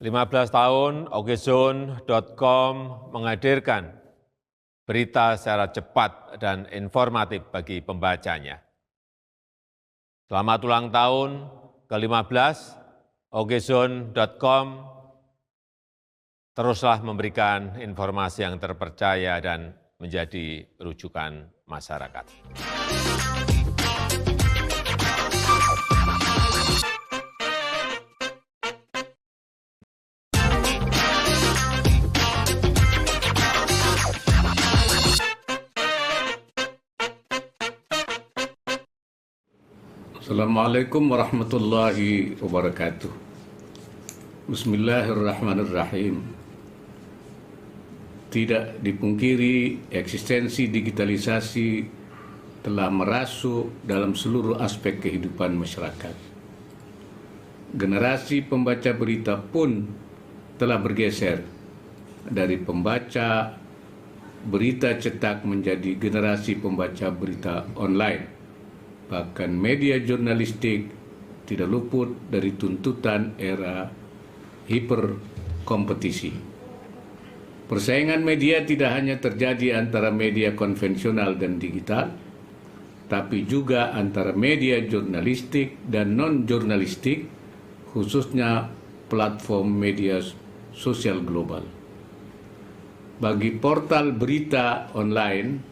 15 tahun Okezone.com menghadirkan berita secara cepat dan informatif bagi pembacanya. Selamat ulang tahun ke-15 Okezone.com, teruslah memberikan informasi yang terpercaya dan menjadi rujukan masyarakat. Assalamualaikum warahmatullahi wabarakatuh. Bismillahirrahmanirrahim. Tidak dipungkiri, eksistensi digitalisasi telah merasuk dalam seluruh aspek kehidupan masyarakat. Generasi pembaca berita pun telah bergeser dari pembaca berita cetak menjadi generasi pembaca berita online. Bahkan media jurnalistik tidak luput dari tuntutan era hiperkompetisi. Persaingan media tidak hanya terjadi antara media konvensional dan digital, tapi juga antara media jurnalistik dan non-jurnalistik, khususnya platform media sosial global. Bagi portal berita online,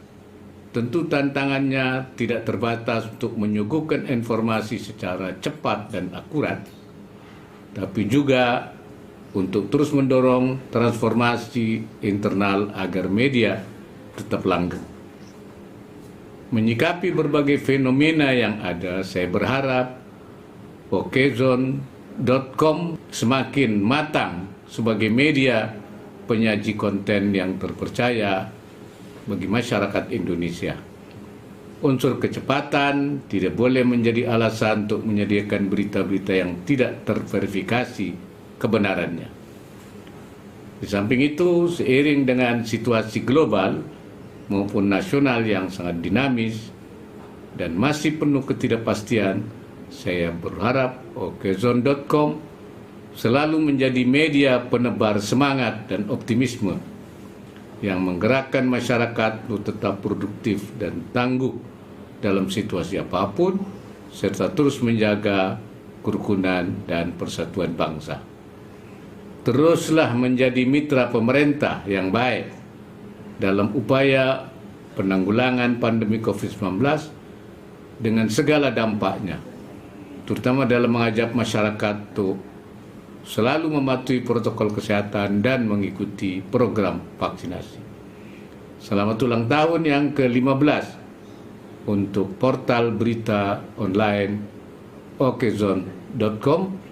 tentu tantangannya tidak terbatas untuk menyuguhkan informasi secara cepat dan akurat, tapi juga untuk terus mendorong transformasi internal agar media tetap langgeng. Menyikapi berbagai fenomena yang ada, saya berharap Okezone.com semakin matang sebagai media penyaji konten yang terpercaya bagi masyarakat Indonesia. Unsur kecepatan tidak boleh menjadi alasan untuk menyediakan berita-berita yang tidak terverifikasi kebenarannya. Di samping itu, seiring dengan situasi global maupun nasional yang sangat dinamis dan masih penuh ketidakpastian, saya berharap Okezone.com selalu menjadi media penebar semangat dan optimisme yang menggerakkan masyarakat untuk tetap produktif dan tangguh dalam situasi apapun, serta terus menjaga kerukunan dan persatuan bangsa. Teruslah menjadi mitra pemerintah yang baik dalam upaya penanggulangan pandemi COVID-19 dengan segala dampaknya, terutama dalam mengajak masyarakat untuk selalu mematuhi protokol kesehatan dan mengikuti program vaksinasi. Selamat ulang tahun yang ke-15 untuk portal berita online Okezone.com.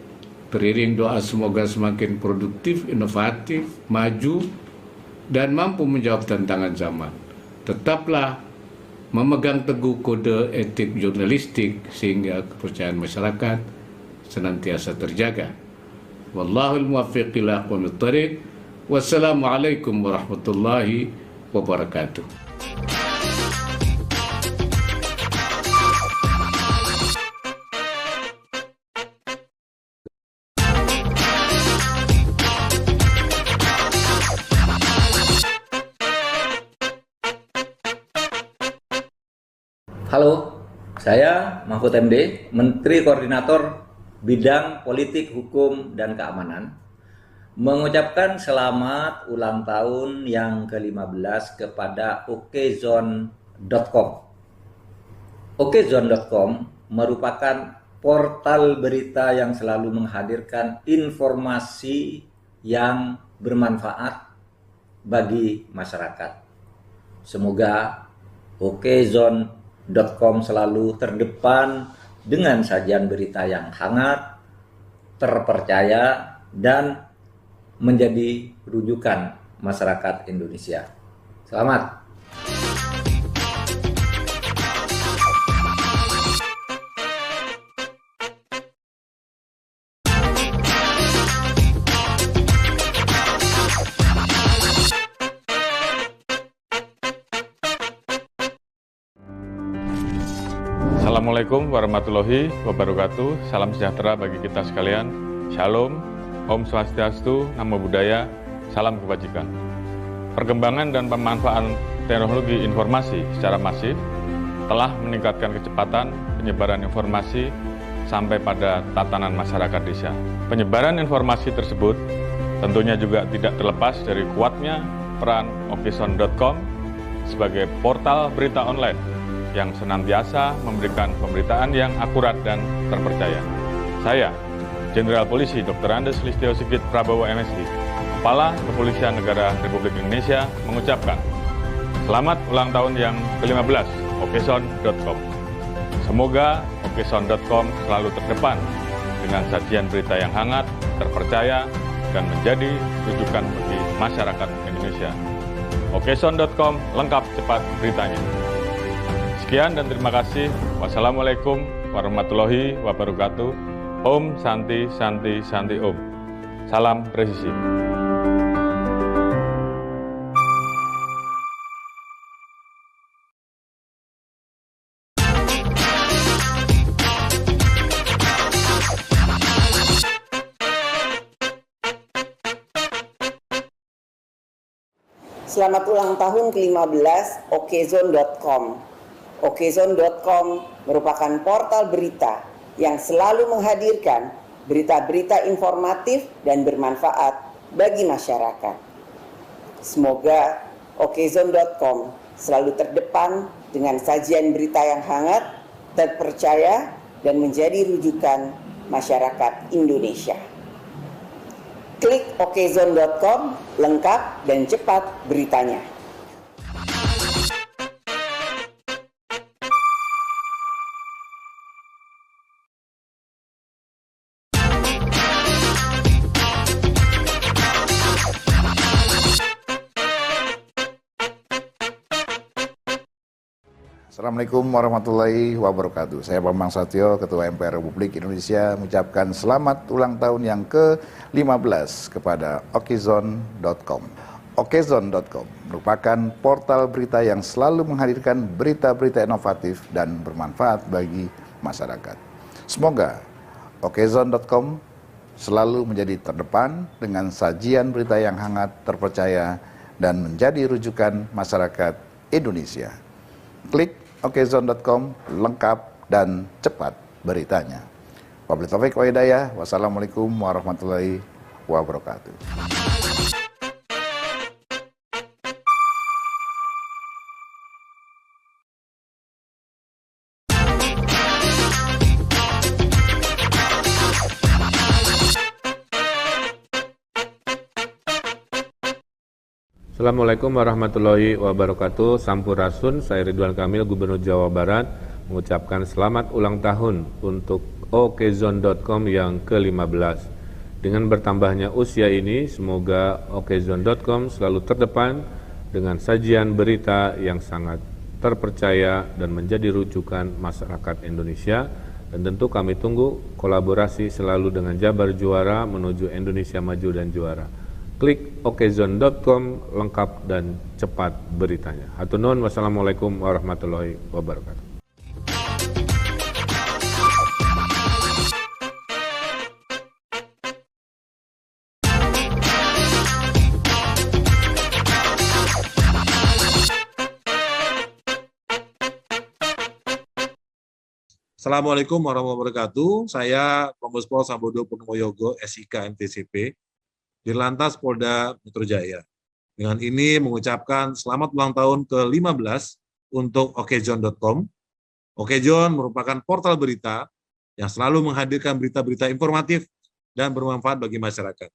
Teriring doa semoga semakin produktif, inovatif, maju, dan mampu menjawab tantangan zaman. Tetaplah memegang teguh kode etik jurnalistik sehingga kepercayaan masyarakat senantiasa terjaga. Wallahul muwaffiq ila aqwamit thariq. Wassalamualaikum warahmatullahi wabarakatuh. Halo, saya Mahfud MD, Menteri Koordinator Bidang Politik, Hukum, dan Keamanan, mengucapkan selamat ulang tahun yang ke-15 kepada Okezone.com. Okezone.com merupakan portal berita yang selalu menghadirkan informasi yang bermanfaat bagi masyarakat. Semoga Okezone.com selalu terdepan dengan sajian berita yang hangat, terpercaya, dan menjadi rujukan masyarakat Indonesia. Selamat! Assalamualaikum warahmatullahi wabarakatuh. Salam sejahtera bagi kita sekalian. Shalom. Om Swastiastu, Namo Buddhaya, Salam Kebajikan. Perkembangan dan pemanfaatan teknologi informasi secara masif telah meningkatkan kecepatan penyebaran informasi sampai pada tatanan masyarakat desa. Penyebaran informasi tersebut tentunya juga tidak terlepas dari kuatnya peran Okezone.com sebagai portal berita online yang senantiasa memberikan pemberitaan yang akurat dan terpercaya. Saya, Jenderal Polisi Dr. Andes Listio Sigit Prabowo MSI, Kepala Kepolisian Negara Republik Indonesia, mengucapkan selamat ulang tahun yang ke-15 Okezone.com. Semoga Okezone.com selalu terdepan dengan sajian berita yang hangat, terpercaya, dan menjadi rujukan bagi masyarakat Indonesia. Okezone.com lengkap cepat beritanya. Sekian dan terima kasih. Wassalamualaikum warahmatullahi wabarakatuh. Om Santi Santi Santi Om. Salam presisi. Selamat ulang tahun ke-15 Okezone.com. Okezone.com merupakan portal berita yang selalu menghadirkan berita-berita informatif dan bermanfaat bagi masyarakat. Semoga Okezone.com selalu terdepan dengan sajian berita yang hangat, terpercaya, dan menjadi rujukan masyarakat Indonesia. Klik Okezone.com, lengkap dan cepat beritanya. Assalamualaikum warahmatullahi wabarakatuh. Saya Bambang Satyo, Ketua MPR Republik Indonesia, mengucapkan selamat ulang tahun yang ke-15 kepada Okezone.com. Okezone.com merupakan portal berita yang selalu menghadirkan berita-berita inovatif dan bermanfaat bagi masyarakat. Semoga Okezone.com selalu menjadi terdepan dengan sajian berita yang hangat, terpercaya, dan menjadi rujukan masyarakat Indonesia. Klik Okezone.com, lengkap dan cepat beritanya. Wabillahi taufiq wal hidayah. Wassalamualaikum warahmatullahi wabarakatuh. Assalamualaikum warahmatullahi wabarakatuh. Sampurasun, saya Ridwan Kamil, Gubernur Jawa Barat, mengucapkan selamat ulang tahun untuk Okezone.com yang ke-15. Dengan bertambahnya usia ini, semoga Okezone.com selalu terdepan dengan sajian berita yang sangat terpercaya dan menjadi rujukan masyarakat Indonesia. Dan tentu kami tunggu kolaborasi selalu dengan Jabar Juara menuju Indonesia Maju dan Juara. Klik Okezone.com, lengkap dan cepat beritanya. Hatur nuhun, wassalamualaikum warahmatullahi wabarakatuh. Assalamualaikum warahmatullahi wabarakatuh. Saya Kombes Pol Sambodo Purnomoyogo, SIK MTCP, Dirlantas Polda Metro Jaya. Dengan ini mengucapkan selamat ulang tahun ke-15 untuk Okezone.com. Okezone merupakan portal berita yang selalu menghadirkan berita-berita informatif dan bermanfaat bagi masyarakat.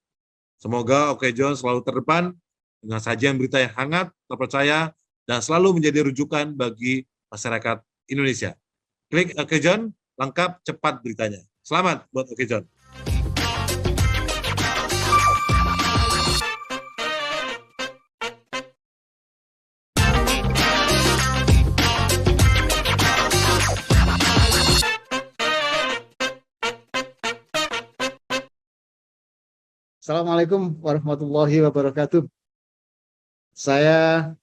Semoga Okezone selalu terdepan dengan sajian berita yang hangat, terpercaya, dan selalu menjadi rujukan bagi masyarakat Indonesia. Klik Okezone, lengkap cepat beritanya. Selamat buat Okezone. Assalamualaikum warahmatullahi wabarakatuh. Saya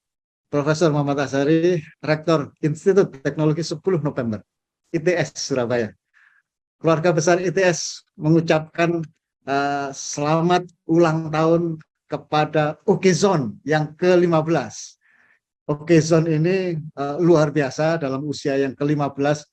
Profesor Muhammad Azhari, Rektor Institut Teknologi 10 November, ITS Surabaya. Keluarga besar ITS mengucapkan selamat ulang tahun kepada Okezone yang ke-15. Okezone ini luar biasa dalam usia yang ke-15,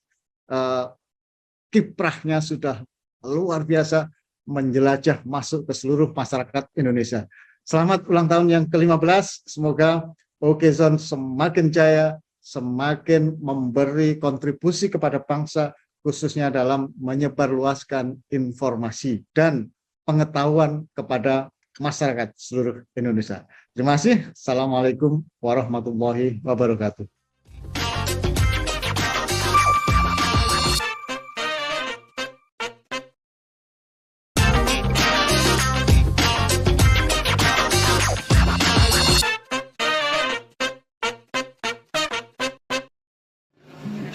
kiprahnya sudah luar biasa menjelajah masuk ke seluruh masyarakat Indonesia. Selamat ulang tahun yang ke-15, semoga Okezone semakin jaya, semakin memberi kontribusi kepada bangsa, khususnya dalam menyebarluaskan informasi dan pengetahuan kepada masyarakat seluruh Indonesia. Terima kasih. Assalamualaikum warahmatullahi wabarakatuh.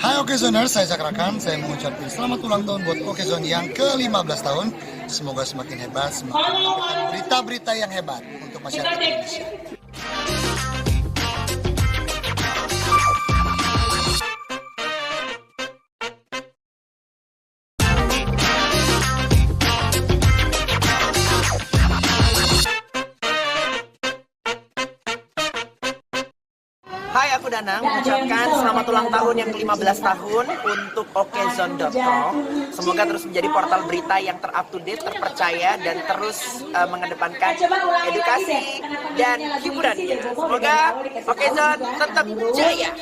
Hai Okezoners, saya Cakrakan. Saya mengucapkan selamat ulang tahun buat Okezone yang ke-15 tahun. Semoga semakin hebat, semakin menyampaikan berita-berita yang hebat untuk masyarakat Indonesia. Hai, aku Danang mengucapkan selamat ulang tahun yang ke-15 tahun untuk okezone.com. Semoga terus menjadi portal berita yang ter-up-to-date, terpercaya, dan terus mengedepankan edukasi dan hiburan. Semoga Okezone tetap jaya.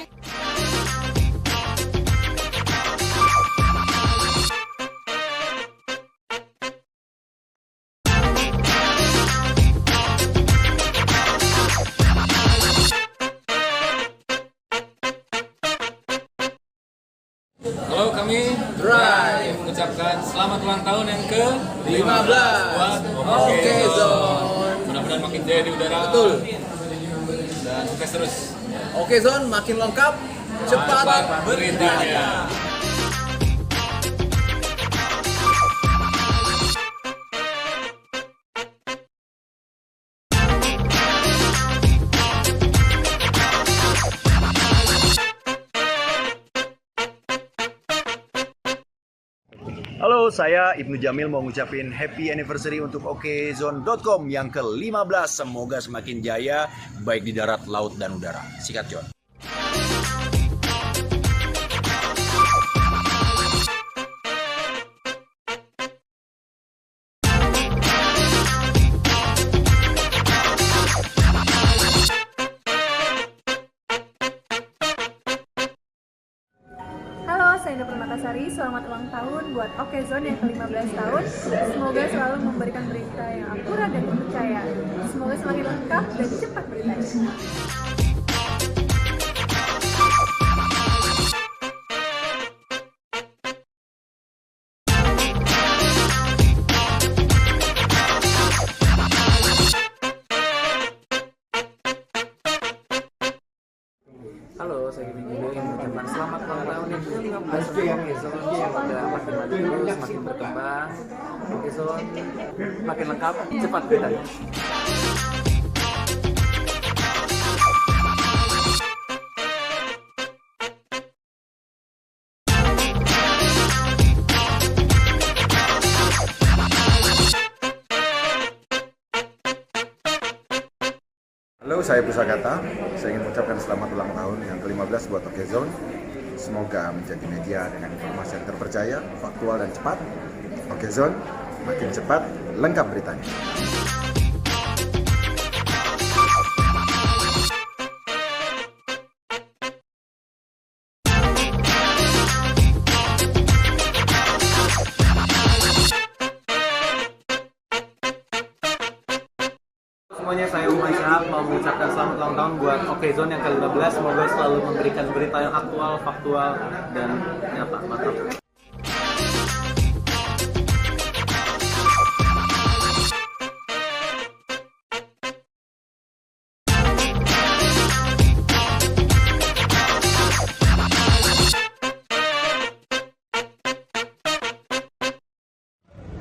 Halo, kami Drive mengucapkan selamat ulang tahun yang ke-15 buat Okezone. Mudah-mudahan makin jaya di udara. Betul. Dan sukses terus. Okezone makin lengkap, cepat beritanya. Halo, saya Ibnu Jamil mau ngucapin happy anniversary untuk okezone.com yang ke-15. Semoga semakin jaya, baik di darat, laut, dan udara. Sikat, John. Halo, saya Indah Permatasari. Selamat ulang tahun buat Okezone yang ke-15 tahun. Semoga selalu memberikan berita yang akurat dan terpercaya. Semoga semakin lengkap dan cepat beritanya. Halo, saya Gini Gini yang mengucapkan selamat ulang tahun yang ke-15 untuk Okezone. Semoga makin maju terus, makin berkembang. Okezone makin lengkap, cepat beritanya. Halo, saya Pusakata. Saya ingin mengucapkan selamat ulang tahun yang ke-15 buat Okezone. Semoga menjadi media dengan informasi yang terpercaya, faktual, dan cepat. Okezone, makin cepat, lengkap beritanya. Semuanya, saya Umar Syahab mau mengucapkan selamat ulang tahun buat Okezone yang ke-15. Semoga selalu memberikan berita yang aktual, faktual, dan nyata. Mantap.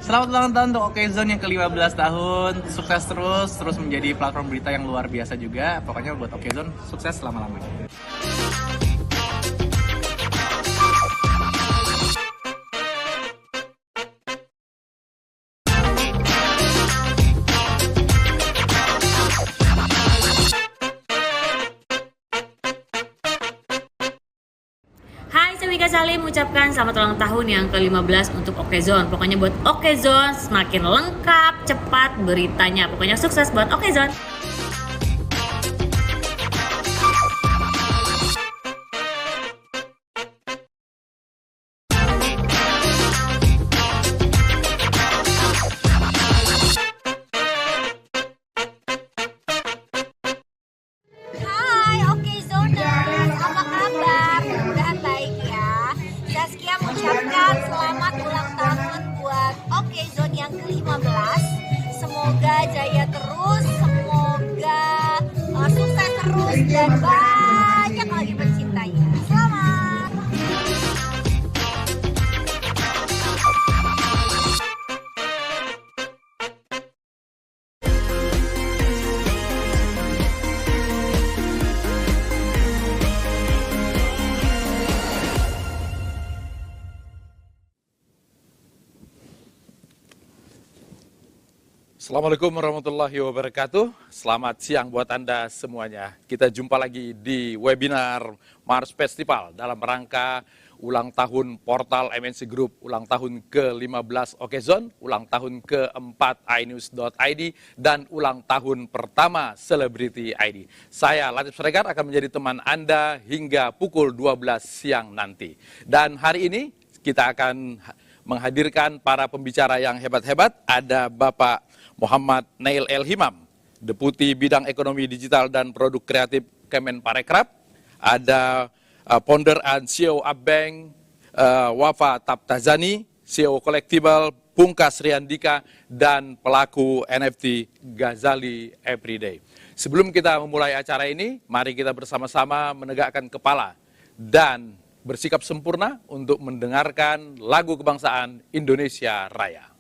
Selamat ulang tahun untuk Okezone yang ke-15 tahun. Sukses terus menjadi platform berita yang luar biasa juga. Pokoknya buat Okezone, sukses selama-lamanya. Saya Salim mengucapkan selamat ulang tahun yang ke-15 untuk Okezone. Pokoknya buat Okezone semakin lengkap, cepat beritanya. Pokoknya sukses buat Okezone. Hai Okezoners, apa kabar? Mudah-mudahan baik ya. Saskia mengucapkan selamat ulang tahun buat Okezone yang ke-15. Semoga jaya terus, semoga sukses terus dan banyak lagi pencintanya. Selamat! Assalamualaikum warahmatullahi wabarakatuh. Selamat siang buat Anda semuanya. Kita jumpa lagi di webinar Mars Festival dalam rangka ulang tahun portal MNC Group, ulang tahun ke-15 Okezone, ulang tahun ke-4 iNews.id, dan ulang tahun pertama Celebrity ID. Saya Latif Sregar akan menjadi teman Anda hingga pukul 12 siang nanti. Dan hari ini kita akan menghadirkan para pembicara yang hebat-hebat. Ada Bapak Muhammad Nail El Himam, Deputi Bidang Ekonomi Digital dan Produk Kreatif Kemenparekraf. Ada Founder and CEO Abbank, Wafa Taptazani, CEO Collectible, Pungkas Riandika, dan pelaku NFT Ghazali Everyday. Sebelum kita memulai acara ini, mari kita bersama-sama menegakkan kepala dan bersikap sempurna untuk mendengarkan lagu kebangsaan Indonesia Raya.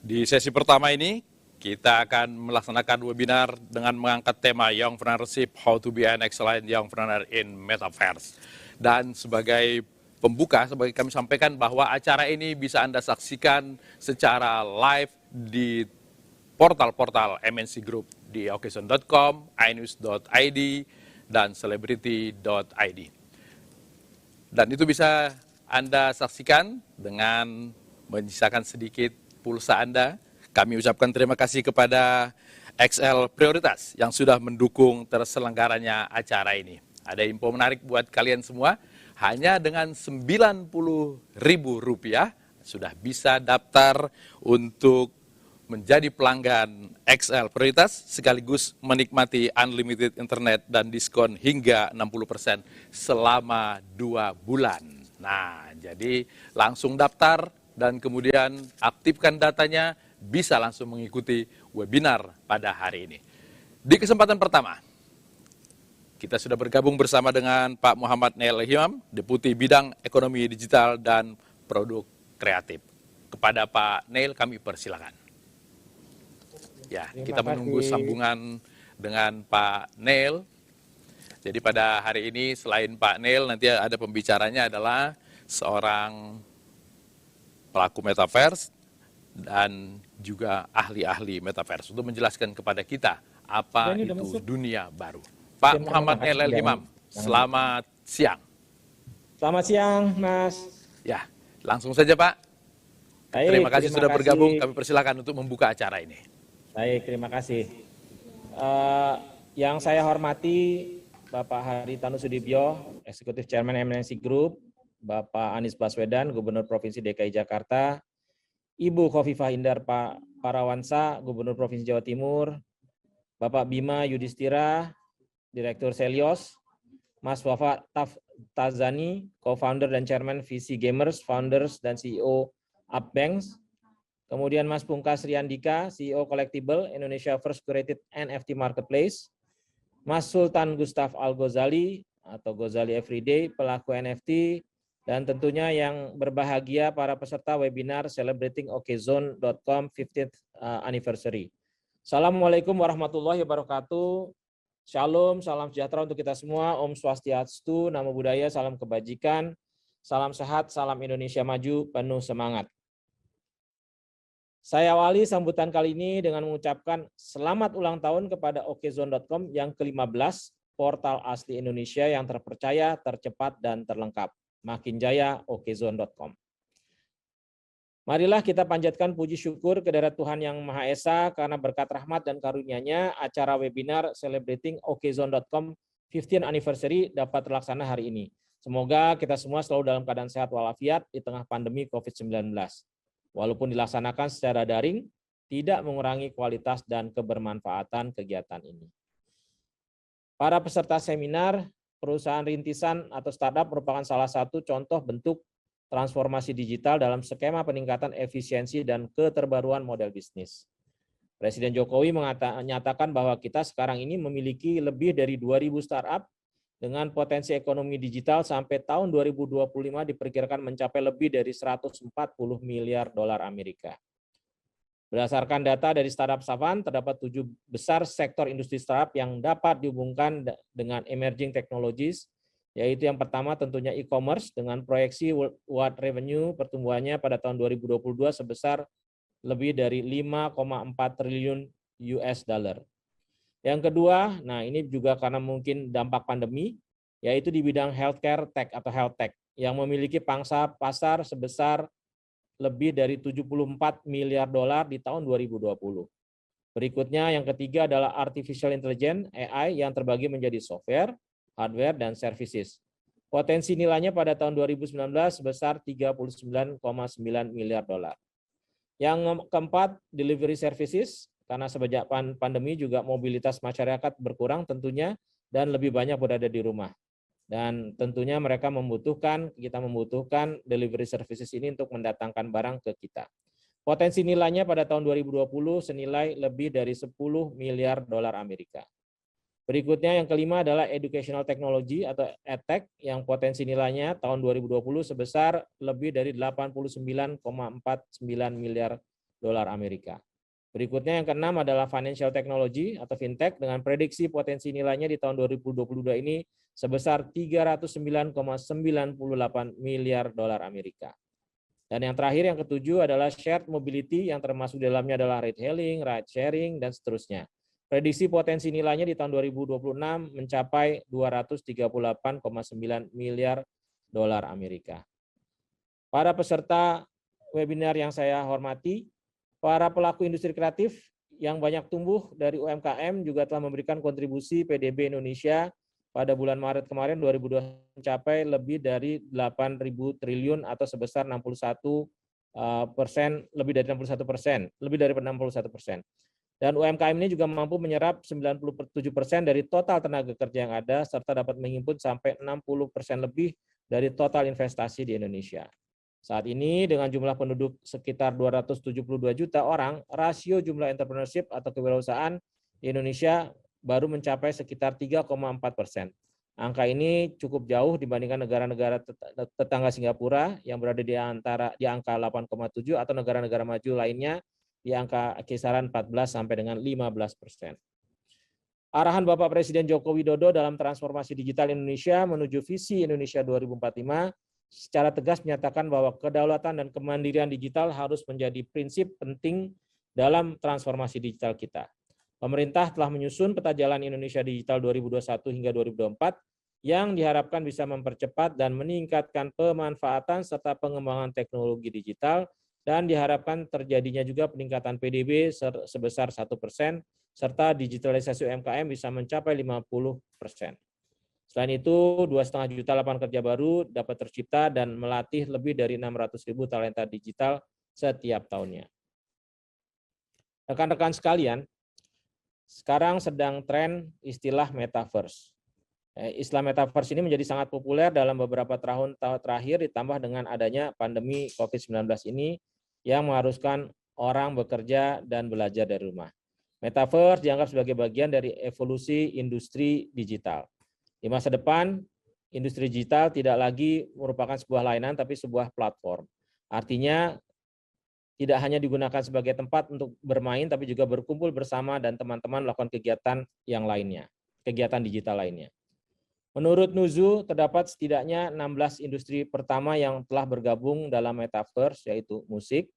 Di sesi pertama ini, kita akan melaksanakan webinar dengan mengangkat tema Young Entrepreneurship, How to be an Excellent Young Entrepreneur in Metaverse. Dan sebagai pembuka, sebagai kami sampaikan bahwa acara ini bisa Anda saksikan secara live di portal-portal MNC Group di okezone.com, inews.id, dan celebrity.id. Dan itu bisa Anda saksikan dengan menyisakan sedikit pulsa Anda. Kami ucapkan terima kasih kepada XL Prioritas yang sudah mendukung terselenggaranya acara ini. Ada info menarik buat kalian semua, hanya dengan Rp90.000 sudah bisa daftar untuk menjadi pelanggan XL Prioritas sekaligus menikmati unlimited internet dan diskon hingga 60% selama 2 bulan. Nah, jadi langsung daftar dan kemudian aktifkan datanya bisa langsung mengikuti webinar pada hari ini. Di kesempatan pertama, kita sudah bergabung bersama dengan Pak Muhammad Neil Himam, Deputi Bidang Ekonomi Digital dan Produk Kreatif. Kepada Pak Neil kami persilakan. Ya, kita menunggu sambungan dengan Pak Neil. Jadi pada hari ini selain Pak Neil, nanti ada pembicaranya adalah seorang pelaku metaverse dan juga ahli-ahli metaverse untuk menjelaskan kepada kita apa itu dunia baru. Pak Muhammad Neil Himam, selamat siang. Selamat siang, Mas. Ya, langsung saja Pak. Baik, terima kasih sudah bergabung, kami persilakan untuk membuka acara ini. Baik, terima kasih. Yang saya hormati Bapak Haritanu Sudibyo, Executive Chairman MNC Group, Bapak Anies Baswedan, Gubernur Provinsi DKI Jakarta, Ibu Khofifah Indar Parawansa, Gubernur Provinsi Jawa Timur, Bapak Bima Yudhistira, Direktur Selios, Mas Wafa Tazani, Co-Founder dan Chairman VC Gamers, Founders dan CEO Upbanks, kemudian Mas Pungkas Riandika, CEO Collectible, Indonesia First Curated NFT Marketplace, Mas Sultan Gustaf Al-Ghazali atau Ghazali Everyday, pelaku NFT, dan tentunya yang berbahagia para peserta webinar Celebrating OKZone.com 50th Anniversary. Assalamualaikum warahmatullahi wabarakatuh. Shalom, salam sejahtera untuk kita semua. Om Swastiastu, Namo Buddhaya, salam kebajikan, salam sehat, salam Indonesia maju, penuh semangat. Saya awali sambutan kali ini dengan mengucapkan selamat ulang tahun kepada OKZone.com yang ke-15, portal asli Indonesia yang terpercaya, tercepat, dan terlengkap. Makin jaya OKZone.com. Marilah kita panjatkan puji syukur kehadirat Tuhan Yang Maha Esa karena berkat rahmat dan karunia-Nya acara webinar Celebrating OKZone.com 15th Anniversary dapat terlaksana hari ini. Semoga kita semua selalu dalam keadaan sehat walafiat di tengah pandemi COVID-19. Walaupun dilaksanakan secara daring, tidak mengurangi kualitas dan kebermanfaatan kegiatan ini. Para peserta seminar, perusahaan rintisan atau startup merupakan salah satu contoh bentuk transformasi digital dalam skema peningkatan efisiensi dan keterbaruan model bisnis. Presiden Jokowi menyatakan bahwa kita sekarang ini memiliki lebih dari 2.000 startup dengan potensi ekonomi digital sampai tahun 2025 diperkirakan mencapai lebih dari 140 miliar dolar Amerika. Berdasarkan data dari Startup Savant, terdapat 7 besar sektor industri startup yang dapat dihubungkan dengan emerging technologies, yaitu yang pertama tentunya e-commerce dengan proyeksi worldwide revenue pertumbuhannya pada tahun 2022 sebesar lebih dari 5,4 triliun US dollar. Yang kedua, nah ini juga karena mungkin dampak pandemi, yaitu di bidang healthcare tech atau health tech yang memiliki pangsa pasar sebesar lebih dari 74 miliar dolar di tahun 2020. Berikutnya yang ketiga adalah artificial intelligence AI yang terbagi menjadi software, hardware, dan services. Potensi nilainya pada tahun 2019 sebesar 39,9 miliar dolar. Yang keempat, delivery services, karena sejak pandemi juga mobilitas masyarakat berkurang tentunya dan lebih banyak berada di rumah. Dan tentunya kita membutuhkan delivery services ini untuk mendatangkan barang ke kita. Potensi nilainya pada tahun 2020 senilai lebih dari 10 miliar dolar Amerika. Berikutnya yang kelima adalah educational technology atau edtech yang potensi nilainya tahun 2020 sebesar lebih dari 89,49 miliar dolar Amerika. Berikutnya yang keenam adalah financial technology atau fintech dengan prediksi potensi nilainya di tahun 2022 ini sebesar 309,98 miliar dolar Amerika. Dan yang terakhir yang ketujuh adalah shared mobility yang termasuk dalamnya adalah ride hailing, ride sharing, dan seterusnya. Prediksi potensi nilainya di tahun 2026 mencapai 238,9 miliar dolar Amerika. Para peserta webinar yang saya hormati, para pelaku industri kreatif yang banyak tumbuh dari UMKM juga telah memberikan kontribusi PDB Indonesia pada bulan Maret kemarin 2020 mencapai lebih dari 8.000 triliun atau sebesar 61%, lebih dari 61%. Dan UMKM ini juga mampu menyerap 97% dari total tenaga kerja yang ada, serta dapat menghimpun sampai 60% lebih dari total investasi di Indonesia. Saat ini dengan jumlah penduduk sekitar 272 juta orang, rasio jumlah entrepreneurship atau kewirausahaan di Indonesia baru mencapai sekitar 3,4%. Angka ini cukup jauh dibandingkan negara-negara tetangga Singapura yang berada di angka 8,7 atau negara-negara maju lainnya di angka kisaran 14 sampai dengan 15%. Arahan Bapak Presiden Joko Widodo dalam transformasi digital Indonesia menuju visi Indonesia 2045 secara tegas menyatakan bahwa kedaulatan dan kemandirian digital harus menjadi prinsip penting dalam transformasi digital kita. Pemerintah telah menyusun peta jalan Indonesia Digital 2021 hingga 2024 yang diharapkan bisa mempercepat dan meningkatkan pemanfaatan serta pengembangan teknologi digital dan diharapkan terjadinya juga peningkatan PDB sebesar 1%, serta digitalisasi UMKM bisa mencapai 50%. Selain itu, 2,5 juta lapangan kerja baru dapat tercipta dan melatih lebih dari 600.000 talenta digital setiap tahunnya. Rekan-rekan sekalian, sekarang sedang tren istilah metaverse. Istilah metaverse ini menjadi sangat populer dalam beberapa tahun terakhir ditambah dengan adanya pandemi COVID-19 ini yang mengharuskan orang bekerja dan belajar dari rumah. Metaverse dianggap sebagai bagian dari evolusi industri digital. Di masa depan, industri digital tidak lagi merupakan sebuah layanan, tapi sebuah platform. Artinya, tidak hanya digunakan sebagai tempat untuk bermain, tapi juga berkumpul bersama dan teman-teman melakukan kegiatan yang lainnya, kegiatan digital lainnya. Menurut Nuzu, terdapat setidaknya 16 industri pertama yang telah bergabung dalam metaverse, yaitu musik,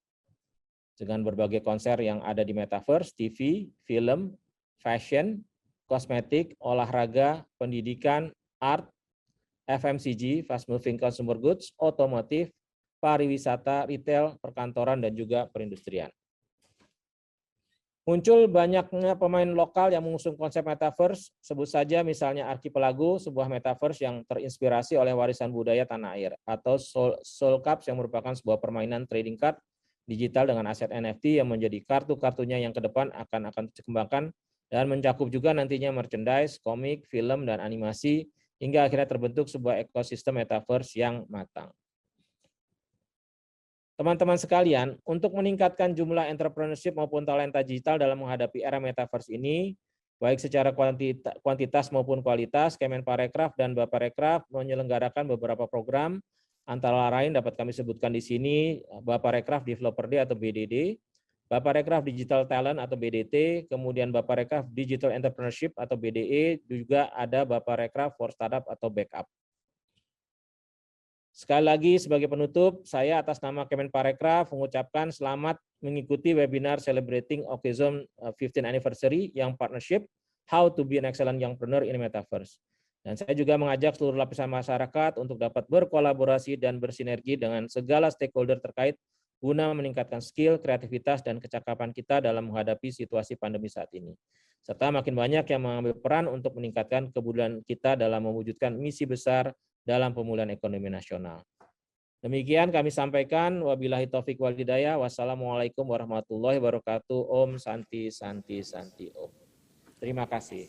dengan berbagai konser yang ada di metaverse, TV, film, fashion, kosmetik, olahraga, pendidikan, art, FMCG, fast moving consumer goods, otomotif, pariwisata, retail, perkantoran, dan juga perindustrian. Muncul banyaknya pemain lokal yang mengusung konsep metaverse, sebut saja misalnya Archipelago, sebuah metaverse yang terinspirasi oleh warisan budaya tanah air, atau Soul Cups yang merupakan sebuah permainan trading card digital dengan aset NFT yang menjadi kartu-kartunya yang ke depan akan dikembangkan dan mencakup juga nantinya merchandise, komik, film, dan animasi, hingga akhirnya terbentuk sebuah ekosistem metaverse yang matang. Teman-teman sekalian, untuk meningkatkan jumlah entrepreneurship maupun talenta digital dalam menghadapi era metaverse ini, baik secara kuantitas maupun kualitas, Kemenparekraf dan Baparekraf menyelenggarakan beberapa program, antara lain dapat kami sebutkan di sini Baparekraf Developer Day atau BDD, Baparekraf Digital Talent atau BDT, kemudian Baparekraf Digital Entrepreneurship atau BDE, juga ada Baparekraf for Startup atau Backup. Sekali lagi sebagai penutup, saya atas nama Kemenparekraf mengucapkan selamat mengikuti webinar Celebrating OKZone 15th Anniversary yang partnership How to be an Excellent Youngpreneur in Metaverse. Dan saya juga mengajak seluruh lapisan masyarakat untuk dapat berkolaborasi dan bersinergi dengan segala stakeholder terkait guna meningkatkan skill, kreativitas, dan kecakapan kita dalam menghadapi situasi pandemi saat ini. Serta makin banyak yang mengambil peran untuk meningkatkan kebudayaan kita dalam mewujudkan misi besar dalam pemulihan ekonomi nasional. Demikian kami sampaikan. Wabillahi taufik wal hidayah. Wassalamualaikum warahmatullahi wabarakatuh. Om Santi Santi Santi Om. Terima kasih.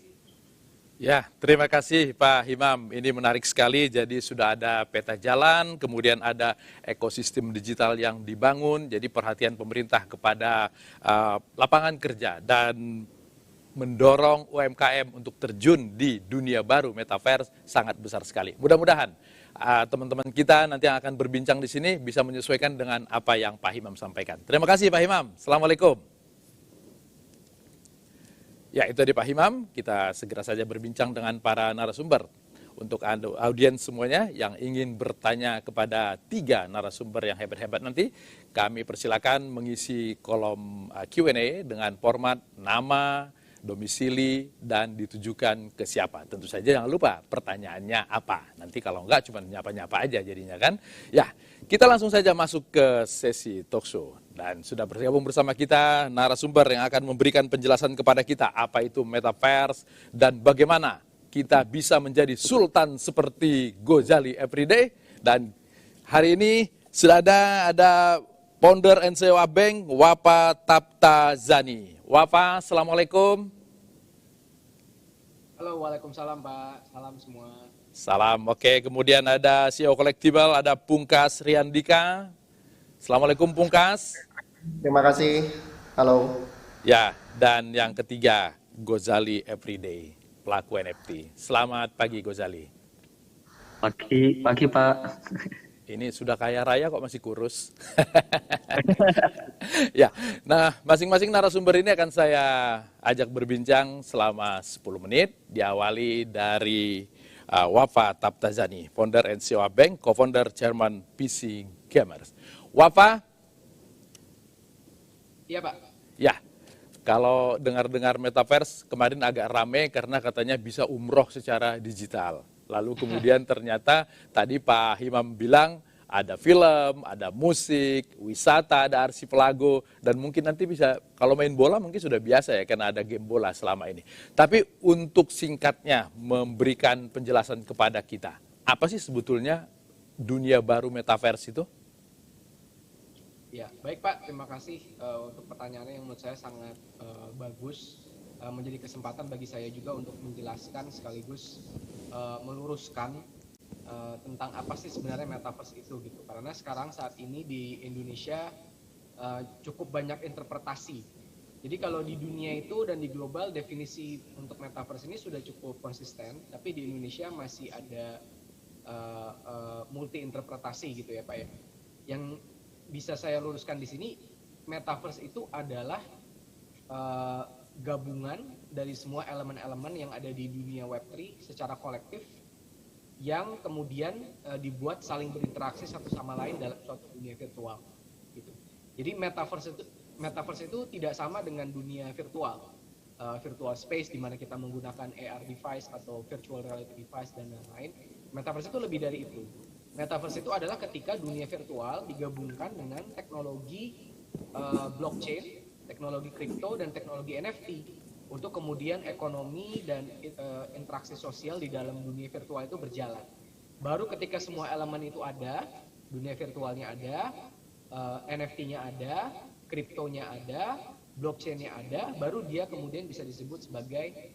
Ya, terima kasih Pak Himam. Ini menarik sekali. Jadi sudah ada peta jalan, kemudian ada ekosistem digital yang dibangun. Jadi perhatian pemerintah kepada lapangan kerja dan mendorong UMKM untuk terjun di dunia baru metaverse sangat besar sekali. Mudah-mudahan teman-teman kita nanti yang akan berbincang di sini bisa menyesuaikan dengan apa yang Pak Himam sampaikan. Terima kasih Pak Himam. Assalamualaikum. Ya, itu tadi Pak Himam. Kita segera saja berbincang dengan para narasumber. Untuk audiens semuanya yang ingin bertanya kepada 3 narasumber yang hebat-hebat nanti, kami persilakan mengisi kolom Q&A dengan format nama, domisili, dan ditujukan ke siapa. Tentu saja jangan lupa pertanyaannya apa. Nanti kalau enggak cuma nyapa-nyapa aja jadinya kan. Ya, kita langsung saja masuk ke sesi talkshow. Dan sudah bergabung bersama kita narasumber yang akan memberikan penjelasan kepada kita apa itu metaverse dan bagaimana kita bisa menjadi sultan seperti Ghazali Everyday. Dan hari ini sudah ada founder and CEO Bank, Wafa Taptazani. Wafa, Assalamualaikum. Halo, waalaikumsalam Pak. Salam semua. Salam, oke. Kemudian ada CEO Collectible, ada Pungkas Riandika. Assalamualaikum Pungkas. Terima kasih. Halo. Ya, dan yang ketiga, Gozali Everyday, pelaku NFT. Selamat pagi Gozali. Pagi Pak. Ini sudah kaya raya kok masih kurus. Ya, nah masing-masing narasumber ini akan saya ajak berbincang selama 10 menit. Diawali dari Wafa Tabtazani, founder NCOA Bank, co-founder Chairman PC Gamers. Wafa? Iya Pak. Ya, kalau dengar-dengar metaverse kemarin agak rame karena katanya bisa umroh secara digital. Lalu kemudian ternyata tadi Pak Himam bilang ada film, ada musik, wisata, ada arsipelago, dan mungkin nanti bisa, kalau main bola mungkin sudah biasa ya karena ada game bola selama ini. Tapi untuk singkatnya memberikan penjelasan kepada kita, apa sih sebetulnya dunia baru metaverse itu? Ya, baik Pak, terima kasih untuk pertanyaannya yang menurut saya sangat bagus. Menjadi kesempatan bagi saya juga untuk menjelaskan sekaligus meluruskan tentang apa sih sebenarnya metaverse itu gitu. Karena sekarang saat ini di Indonesia cukup banyak interpretasi. Jadi kalau di dunia itu dan di global definisi untuk metaverse ini sudah cukup konsisten, tapi di Indonesia masih ada multi interpretasi gitu ya Pak ya. Yang bisa saya luruskan di sini, metaverse itu adalah gabungan dari semua elemen-elemen yang ada di dunia Web3 secara kolektif yang kemudian dibuat saling berinteraksi satu sama lain dalam suatu dunia virtual gitu. Jadi metaverse itu tidak sama dengan dunia virtual. Virtual space di mana kita menggunakan AR device atau virtual reality device dan lain-lain. Metaverse itu lebih dari itu. Metaverse itu adalah ketika dunia virtual digabungkan dengan teknologi blockchain, teknologi kripto, dan teknologi NFT untuk kemudian ekonomi dan interaksi sosial di dalam dunia virtual itu berjalan. Baru ketika semua elemen itu ada, dunia virtualnya ada, NFT-nya ada, kriptonya ada, blockchain-nya ada, baru dia kemudian bisa disebut sebagai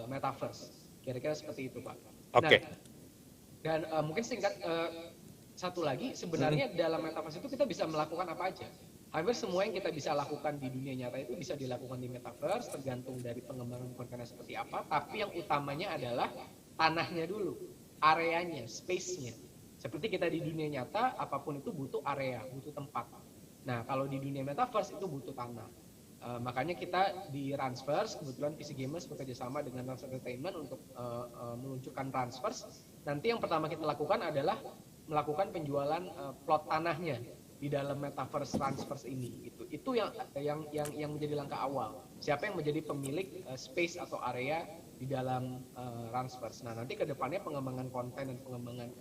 metaverse. Kira-kira seperti itu Pak. Oke. Dan mungkin singkat satu lagi, sebenarnya dalam metaverse itu kita bisa melakukan apa aja. Hampir semua yang kita bisa lakukan di dunia nyata itu bisa dilakukan di metaverse, tergantung dari pengembangan kontennya seperti apa. Tapi yang utamanya adalah tanahnya dulu, areanya, space-nya. Seperti kita di dunia nyata, apapun itu butuh area, butuh tempat. Nah, kalau di dunia metaverse itu butuh tanah. Makanya kita di Transverse, kebetulan PC Gamers bekerja sama dengan Transverse Entertainment untuk meluncurkan Transverse. Nanti yang pertama kita lakukan adalah melakukan penjualan plot tanahnya di dalam metaverse Transverse ini. Itu yang menjadi langkah awal. Siapa yang menjadi pemilik space atau area di dalam Transverse. Nah, nanti ke depannya pengembangan konten dan pengembangan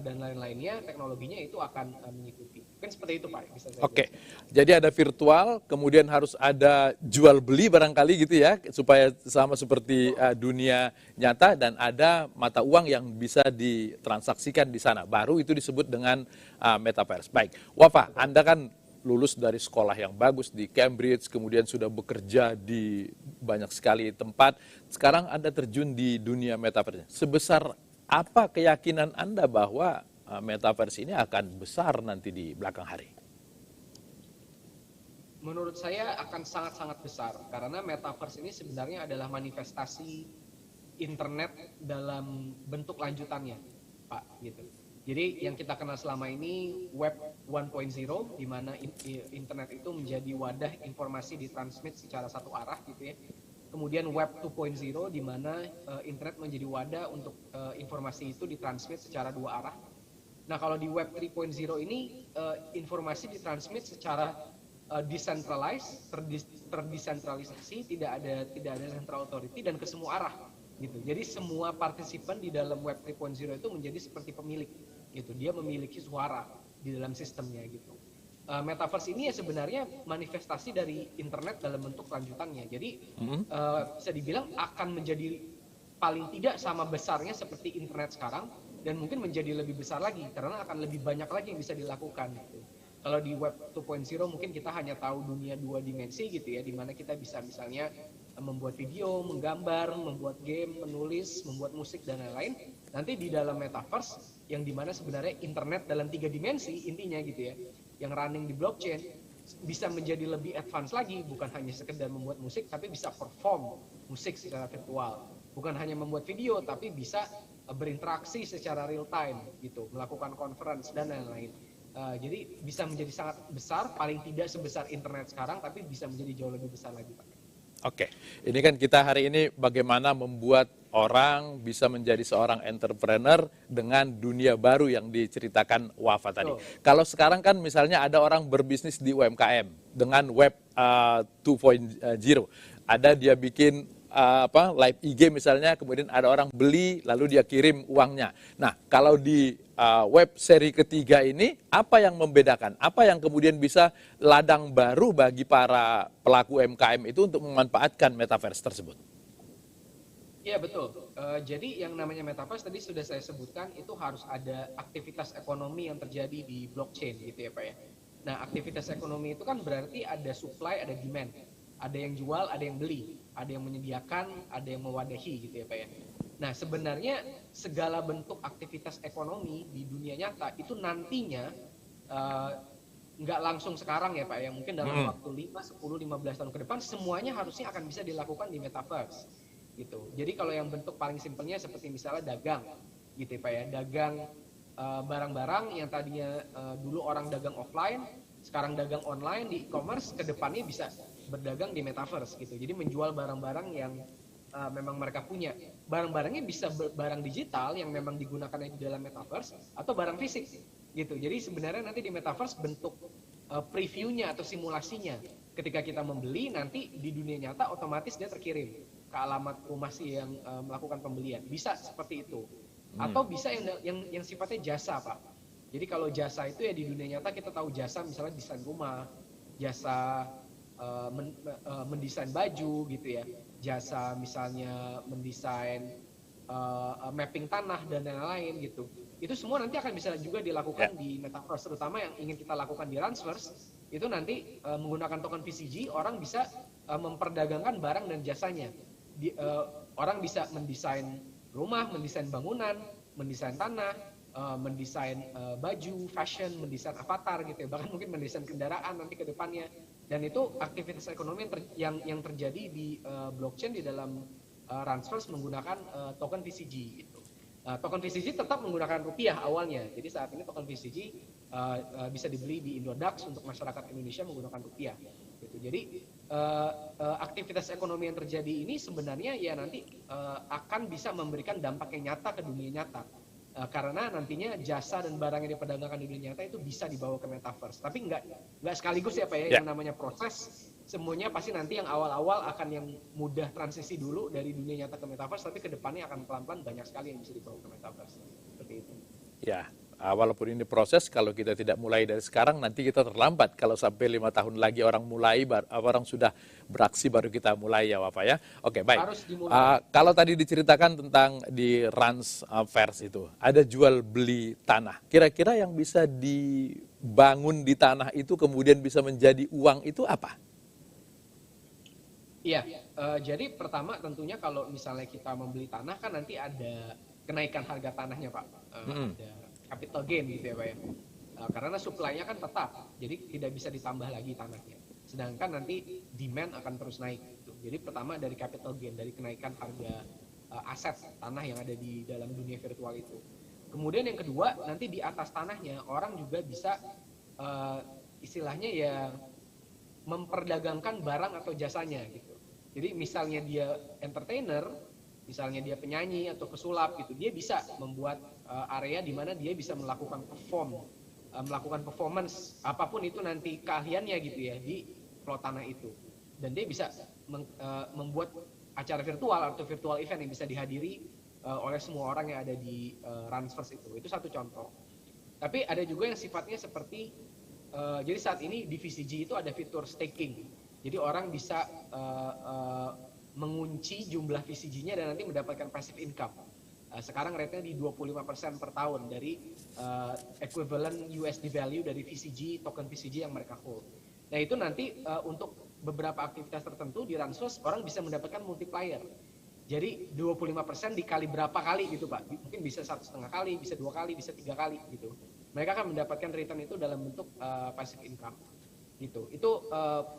dan lain-lainnya, teknologinya itu akan mengikuti. Mungkin seperti itu Pak. Bisa saya Oke, jadi ada virtual, kemudian harus ada jual beli barangkali gitu ya, supaya sama seperti dunia nyata, dan ada mata uang yang bisa ditransaksikan di sana. Baru itu disebut dengan metaverse. Baik, Wafa, Anda kan lulus dari sekolah yang bagus di Cambridge, kemudian sudah bekerja di banyak sekali tempat. Sekarang Anda terjun di dunia metaverse. Sebesar apa keyakinan Anda bahwa metaverse ini akan besar nanti di belakang hari? Menurut saya akan sangat-sangat besar, karena metaverse ini sebenarnya adalah manifestasi internet dalam bentuk lanjutannya, Pak. Gitu. Jadi yang kita kenal selama ini Web 1.0, di mana internet itu menjadi wadah informasi ditransmit secara satu arah, gitu ya. Kemudian Web 2.0 di mana internet menjadi wadah untuk informasi itu ditransmit secara dua arah. Nah, kalau di Web 3.0 ini informasi ditransmit secara decentralized, terdesentralisasi, tidak ada central authority dan ke semua arah gitu. Jadi semua partisipan di dalam Web 3.0 itu menjadi seperti pemilik gitu. Dia memiliki suara di dalam sistemnya gitu. Metaverse ini ya sebenarnya manifestasi dari internet dalam bentuk lanjutannya. Jadi bisa dibilang akan menjadi paling tidak sama besarnya seperti internet sekarang, dan mungkin menjadi lebih besar lagi karena akan lebih banyak lagi yang bisa dilakukan gitu. Kalau di Web 2.0 mungkin kita hanya tahu dunia dua dimensi gitu ya, di mana kita bisa misalnya membuat video, menggambar, membuat game, menulis, membuat musik dan lain-lain. Nanti di dalam metaverse yang dimana sebenarnya internet dalam 3 dimensi intinya gitu ya. yang running di blockchain bisa menjadi lebih advance lagi, bukan hanya sekedar membuat musik tapi bisa perform musik secara virtual, bukan hanya membuat video tapi bisa berinteraksi secara real time gitu, melakukan conference dan lain-lain. Jadi bisa menjadi sangat besar, paling tidak sebesar internet sekarang, tapi bisa menjadi jauh lebih besar lagi, Pak. Oke, ini kan kita hari ini bagaimana membuat orang bisa menjadi seorang entrepreneur dengan dunia baru yang diceritakan Wafa tadi. Kalau sekarang kan misalnya ada orang berbisnis di UMKM dengan web 2.0, ada dia bikin live IG misalnya, kemudian ada orang beli lalu dia kirim uangnya. Nah, kalau di web seri ketiga ini, apa yang membedakan? Apa yang kemudian bisa ladang baru bagi para pelaku UMKM itu untuk memanfaatkan metaverse tersebut? Iya, betul. Jadi yang namanya metaverse tadi sudah saya sebutkan, itu harus ada aktivitas ekonomi yang terjadi di blockchain gitu ya Pak ya. Nah, aktivitas ekonomi itu kan berarti ada supply, ada demand. Ada yang jual, ada yang beli. Ada yang menyediakan, ada yang mewadahi gitu ya Pak ya. Nah, sebenarnya segala bentuk aktivitas ekonomi di dunia nyata itu nantinya nggak langsung sekarang ya Pak ya, mungkin dalam waktu 5, 10, 15 tahun ke depan semuanya harusnya akan bisa dilakukan di metaverse gitu. Jadi kalau yang bentuk paling simpelnya seperti misalnya dagang gitu ya Pak ya, dagang barang-barang yang tadinya dulu orang dagang offline, sekarang dagang online di e-commerce, ke depannya bisa berdagang di metaverse gitu. Jadi menjual barang-barang yang memang mereka punya. Barang-barangnya bisa barang digital yang memang digunakan di dalam metaverse atau barang fisik gitu. Jadi sebenarnya nanti di metaverse bentuk previewnya atau simulasinya ketika kita membeli, nanti di dunia nyata otomatis dia terkirim ke alamat rumah si yang melakukan pembelian. Bisa seperti itu. Atau bisa yang sifatnya jasa, Pak. Jadi kalau jasa itu ya di dunia nyata kita tahu jasa misalnya desain rumah, jasa mendesain baju gitu ya, jasa misalnya mendesain mapping tanah dan lain-lain gitu. Itu semua nanti akan bisa juga dilakukan di metaverse, terutama yang ingin kita lakukan di Transverse itu nanti menggunakan token VCG, orang bisa memperdagangkan barang dan jasanya. Orang bisa mendesain rumah, mendesain bangunan, mendesain tanah, mendesain baju, fashion, mendesain avatar gitu ya, bahkan mungkin mendesain kendaraan nanti ke depannya. Dan itu aktivitas ekonomi yang terjadi di blockchain di dalam Transverse menggunakan token VCG gitu. Token VCG tetap menggunakan rupiah awalnya. Jadi saat ini token VCG bisa dibeli di Indodax untuk masyarakat Indonesia menggunakan rupiah. Gitu. Jadi aktivitas ekonomi yang terjadi ini sebenarnya ya nanti akan bisa memberikan dampak yang nyata ke dunia nyata. Karena nantinya jasa dan barang yang diperdagangkan di dunia nyata itu bisa dibawa ke metaverse. Tapi nggak sekaligus ya Pak ya, yang namanya proses. Semuanya pasti nanti yang awal-awal akan yang mudah transisi dulu dari dunia nyata ke metaverse, tapi kedepannya akan pelan-pelan banyak sekali yang bisa dibawa ke metaverse. Seperti itu. Ya, walaupun ini proses, kalau kita tidak mulai dari sekarang nanti kita terlambat. Kalau sampai 5 tahun lagi orang mulai, orang sudah beraksi baru kita mulai ya Wafa ya. Oke, baik. Kalau tadi diceritakan tentang di Transverse itu, ada jual beli tanah. Kira-kira yang bisa dibangun di tanah itu kemudian bisa menjadi uang itu apa? Iya, jadi pertama tentunya kalau misalnya kita membeli tanah kan nanti ada kenaikan harga tanahnya Pak. Ada capital gain gitu ya Pak ya. Karena supply-nya kan tetap, jadi tidak bisa ditambah lagi tanahnya. Sedangkan nanti demand akan terus naik gitu. Jadi pertama dari capital gain, dari kenaikan harga aset tanah yang ada di dalam dunia virtual itu. Kemudian yang kedua, nanti di atas tanahnya orang juga bisa istilahnya ya memperdagangkan barang atau jasanya gitu. Jadi misalnya dia entertainer, misalnya dia penyanyi atau pesulap gitu, dia bisa membuat area di mana dia bisa melakukan melakukan performance apapun itu nanti keahliannya gitu ya di plot tanah itu. Dan dia bisa membuat acara virtual atau virtual event yang bisa dihadiri oleh semua orang yang ada di Transverse itu. Itu satu contoh. Tapi ada juga yang sifatnya seperti jadi saat ini di VCG itu ada fitur staking. Jadi orang bisa mengunci jumlah VCG-nya dan nanti mendapatkan passive income. Sekarang rate-nya di 25% per tahun dari equivalent USD value dari VCG, token VCG yang mereka hold. Nah itu nanti untuk beberapa aktivitas tertentu di Transverse orang bisa mendapatkan multiplier. Jadi 25% dikali berapa kali gitu Pak? Mungkin bisa 1,5 kali, bisa 2 kali, bisa 3 kali gitu. mereka akan mendapatkan return itu dalam bentuk passive income gitu. Itu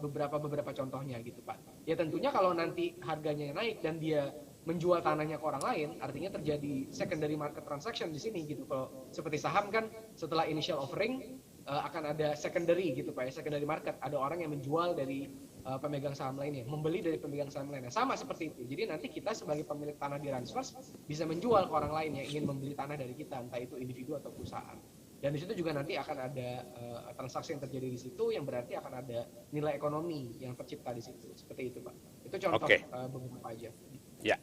beberapa contohnya gitu Pak. Ya tentunya kalau nanti harganya naik dan dia menjual tanahnya ke orang lain, artinya terjadi secondary market transaction di sini gitu. Kalau seperti saham kan setelah initial offering akan ada secondary gitu Pak ya, secondary market. Ada orang yang menjual dari pemegang saham lainnya, membeli dari pemegang saham lainnya. Sama seperti itu. Jadi nanti kita sebagai pemilik tanah di Ransfers bisa menjual ke orang lain yang ingin membeli tanah dari kita, entah itu individu atau perusahaan. Dan di situ juga nanti akan ada transaksi yang terjadi di situ, yang berarti akan ada nilai ekonomi yang tercipta di situ. Seperti itu Pak. Itu contoh beberapa aja. Ya.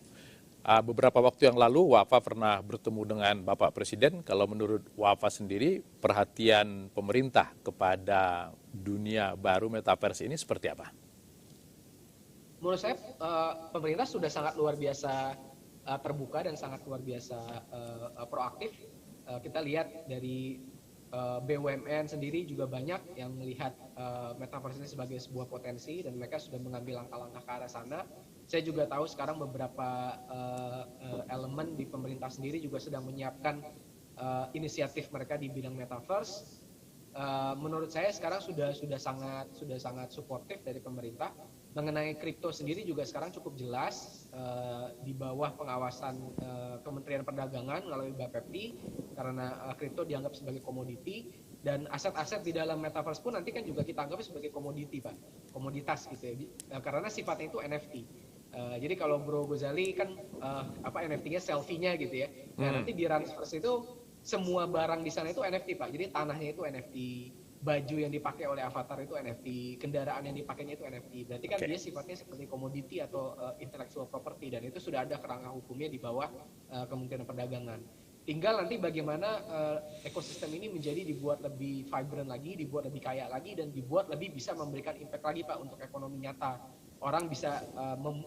Beberapa waktu yang lalu Wafa pernah bertemu dengan Bapak Presiden. Kalau menurut Wafa sendiri, perhatian pemerintah kepada dunia baru metaverse ini seperti apa? Menurut saya pemerintah sudah sangat luar biasa terbuka dan sangat luar biasa proaktif. Kita lihat dari BUMN sendiri juga banyak yang melihat metaverse ini sebagai sebuah potensi dan mereka sudah mengambil langkah-langkah ke arah sana. Saya juga tahu sekarang beberapa elemen di pemerintah sendiri juga sedang menyiapkan inisiatif mereka di bidang metaverse. Menurut saya sekarang sudah sangat suportif dari pemerintah. Mengenai kripto sendiri juga sekarang cukup jelas di bawah pengawasan Kementerian Perdagangan melalui Bapepti, karena kripto dianggap sebagai komoditi dan aset-aset di dalam metaverse pun nanti kan juga kita anggap sebagai komoditi Pak, komoditas gitu ya, karena sifatnya itu NFT. Jadi kalau Bro Gozali kan NFT-nya selfie-nya gitu ya. Nah nanti di Ransfers itu semua barang di sana itu NFT Pak. Jadi tanahnya itu NFT, baju yang dipakai oleh avatar itu NFT, kendaraan yang dipakainya itu NFT. Berarti kan dia sifatnya seperti komoditi atau intellectual property dan itu sudah ada kerangka hukumnya di bawah Kementerian Perdagangan. Tinggal nanti bagaimana ekosistem ini dibuat lebih vibrant lagi, dibuat lebih kaya lagi dan dibuat lebih bisa memberikan impact lagi Pak untuk ekonomi nyata. Orang bisa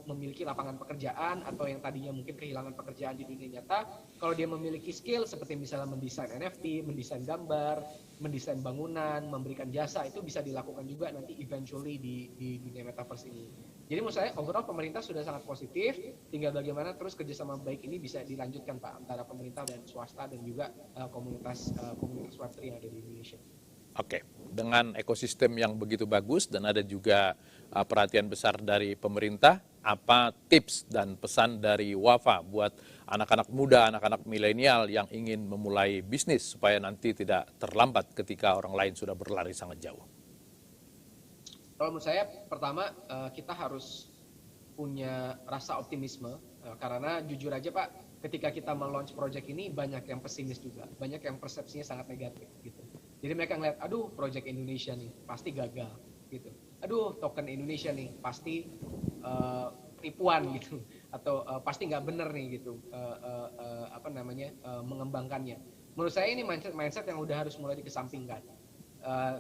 memiliki lapangan pekerjaan atau yang tadinya mungkin kehilangan pekerjaan di dunia nyata, kalau dia memiliki skill seperti misalnya mendesain NFT, mendesain gambar, mendesain bangunan, memberikan jasa, itu bisa dilakukan juga nanti eventually di dunia metaverse ini. Jadi menurut saya overall pemerintah sudah sangat positif, tinggal bagaimana terus kerjasama baik ini bisa dilanjutkan Pak antara pemerintah dan swasta dan juga komunitas Web3 yang ada di Indonesia. Oke, dengan ekosistem yang begitu bagus dan ada juga perhatian besar dari pemerintah, apa tips dan pesan dari Wafa buat anak-anak muda, anak-anak milenial yang ingin memulai bisnis supaya nanti tidak terlambat ketika orang lain sudah berlari sangat jauh? Kalau menurut saya, pertama kita harus punya rasa optimisme, karena jujur aja Pak, ketika kita meluncur project ini banyak yang pesimis juga, banyak yang persepsinya sangat negatif gitu. Jadi mereka ngeliat, aduh project Indonesia nih pasti gagal gitu. Aduh token Indonesia nih pasti tipuan gitu, atau pasti nggak bener nih gitu mengembangkannya. Menurut saya ini mindset yang udah harus mulai dikesampingkan.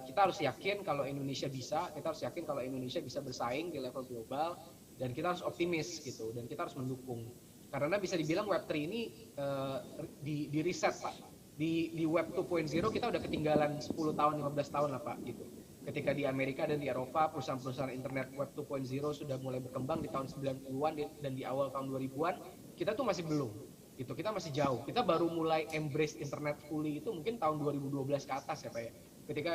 Kita harus yakin kalau Indonesia bisa, kita harus yakin kalau Indonesia bisa bersaing di level global dan kita harus optimis gitu dan kita harus mendukung. Karena bisa dibilang Web3 ini di riset Pak. Di Web 2.0 kita udah ketinggalan 10 tahun, 15 tahun lah Pak gitu. Ketika di Amerika dan di Eropa perusahaan-perusahaan internet Web 2.0 sudah mulai berkembang di tahun 90-an dan di awal tahun 2000-an, kita tuh masih belum gitu. Kita masih jauh. Kita baru mulai embrace internet fully itu mungkin tahun 2012 ke atas ya Pak ya. Ketika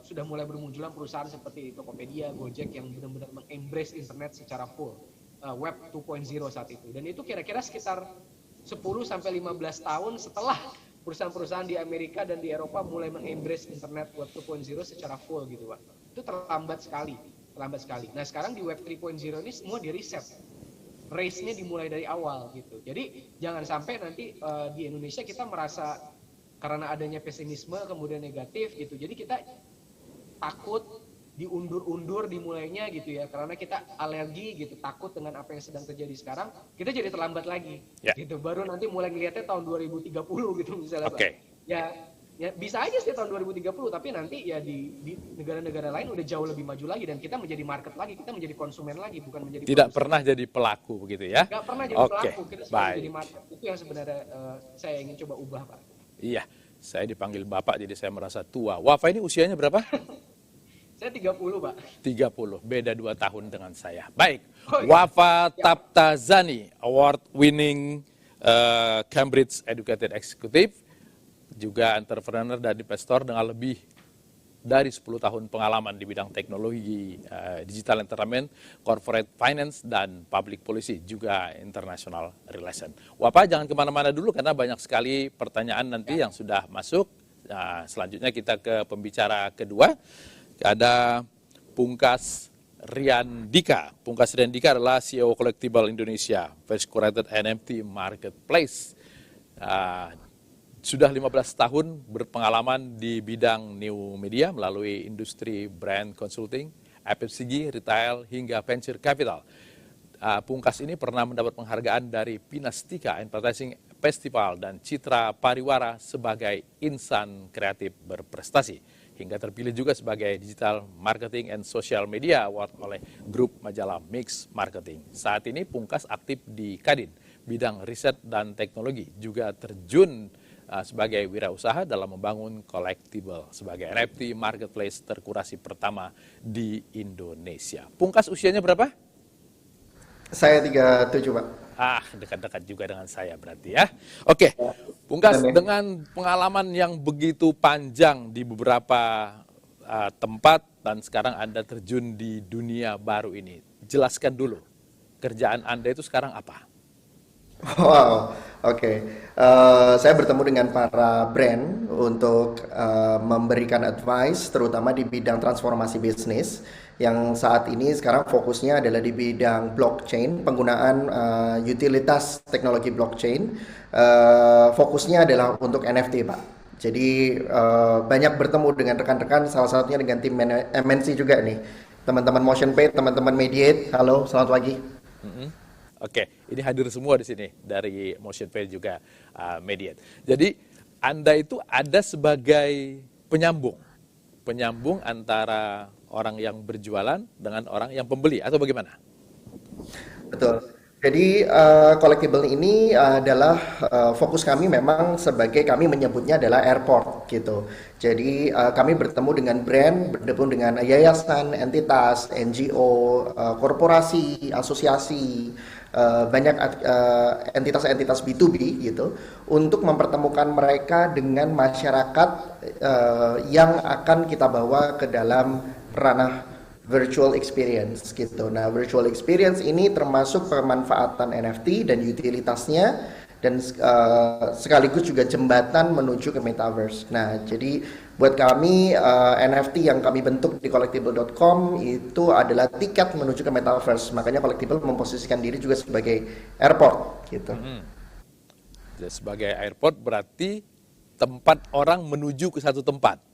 sudah mulai bermunculan perusahaan seperti Tokopedia, Gojek yang benar-benar mengembrace internet secara full. Web 2.0 saat itu. Dan itu kira-kira sekitar 10 sampai 15 tahun setelah perusahaan-perusahaan di Amerika dan di Eropa mulai mengembrace internet Web 2.0 secara full gitu Pak. Itu terlambat sekali. Nah sekarang di Web 3.0 ini semua di riset. Race-nya dimulai dari awal gitu. Jadi jangan sampai nanti di Indonesia kita merasa karena adanya pesimisme kemudian negatif gitu. Jadi kita takut diundur-undur dimulainya gitu ya, karena kita alergi gitu, takut dengan apa yang sedang terjadi sekarang, kita jadi terlambat lagi gitu, baru nanti mulai ngelihatnya tahun 2030 gitu misalnya Pak. Ya bisa aja sih tahun 2030, tapi nanti ya di negara-negara lain udah jauh lebih maju lagi dan kita menjadi market lagi, kita menjadi konsumen lagi, bukan menjadi tidak produsen. Pernah jadi pelaku begitu ya? Nggak pernah jadi pelaku, kita selalu jadi market. Itu yang sebenarnya saya ingin coba ubah Pak. Iya, saya dipanggil Bapak jadi saya merasa tua. Wafa ini usianya berapa? Saya 30 Pak. 30, beda 2 tahun dengan saya. Baik, Wafa Taptazani, award winning Cambridge Educated Executive. juga entrepreneur dan investor dengan lebih dari 10 tahun pengalaman di bidang teknologi, digital entertainment, corporate finance, dan public policy, juga international relation. Wapa jangan kemana-mana dulu karena banyak sekali pertanyaan nanti yang sudah masuk. Nah, selanjutnya kita ke pembicara kedua, ada Pungkas Riandika. Pungkas Riandika adalah CEO Collectible Indonesia, first curated NFT marketplace. Sudah 15 tahun berpengalaman di bidang new media melalui industri brand consulting, FMCG, retail, hingga venture capital. Pungkas ini pernah mendapat penghargaan dari Pinastika Advertising Festival dan Citra Pariwara sebagai insan kreatif berprestasi, hingga terpilih juga sebagai Digital Marketing and Social Media Award oleh grup majalah Mix Marketing. Saat ini Pungkas aktif di Kadin, bidang riset dan teknologi, juga terjun sebagai wirausaha dalam membangun Collectible sebagai NFT marketplace terkurasi pertama di Indonesia. Pungkas usianya berapa? Saya 37, Pak. Dekat-dekat juga dengan saya berarti ya. Oke, Pungkas, dengan pengalaman yang begitu panjang di beberapa tempat dan sekarang Anda terjun di dunia baru ini, jelaskan dulu kerjaan Anda itu sekarang apa? Wow, oke. Saya bertemu dengan para brand untuk memberikan advice, terutama di bidang transformasi bisnis. Yang saat ini sekarang fokusnya adalah di bidang blockchain, penggunaan utilitas teknologi blockchain. Fokusnya adalah untuk NFT, Pak. Jadi banyak bertemu dengan rekan-rekan, salah satunya dengan tim MNC juga nih. Teman-teman MotionPay, teman-teman Mediate. Halo, selamat pagi. Oke, ini hadir semua di sini dari MotionPay juga Mediate. Jadi Anda itu ada sebagai penyambung antara orang yang berjualan dengan orang yang pembeli atau bagaimana? Betul. Jadi collectible ini adalah fokus kami memang sebagai kami menyebutnya adalah airport gitu. Jadi kami bertemu dengan brand, bertemu dengan yayasan, entitas, NGO, korporasi, asosiasi, banyak entitas-entitas B2B gitu untuk mempertemukan mereka dengan masyarakat yang akan kita bawa ke dalam ranah virtual experience gitu. Nah, virtual experience ini termasuk pemanfaatan NFT dan utilitasnya dan sekaligus juga jembatan menuju ke metaverse. Nah, jadi buat kami NFT yang kami bentuk di collectible.com itu adalah tiket menuju ke metaverse. Makanya Collectible memposisikan diri juga sebagai airport gitu. Jadi sebagai airport berarti tempat orang menuju ke satu tempat.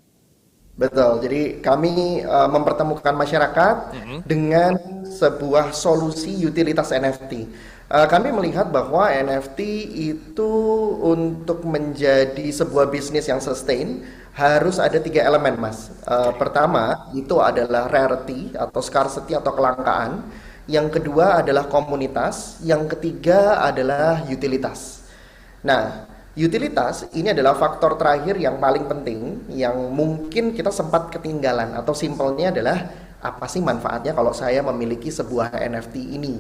Betul, jadi kami mempertemukan masyarakat dengan sebuah solusi utilitas NFT. Kami melihat bahwa NFT itu untuk menjadi sebuah bisnis yang sustain harus ada 3 elemen, Mas. Pertama itu adalah rarity atau scarcity atau kelangkaan. Yang kedua adalah komunitas. Yang ketiga adalah utilitas. Nah, utilitas ini adalah faktor terakhir yang paling penting yang mungkin kita sempat ketinggalan atau simpelnya adalah apa sih manfaatnya kalau saya memiliki sebuah NFT ini?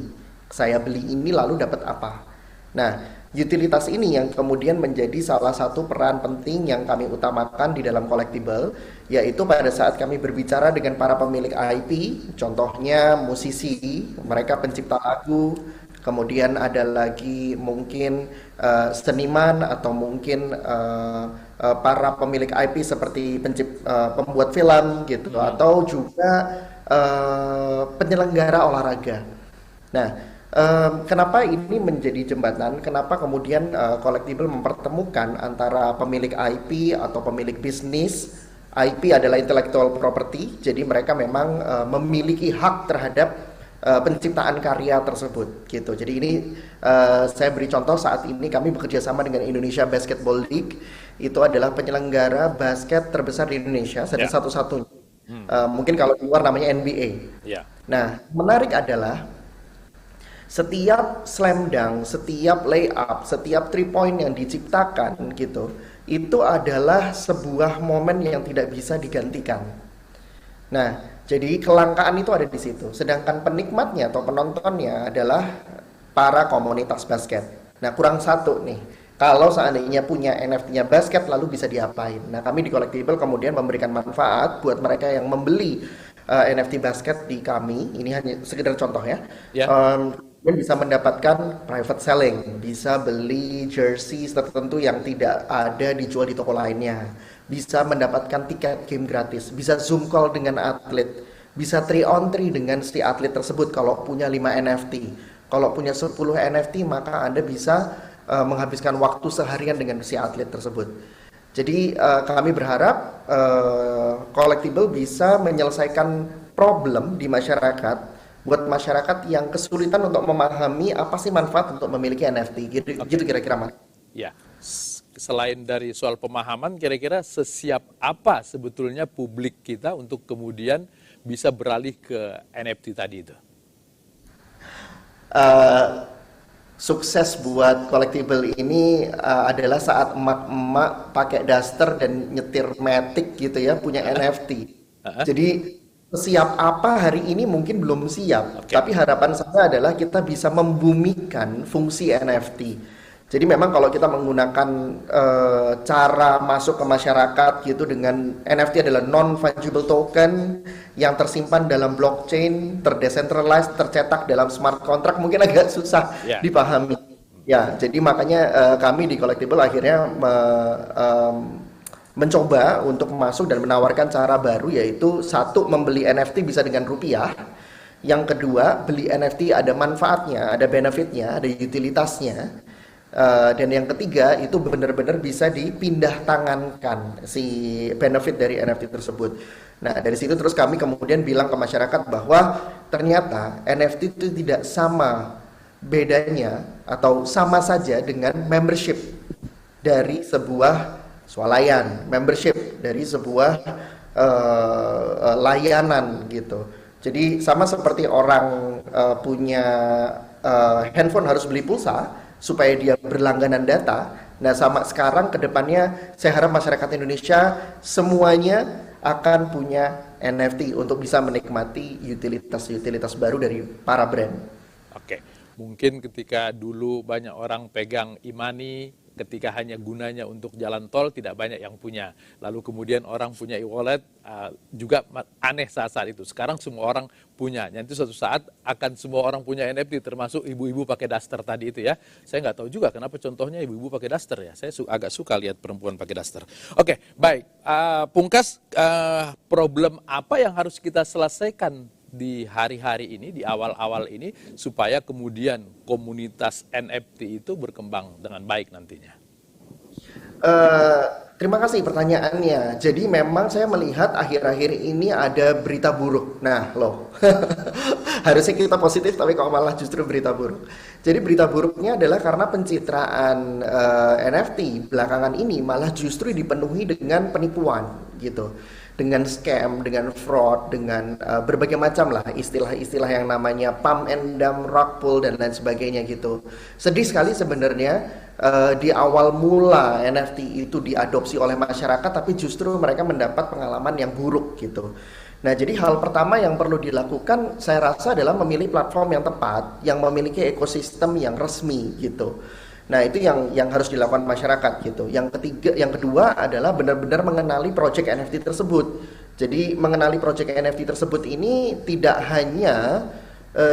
Saya beli ini lalu dapat apa? Nah, utilitas ini yang kemudian menjadi salah satu peran penting yang kami utamakan di dalam Collectible, yaitu pada saat kami berbicara dengan para pemilik IP, contohnya musisi, mereka pencipta lagu, kemudian ada lagi mungkin seniman atau mungkin para pemilik IP seperti pembuat film gitu, atau juga penyelenggara olahraga. Nah, kenapa ini menjadi jembatan? Kenapa kemudian Collectible mempertemukan antara pemilik IP atau pemilik bisnis? IP adalah intellectual property, jadi mereka memang memiliki hak terhadap penciptaan karya tersebut gitu. Jadi ini saya beri contoh, saat ini kami bekerja sama dengan Indonesia Basketball League. Itu adalah penyelenggara basket terbesar di Indonesia, satu-satunya. Mungkin kalau di luar namanya NBA. Nah, menarik adalah setiap slam dunk, setiap layup, setiap 3 point yang diciptakan gitu, itu adalah sebuah momen yang tidak bisa digantikan. Nah, jadi kelangkaan itu ada di situ. Sedangkan penikmatnya atau penontonnya adalah para komunitas basket. Nah, kurang satu nih. Kalau seandainya punya NFT-nya basket, lalu bisa diapain? Nah, kami di Collectible kemudian memberikan manfaat buat mereka yang membeli NFT basket di kami. Ini hanya sekedar contoh ya. Dan bisa mendapatkan private selling, bisa beli jersey tertentu yang tidak ada dijual di toko lainnya, bisa mendapatkan tiket game gratis, bisa Zoom call dengan atlet, bisa 3-on-3 dengan si atlet tersebut kalau punya 5 NFT. Kalau punya 10 NFT, maka Anda bisa menghabiskan waktu seharian dengan si atlet tersebut. Jadi kami berharap Collectible bisa menyelesaikan problem di masyarakat, buat masyarakat yang kesulitan untuk memahami apa sih manfaat untuk memiliki NFT. Gitu kira-kira, Mas. Ya, selain dari soal pemahaman, kira-kira sesiap apa sebetulnya publik kita untuk kemudian bisa beralih ke NFT tadi itu? Sukses buat Collectible ini adalah saat emak-emak pakai daster dan nyetir Matic gitu ya, punya NFT. Jadi siap apa hari ini mungkin belum siap, tapi harapan saya adalah kita bisa membumikan fungsi NFT. Jadi memang kalau kita menggunakan cara masuk ke masyarakat gitu dengan NFT adalah non-fungible token yang tersimpan dalam blockchain, terdecentralized, tercetak dalam smart contract, mungkin agak susah dipahami. Ya, jadi makanya kami di Collectible akhirnya mencoba untuk masuk dan menawarkan cara baru, yaitu satu, membeli NFT bisa dengan rupiah. Yang kedua, beli NFT ada manfaatnya, ada benefitnya, ada utilitasnya. Dan yang ketiga itu benar-benar bisa dipindah tangankan si benefit dari NFT tersebut. Nah, dari situ terus kami kemudian bilang ke masyarakat bahwa ternyata NFT itu tidak sama bedanya atau sama saja dengan membership dari sebuah swalayan, membership dari sebuah layanan gitu. Jadi sama seperti orang punya handphone harus beli pulsa supaya dia berlangganan data. Nah, sama sekarang ke depannya saya harap masyarakat Indonesia semuanya akan punya NFT untuk bisa menikmati utilitas-utilitas baru dari para brand. Oke, mungkin ketika dulu banyak orang pegang e-money, ketika hanya gunanya untuk jalan tol, tidak banyak yang punya. Lalu kemudian orang punya e-wallet, juga aneh saat itu. Sekarang semua orang punya. Nanti suatu saat akan semua orang punya NFT, termasuk ibu-ibu pakai daster tadi itu ya. Saya nggak tahu juga kenapa contohnya ibu-ibu pakai daster ya. Saya agak suka lihat perempuan pakai daster. Oke, baik. Pungkas, problem apa yang harus kita selesaikan di hari-hari ini, di awal-awal ini, supaya kemudian komunitas NFT itu berkembang dengan baik nantinya? Terima kasih pertanyaannya. Jadi memang saya melihat akhir-akhir ini ada berita buruk. Nah, loh, harusnya kita positif, tapi kok malah justru berita buruk. Jadi berita buruknya adalah karena pencitraan NFT belakangan ini malah justru dipenuhi dengan penipuan gitu. Dengan scam, dengan fraud, dengan berbagai macam lah istilah-istilah yang namanya pump and dump, rug pull, dan lain sebagainya gitu. Sedih sekali sebenarnya di awal mula NFT itu diadopsi oleh masyarakat, tapi justru mereka mendapat pengalaman yang buruk gitu. Nah, jadi hal pertama yang perlu dilakukan saya rasa adalah memilih platform yang tepat, yang memiliki ekosistem yang resmi gitu. Nah, itu yang harus dilakukan masyarakat gitu. Yang kedua adalah benar-benar mengenali project NFT tersebut. Jadi mengenali project NFT tersebut ini tidak hanya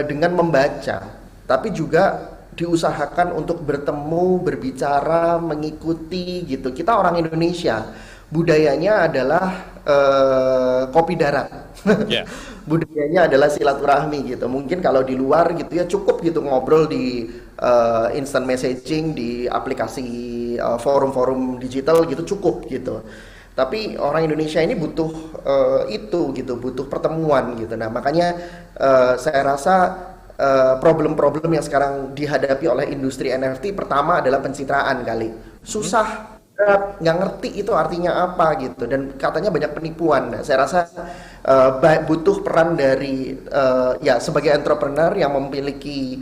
dengan membaca, tapi juga diusahakan untuk bertemu, berbicara, mengikuti gitu. Kita orang Indonesia, budayanya adalah kopi darat. Budayanya adalah silaturahmi gitu. Mungkin kalau di luar gitu ya cukup gitu ngobrol di instant messaging, di aplikasi forum-forum digital gitu cukup gitu. Tapi orang Indonesia ini butuh itu gitu, butuh pertemuan gitu. Nah, makanya saya rasa problem-problem yang sekarang dihadapi oleh industri NFT pertama adalah pencitraan kali. Susah, nggak ngerti itu artinya apa gitu, dan katanya banyak penipuan. Nah, saya rasa butuh peran dari ya sebagai entrepreneur yang memiliki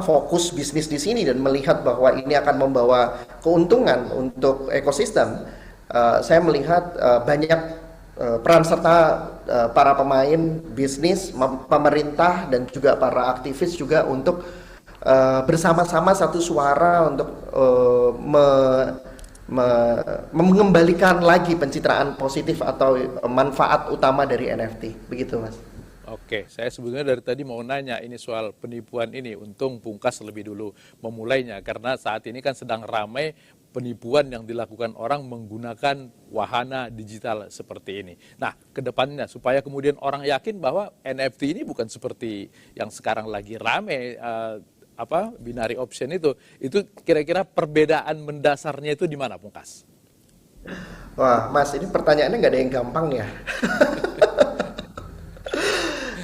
fokus bisnis di sini dan melihat bahwa ini akan membawa keuntungan untuk ekosistem. Saya melihat banyak peran serta para pemain bisnis, pemerintah, dan juga para aktivis juga untuk bersama-sama satu suara untuk mengembalikan lagi pencitraan positif atau manfaat utama dari NFT. Begitu, Mas. Oke, saya sebetulnya dari tadi mau nanya ini soal penipuan ini. Untung Pungkas lebih dulu memulainya karena saat ini kan sedang ramai penipuan yang dilakukan orang menggunakan wahana digital seperti ini. Nah, ke depannya supaya kemudian orang yakin bahwa NFT ini bukan seperti yang sekarang lagi ramai binary option itu kira-kira perbedaan mendasarnya itu di mana, Pungkas? Wah, Mas, ini pertanyaannya nggak ada yang gampang ya.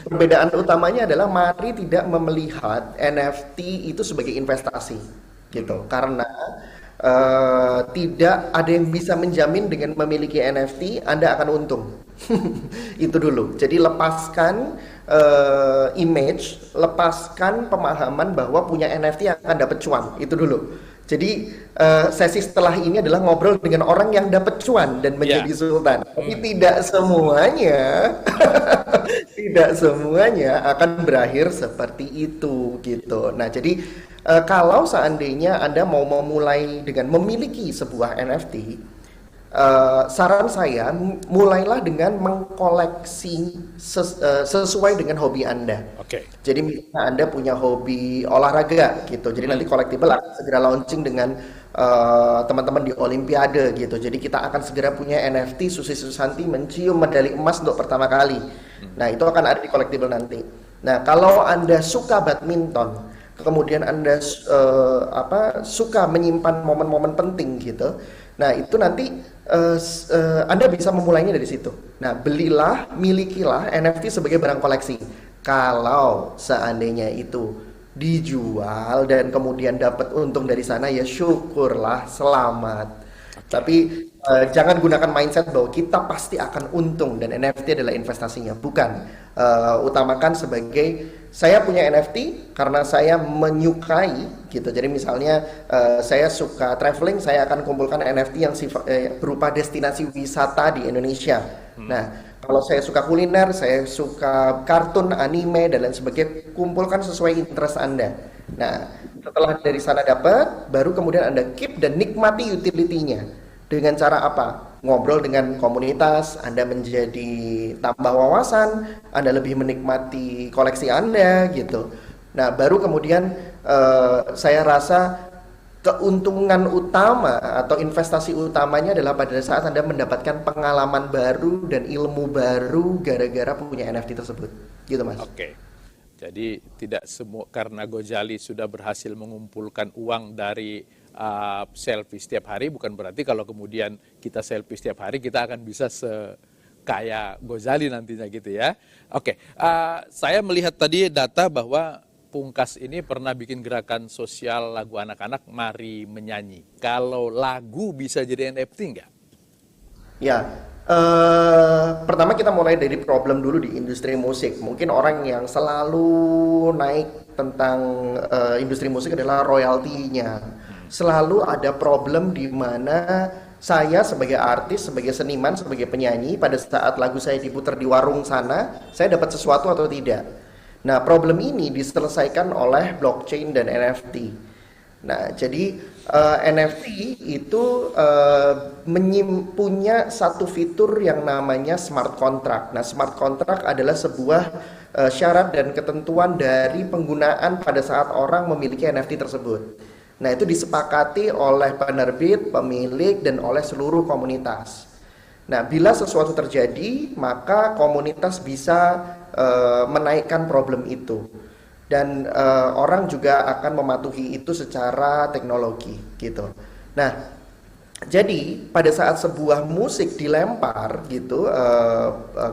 Perbedaan utamanya adalah mari tidak melihat NFT itu sebagai investasi, gitu. Karena tidak ada yang bisa menjamin dengan memiliki NFT Anda akan untung. Itu dulu. Jadi lepaskan image, lepaskan pemahaman bahwa punya NFT akan dapat cuan. Itu dulu. Jadi sesi setelah ini adalah ngobrol dengan orang yang dapat cuan dan menjadi sultan. Tapi tidak semuanya akan berakhir seperti itu gitu. Nah, jadi kalau seandainya Anda mau memulai dengan memiliki sebuah NFT, saran saya mulailah dengan mengkoleksi sesuai dengan hobi Anda. Oke. Jadi misalnya Anda punya hobi olahraga gitu. Jadi nanti collectible akan segera launching dengan teman-teman di Olimpiade gitu. Jadi kita akan segera punya NFT Susi Susanti mencium medali emas untuk pertama kali. Nah, itu akan ada di collectible nanti. Nah, kalau Anda suka badminton, kemudian Anda suka menyimpan momen-momen penting gitu. Nah, itu nanti Anda bisa memulainya dari situ. Nah, milikilah NFT sebagai barang koleksi. Kalau seandainya itu dijual dan kemudian dapat untung dari sana, ya syukurlah, selamat. Tapi jangan gunakan mindset bahwa kita pasti akan untung dan NFT adalah investasinya. Bukan. Utamakan sebagai saya punya NFT karena saya menyukai gitu. Jadi misalnya saya suka traveling, saya akan kumpulkan NFT yang berupa destinasi wisata di Indonesia. Nah, kalau saya suka kuliner, saya suka kartun, anime dan lain sebagainya, kumpulkan sesuai interest Anda. Nah, setelah dari sana dapat, baru kemudian Anda keep dan nikmati utility-nya. Dengan cara apa? Ngobrol dengan komunitas, Anda menjadi tambah wawasan, Anda lebih menikmati koleksi Anda gitu. Nah, baru kemudian saya rasa keuntungan utama atau investasi utamanya adalah pada saat Anda mendapatkan pengalaman baru dan ilmu baru gara-gara punya NFT tersebut. Gitu, Mas. Oke. Jadi tidak semua karena Gojali sudah berhasil mengumpulkan uang dari selfie setiap hari, bukan berarti kalau kemudian kita selfie setiap hari kita akan bisa sekaya Gojali nantinya gitu ya. Oke, saya melihat tadi data bahwa Pungkas ini pernah bikin gerakan sosial lagu anak-anak Mari Menyanyi. Kalau lagu bisa jadi NFT nggak? Ya, pertama kita mulai dari problem dulu di industri musik. Mungkin orang yang selalu naik tentang industri musik adalah royaltinya. Selalu ada problem di mana saya sebagai artis, sebagai seniman, sebagai penyanyi, pada saat lagu saya diputar di warung sana, saya dapat sesuatu atau tidak. Nah, problem ini diselesaikan oleh blockchain dan NFT. Nah, jadi NFT itu punya satu fitur yang namanya smart contract. Nah, smart contract adalah sebuah syarat dan ketentuan dari penggunaan pada saat orang memiliki NFT tersebut. Nah, itu disepakati oleh penerbit, pemilik, dan oleh seluruh komunitas. Nah, bila sesuatu terjadi, maka komunitas bisa menaikkan problem itu. Dan orang juga akan mematuhi itu secara teknologi gitu. Nah, jadi pada saat sebuah musik dilempar gitu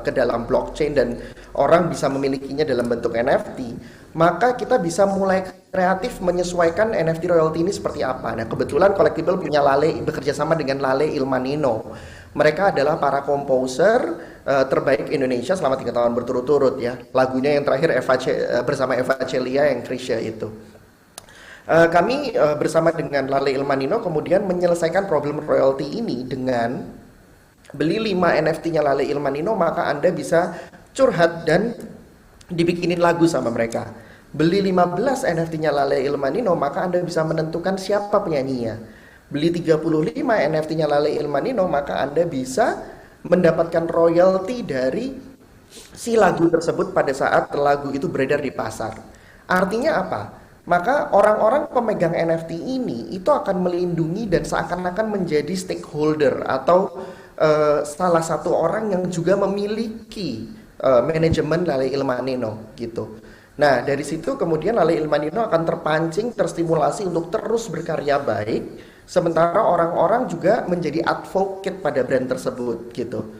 ke dalam blockchain dan orang bisa memilikinya dalam bentuk NFT, maka kita bisa mulai kreatif menyesuaikan NFT royalty ini seperti apa. Nah, kebetulan Collectible punya bekerja sama dengan Lale Ilmanino. Mereka adalah para komposer terbaik Indonesia selama 3 tahun berturut-turut ya. Lagunya yang terakhir bersama Eva Celia yang Krisya itu. Kami bersama dengan Lale Ilmanino kemudian menyelesaikan problem royalty ini dengan beli 5 NFT-nya Lale Ilmanino, maka Anda bisa curhat dan dibikinin lagu sama mereka. Beli 15 NFT-nya Lale Ilmanino, maka Anda bisa menentukan siapa penyanyinya. Beli 35 NFT-nya Lale Ilmanino, maka Anda bisa mendapatkan royalti dari si lagu tersebut pada saat lagu itu beredar di pasar. Artinya apa? Maka orang-orang pemegang NFT ini itu akan melindungi dan seakan-akan menjadi stakeholder atau salah satu orang yang juga memiliki manajemen Lale Ilmanino gitu. Nah, dari situ kemudian Lale Ilmanino akan terpancing, terstimulasi untuk terus berkarya baik, sementara orang-orang juga menjadi advocate pada brand tersebut gitu.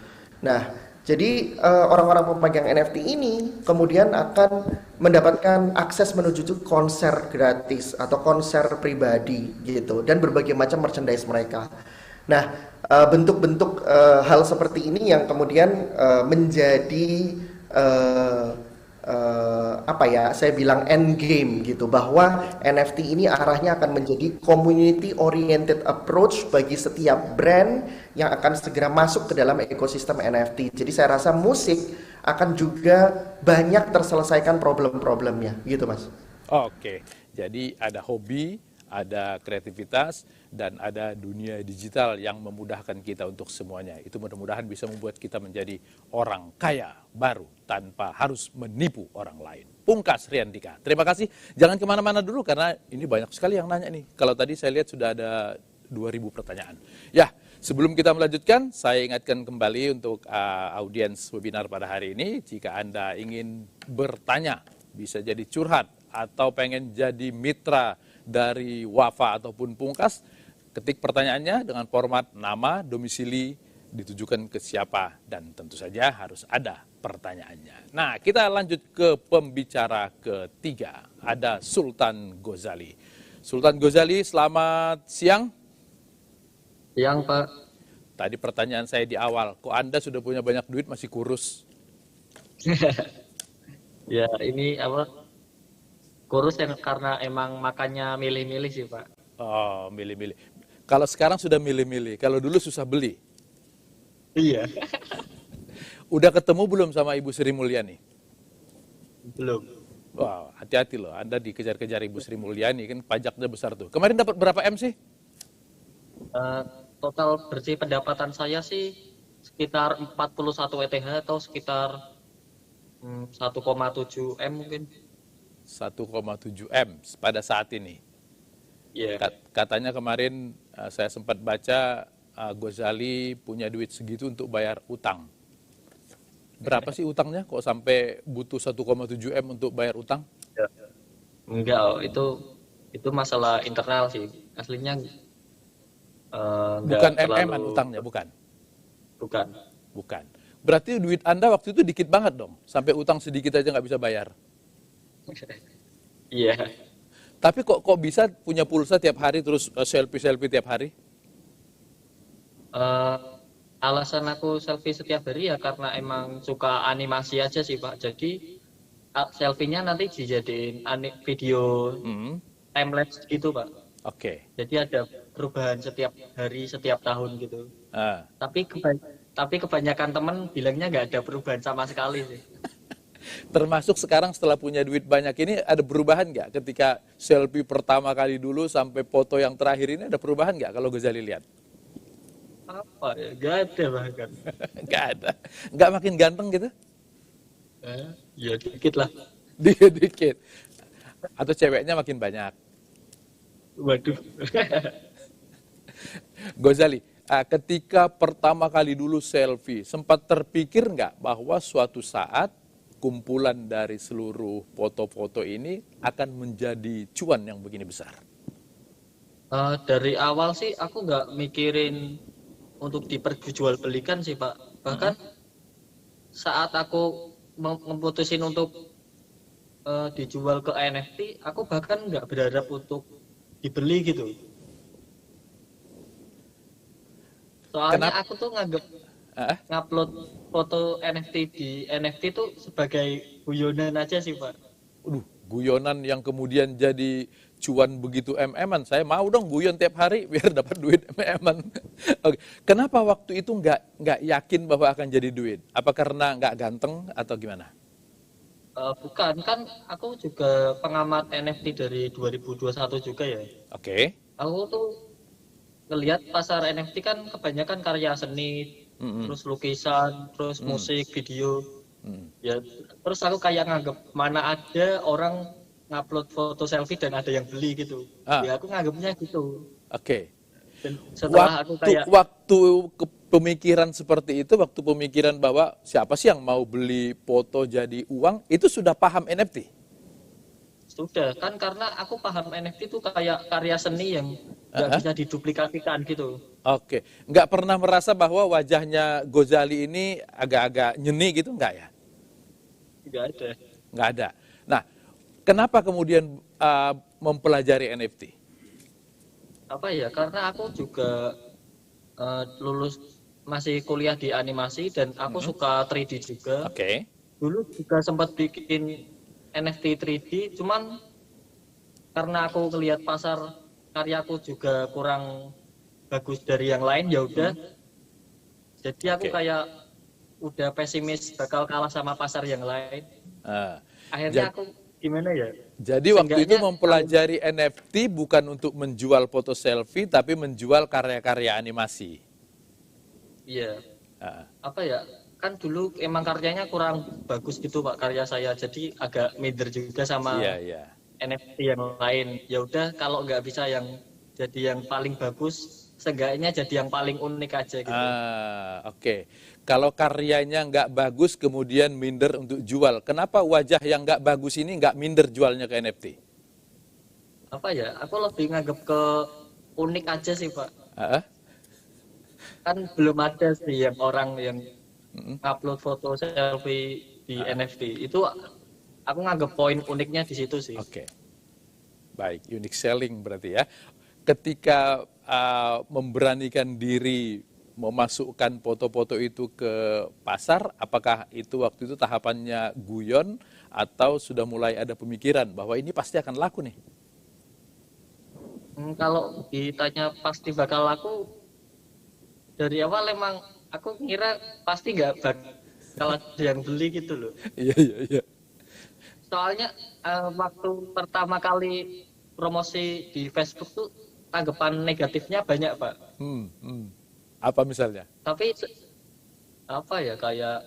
Nah, jadi orang-orang pemegang NFT ini kemudian akan mendapatkan akses menuju konser gratis atau konser pribadi gitu dan berbagai macam merchandise mereka. Nah, bentuk-bentuk hal seperti ini yang kemudian menjadi saya bilang end game gitu, bahwa NFT ini arahnya akan menjadi community oriented approach bagi setiap brand yang akan segera masuk ke dalam ekosistem NFT. Jadi saya rasa musik akan juga banyak terselesaikan problem-problemnya gitu, Mas. Oke, jadi ada hobi, ada kreativitas, dan ada dunia digital yang memudahkan kita untuk semuanya. Itu mudah-mudahan bisa membuat kita menjadi orang kaya baru tanpa harus menipu orang lain. Pungkas Riandika, terima kasih. Jangan kemana-mana dulu karena ini banyak sekali yang nanya nih. Kalau tadi saya lihat sudah ada 2.000 pertanyaan. Ya, sebelum kita melanjutkan, saya ingatkan kembali untuk audiens webinar pada hari ini. Jika Anda ingin bertanya, bisa jadi curhat, atau pengen jadi mitra dari Wafa ataupun Pungkas, ketik pertanyaannya dengan format nama, domisili, ditujukan ke siapa, dan tentu saja harus ada pertanyaannya. Nah, kita lanjut ke pembicara ketiga, ada Sultan Ghazali. Sultan Ghazali, selamat siang. Siang, Pak. Tadi pertanyaan saya di awal, kok Anda sudah punya banyak duit masih kurus? Ya, ini kurus karena emang makannya milih-milih sih, Pak. Oh, milih-milih. Kalau sekarang sudah milih-milih, kalau dulu susah beli. Iya. Udah ketemu belum sama Ibu Sri Mulyani? Belum. Wow, hati-hati loh, Anda dikejar-kejar Ibu Sri Mulyani, kan pajaknya besar tuh. Kemarin dapat berapa M sih? Total bersih pendapatan saya sih sekitar 41 ETH atau sekitar 1,7 M mungkin. 1,7 M pada saat ini. Yeah. Katanya kemarin saya sempat baca Ghazali punya duit segitu untuk bayar utang. Berapa sih utangnya kok sampai butuh 1,7 M untuk bayar utang? Ya. Enggak, itu masalah internal sih. Aslinya bukan MM-an utangnya, bukan? Bukan. Berarti duit Anda waktu itu dikit banget dong, sampai utang sedikit aja nggak bisa bayar. Iya. Tapi kok bisa punya pulsa tiap hari terus selfie tiap hari? Alasan aku selfie setiap hari ya karena emang suka animasi aja sih, Pak. Jadi selfie-nya nanti dijadiin video timelapse gitu, Pak. Oke. Jadi ada perubahan setiap hari, setiap tahun gitu. Tapi kebanyakan temen bilangnya nggak ada perubahan sama sekali sih. Termasuk sekarang setelah punya duit banyak ini ada perubahan nggak? Ketika selfie pertama kali dulu sampai foto yang terakhir ini ada perubahan nggak kalau Ghazali lihat? Apa ya? Nggak ada bahkan. Nggak ada. Nggak makin ganteng gitu? Ya dikit lah. Dikit. Atau ceweknya makin banyak? Waduh. Ghazali, ketika pertama kali dulu selfie, sempat terpikir nggak bahwa suatu saat kumpulan dari seluruh foto-foto ini akan menjadi cuan yang begini besar? Dari awal sih aku nggak mikirin untuk diperjualbelikan sih, Pak. Bahkan saat aku memutusin untuk dijual ke NFT, aku bahkan nggak berharap untuk dibeli gitu. Soalnya aku tuh nganggep ngupload foto NFT di NFT itu sebagai guyonan aja sih, Pak. Guyonan yang kemudian jadi cuan begitu MM-an. Saya mau dong guyon tiap hari biar dapat duit MM-an. Oke. Kenapa waktu itu nggak yakin bahwa akan jadi duit? Apa karena nggak ganteng atau gimana? Bukan, kan aku juga pengamat NFT dari 2021 juga ya. Oke. Aku tuh ngelihat pasar NFT kan kebanyakan karya seni, terus lukisan, terus musik, video. Ya, terus aku kayak nganggep mana ada orang ngupload foto selfie dan ada yang beli gitu. Ya aku nganggepnya gitu. Oke. Dan setelah aku kayak Waktu pemikiran seperti itu, waktu pemikiran bahwa siapa sih yang mau beli foto jadi uang, itu sudah paham NFT? sudah kan, karena aku paham NFT itu kayak karya seni yang nggak bisa diduplikasikan gitu. Oke, nggak pernah merasa bahwa wajahnya Ghazali ini agak-agak nyeni gitu, nggak ya? Nggak ada. Nggak ada. Nah, kenapa kemudian mempelajari NFT? Apa ya, karena aku juga lulus masih kuliah di animasi dan aku suka 3D juga. Oke. Dulu juga sempat bikin NFT 3D, cuman karena aku ngelihat pasar karyaku juga kurang bagus dari yang lain, ya udah. Jadi aku kayak udah pesimis bakal kalah sama pasar yang lain. Akhirnya aku gimana ya? Jadi waktu itu mempelajari NFT bukan untuk menjual foto selfie, tapi menjual karya-karya animasi. Iya. Apa ya? Kan dulu emang karyanya kurang bagus gitu Pak, karya saya. Jadi agak minder juga sama NFT yang lain. Ya udah, kalau nggak bisa yang jadi yang paling bagus, seenggaknya jadi yang paling unik aja gitu. Oke. Kalau karyanya nggak bagus kemudian minder untuk jual, kenapa wajah yang nggak bagus ini nggak minder jualnya ke NFT? Apa ya? Aku lebih nganggep ke unik aja sih Pak. Kan belum ada sih yang orang yang upload foto selfie di NFT. Itu aku nganggep poin uniknya di situ sih. Oke. Baik, unique selling berarti ya. Ketika memberanikan diri memasukkan foto-foto itu ke pasar, apakah itu waktu itu tahapannya guyon atau sudah mulai ada pemikiran bahwa ini pasti akan laku nih? Kalau ditanya pasti bakal laku, dari awal emang aku ngira pasti nggak bakal ada yang beli gitu loh. Iya. Soalnya waktu pertama kali promosi di Facebook tuh tanggapan negatifnya banyak Pak. Apa misalnya? Tapi apa ya, kayak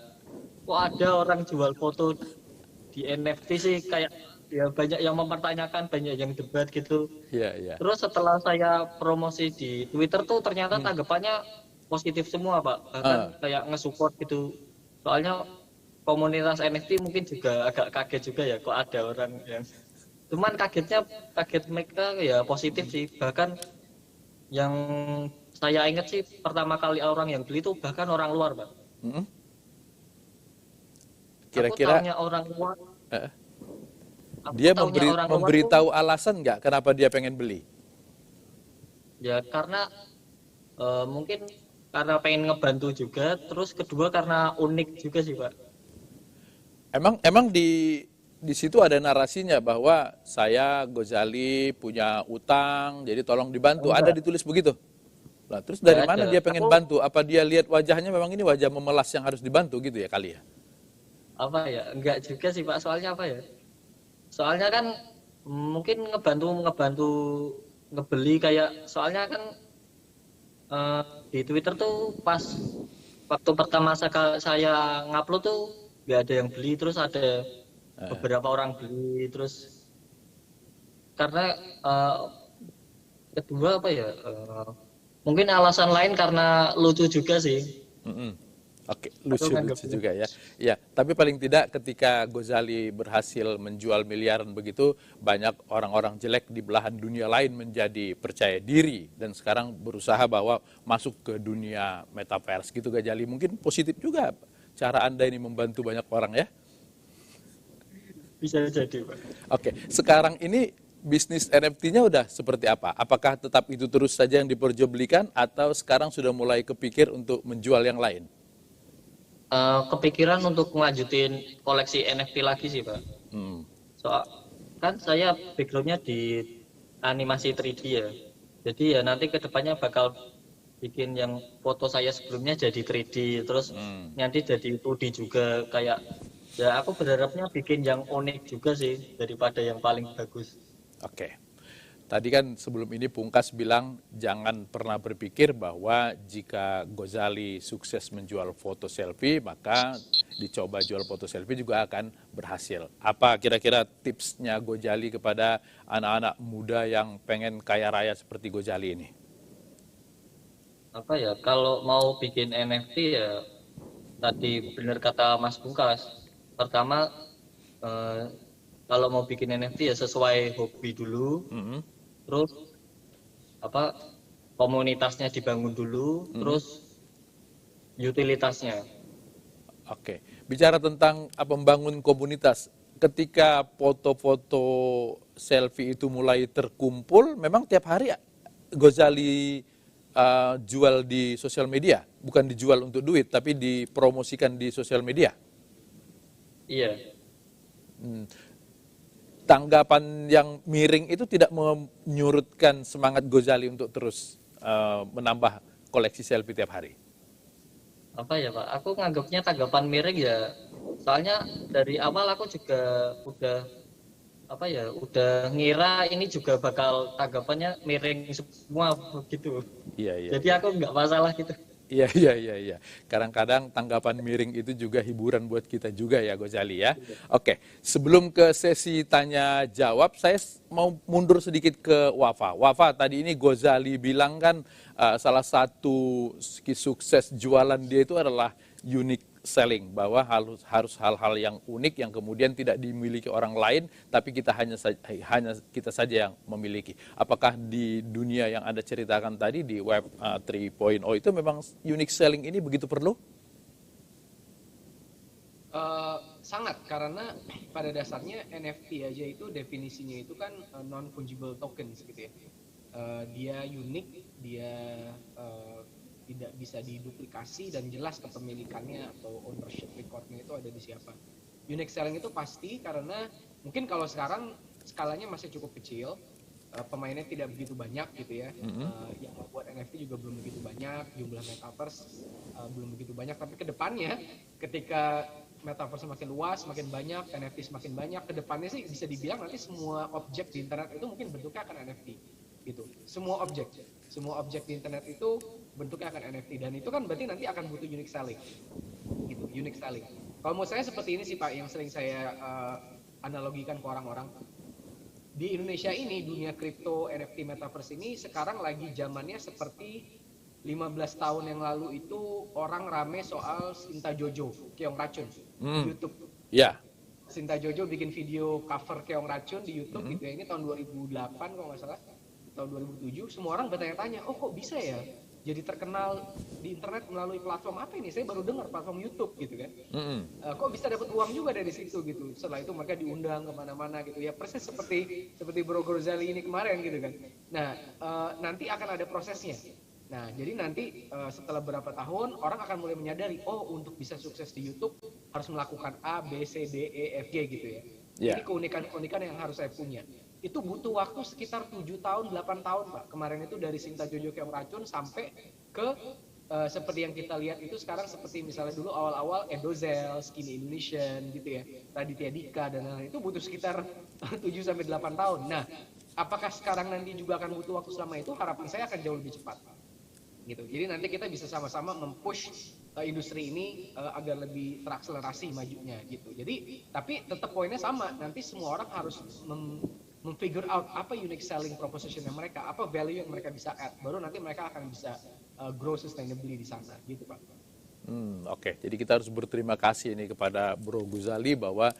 kok ada orang jual foto di NFT sih, kayak ya banyak yang mempertanyakan, banyak yang debat gitu. Iya. Terus setelah saya promosi di Twitter tuh ternyata tanggapannya positif semua Pak. Bahkan kayak nge-support gitu. Soalnya komunitas NFT mungkin juga agak kaget juga ya kok ada orang yang, cuman kaget mereka ya positif sih. Bahkan yang saya ingat sih pertama kali orang yang beli itu bahkan orang luar Pak. Kira-kira orang luar, dia memberitahu alasan nggak kenapa dia pengen beli? Ya karena mungkin karena pengen ngebantu juga, terus kedua karena unik juga sih Pak. Emang di situ ada narasinya bahwa saya Ghazali punya utang, jadi tolong dibantu. Ada ditulis begitu? Lah, terus dari mana dia pengen bantu? Apa dia lihat wajahnya memang ini wajah memelas yang harus dibantu gitu ya kali ya? Apa ya? Enggak juga sih Pak. Soalnya apa ya? Soalnya kan mungkin ngebantu ngebeli, kayak soalnya kan di Twitter tuh pas waktu pertama saya ngupload tuh nggak ada yang beli, terus ada beberapa orang beli, terus karena kedua apa ya, mungkin alasan lain karena lucu juga sih. Oke, lucu juga ya. Ya, tapi paling tidak ketika Ghazali berhasil menjual miliaran begitu, banyak orang-orang jelek di belahan dunia lain menjadi percaya diri dan sekarang berusaha bahwa masuk ke dunia metaverse gitu Ghazali. Mungkin positif juga cara Anda ini membantu banyak orang ya. Bisa jadi Pak. Oke, sekarang ini bisnis NFT-nya udah seperti apa? Apakah tetap itu terus saja yang diperjualbelikan atau sekarang sudah mulai kepikir untuk menjual yang lain? Kepikiran untuk ngelanjutin koleksi NFT lagi sih Pak. Soal kan saya backgroundnya di animasi 3D ya. Jadi ya nanti kedepannya bakal bikin yang foto saya sebelumnya jadi 3D, terus nanti jadi 2D juga, kayak Ya aku berharapnya bikin yang unik juga sih daripada yang paling bagus. Oke. Tadi kan sebelum ini Pungkas bilang jangan pernah berpikir bahwa jika Gozali sukses menjual foto selfie, maka dicoba jual foto selfie juga akan berhasil. Apa kira-kira tipsnya Gozali kepada anak-anak muda yang pengen kaya raya seperti Gozali ini? Apa ya, kalau mau bikin NFT ya tadi benar kata Mas Pungkas. Pertama kalau mau bikin NFT ya sesuai hobi dulu. Terus apa komunitasnya dibangun dulu, terus utilitasnya. Oke, bicara tentang membangun komunitas, ketika foto-foto selfie itu mulai terkumpul, memang tiap hari Gozali jual di sosial media, bukan dijual untuk duit, tapi dipromosikan di sosial media. Iya. Tanggapan yang miring itu tidak menyurutkan semangat Gozali untuk terus menambah koleksi selfie tiap hari. Apa ya Pak, aku nganggapnya tanggapan miring ya, soalnya dari awal aku juga udah ngira ini juga bakal tanggapannya miring semua begitu. Iya. Jadi aku nggak masalah gitu. Iya. Kadang-kadang tanggapan miring itu juga hiburan buat kita juga ya Gozali ya. Oke, sebelum ke sesi tanya jawab, saya mau mundur sedikit ke Wafa. Wafa, tadi ini Gozali bilang kan salah satu sukses jualan dia itu adalah unique selling, bahwa harus hal-hal yang unik yang kemudian tidak dimiliki orang lain, tapi kita hanya kita saja yang memiliki. Apakah di dunia yang Anda ceritakan tadi di Web 3.0 itu memang unique selling ini begitu perlu? Sangat, karena pada dasarnya NFT aja itu definisinya itu kan non-fungible tokens gitu ya. Dia unik, dia tidak bisa diduplikasi dan jelas kepemilikannya atau ownership recordnya itu ada di siapa. Unique selling itu pasti karena mungkin kalau sekarang skalanya masih cukup kecil, pemainnya tidak begitu banyak gitu ya. Yang membuat NFT juga belum begitu banyak, jumlah metaverse belum begitu banyak, tapi kedepannya ketika metaverse semakin luas, semakin banyak, NFT semakin banyak, kedepannya sih bisa dibilang nanti semua objek di internet itu mungkin bentuknya akan NFT gitu. Semua objek di internet itu bentuknya akan NFT, dan itu kan berarti nanti akan butuh unique selling gitu, unique selling. Kalau menurut saya seperti ini sih Pak, yang sering saya analogikan ke orang-orang di Indonesia ini, dunia kripto, NFT, metaverse ini sekarang lagi zamannya seperti 15 tahun yang lalu itu orang rame soal Sinta Jojo, Keong Racun di YouTube. Ya. Sinta Jojo bikin video cover Keong Racun di YouTube gitu ya, ini tahun 2008 kalau nggak salah, tahun 2007, semua orang bertanya-tanya, oh kok bisa ya jadi terkenal di internet melalui platform apa ini? Saya baru dengar platform YouTube gitu kan. Kok bisa dapat uang juga dari situ gitu. Setelah itu mereka diundang kemana-mana gitu ya. Persis seperti Bro Gozali ini kemarin gitu kan. Nah, nanti akan ada prosesnya. Nah, jadi nanti setelah beberapa tahun orang akan mulai menyadari, oh untuk bisa sukses di YouTube harus melakukan A, B, C, D, E, F, G gitu ya. Ini keunikan-keunikan yang harus saya punya. Itu butuh waktu sekitar 7 tahun, 8 tahun Pak. Kemarin itu dari Sinta Jojo Keong Racun sampai ke seperti yang kita lihat itu sekarang, seperti misalnya dulu awal-awal Edozel, Skinny Indonesian gitu ya, Raditya Dika dan lain-lain, itu butuh sekitar 7-8 tahun. Nah, apakah sekarang nanti juga akan butuh waktu selama itu? Harapan saya akan jauh lebih cepat gitu. Jadi nanti kita bisa sama-sama mempush industri ini agar lebih terakselerasi majunya gitu. Jadi tapi tetap poinnya sama, nanti semua orang harus memfigure out apa unique selling proposition mereka, apa value yang mereka bisa add, baru nanti mereka akan bisa grow sustainably di sana gitu Pak. Oke. Jadi kita harus berterima kasih ini kepada Bro Gozali bahwa